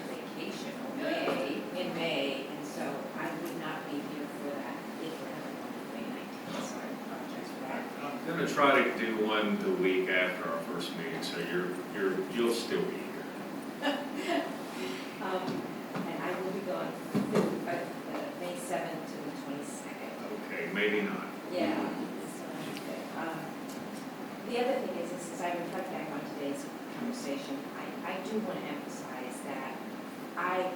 vacation away in May, and so I would not be here for that if we're having one on May 19th, so I apologize for that. I'm gonna try to do one the week after our first meeting, so you'll still be here. And I will be gone May 7th to the 22nd. Okay, maybe not. Yeah. So, the other thing is as I reflect back on today's conversation, I do want to emphasize that I,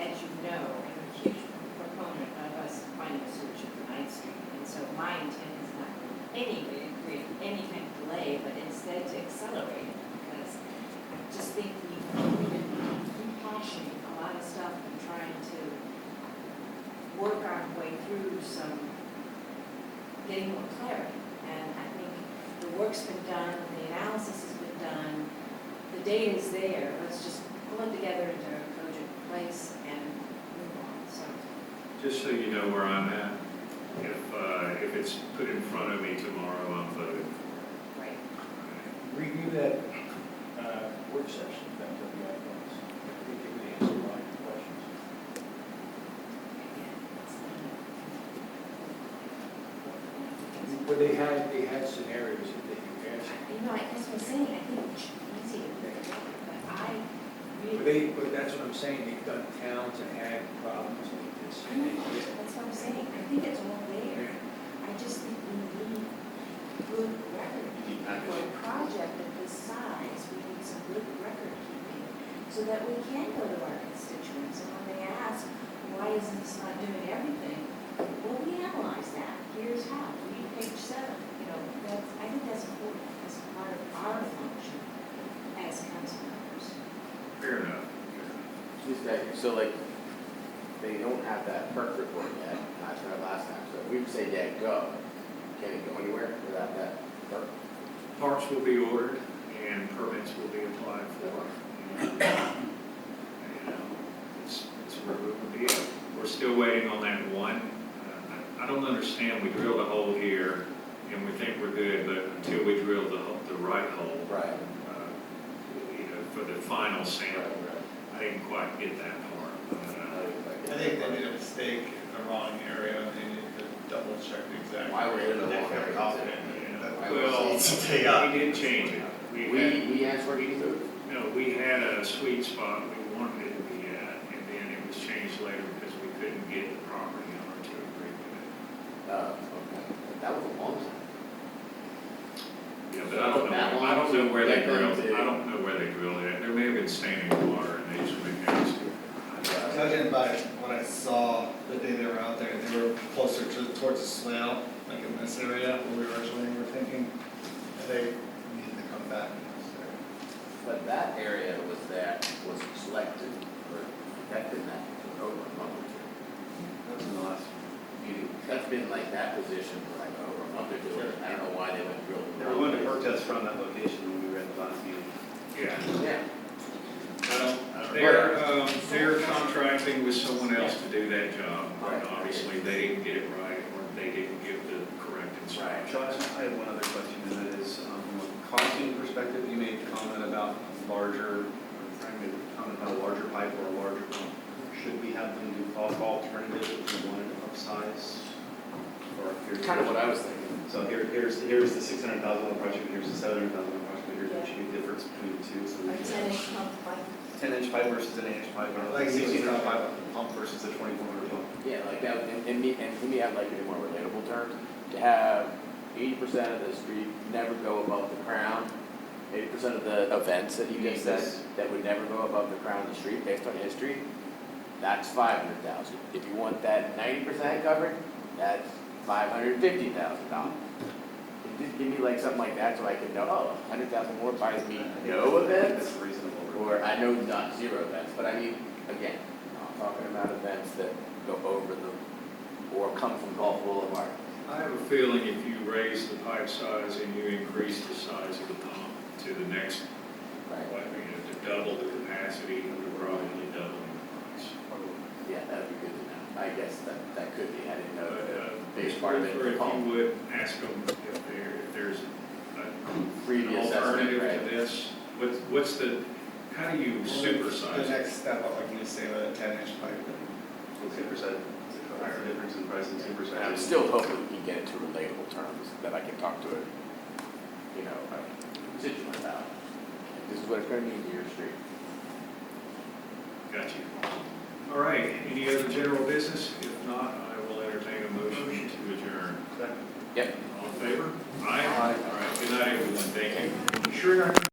as you know, am a huge proponent of us finding a solution for 9th Street. And so my intent is not in any way to create any kind of delay, but instead to accelerate it, because I just think we've been through some, getting more clarity. And I think the work's been done, the analysis has been done, the data is there, let's just pull it together into a cogent place and move on, so. Just so you know where I'm at, if it's put in front of me tomorrow, I'm voting. Right. Review that work session, if that's what you have on us. I think you can answer a lot of your questions. Well, they had scenarios that they could answer. You know, that's what I'm saying, I think it should be easy to figure out, but I But really. but that's what I'm saying, they've done towns that had problems like this. I know, that's what I'm saying, I think it's all there. I just think we need good record keeping. For a project of this size, we need some good record keeping so that we can go to our constituents and when they ask, why isn't this not doing everything? Well, we analyze that, here's how, read page 7, you know, I think that's important, that's part of our function as council members. Fair enough. So like, they don't have that perk report yet, and I tried last time, so if we say, yeah, go, can it go anywhere without that perk? Parks will be ordered and permits will be applied for. And, you know, it's where we'll be at. We're still waiting on that one. I don't understand, we drilled a hole here and we think we're good, but until we drill the right hole, Right. you know, for the final sample, I didn't quite get that part. I think they made a mistake in the wrong area, they need to double check the exact. Why were they in the area. wrong They're area? confident that Well, it's a take up. we did change it. We asked for it to move. No, we had a sweet spot we wanted it to be at, and then it was changed later because we couldn't get the property owner to agree with it. Okay. That was a long time. Yeah, but I don't know where they drilled, I don't know where they drilled it. There may have been standing water and they just went next to it. Judging by what I saw the day they were out there, they were closer towards the swale, like in this area where we originally were thinking, and they needed to come back in this area. But that area was selected or protected that for over a month or two. That was in the last meeting. That's been like that position for like over a month or two. I don't know why they went drill. They were going to perk test from that location when we were at the last meeting. Yeah. Yeah. They're contracting with someone else to do that job. Right. Obviously, they didn't get it right or they didn't give the correct instructions. Sean, I have one other question, and that is, from a costing perspective, you made a comment about larger, Frank made a comment about a larger pipe or a larger pump. Should we have them do alternative if we wanted to upsize? Or here's Kind of what I was thinking. So here's the $600,000 project, and here's the $700,000 project, but here's actually a difference between the two. So we Our can- 10-inch pump pipe. 10-inch pipe versus an 8-inch pipe, or like 1,600 pipe pump versus a 2,400 pump. Yeah, like that, and to me, I'd like it in more relatable terms, to have 80% of the street never go above the crown, 80% of the events that you just said, that would never go above the crown of the street based on history, that's 500,000. If you want that 90% covered, that's $550,000. Just give me like something like that so I can know, oh, 100,000 more buys me no events, That's reasonable. or I know not zero events, but I mean, again, I'm talking about events that go over or come from Gulf Boulevard. I have a feeling if you raise the pipe size and you increase the size of the pump to the next, Right. to double the capacity, you're probably doubling the price. Yeah, that'd be good to know. I guess that could be, I didn't know But, the biggest part of it. or the if pump. you would ask them if there's Free an assessment, alternative right? to this, what's the, how do you The supersize it? next step up, like you say, with a 10-inch pipe. It's 2%, higher difference in price than 2%. And I'm still hoping we can get it to relatable terms that I can talk to a, a constituent about. This is what it's going to mean to your street. Got you. All right, any other general business? If not, I will entertain a motion to adjourn. Yep. All in favor? Aye. All right, good night, everyone, thank you. Sure not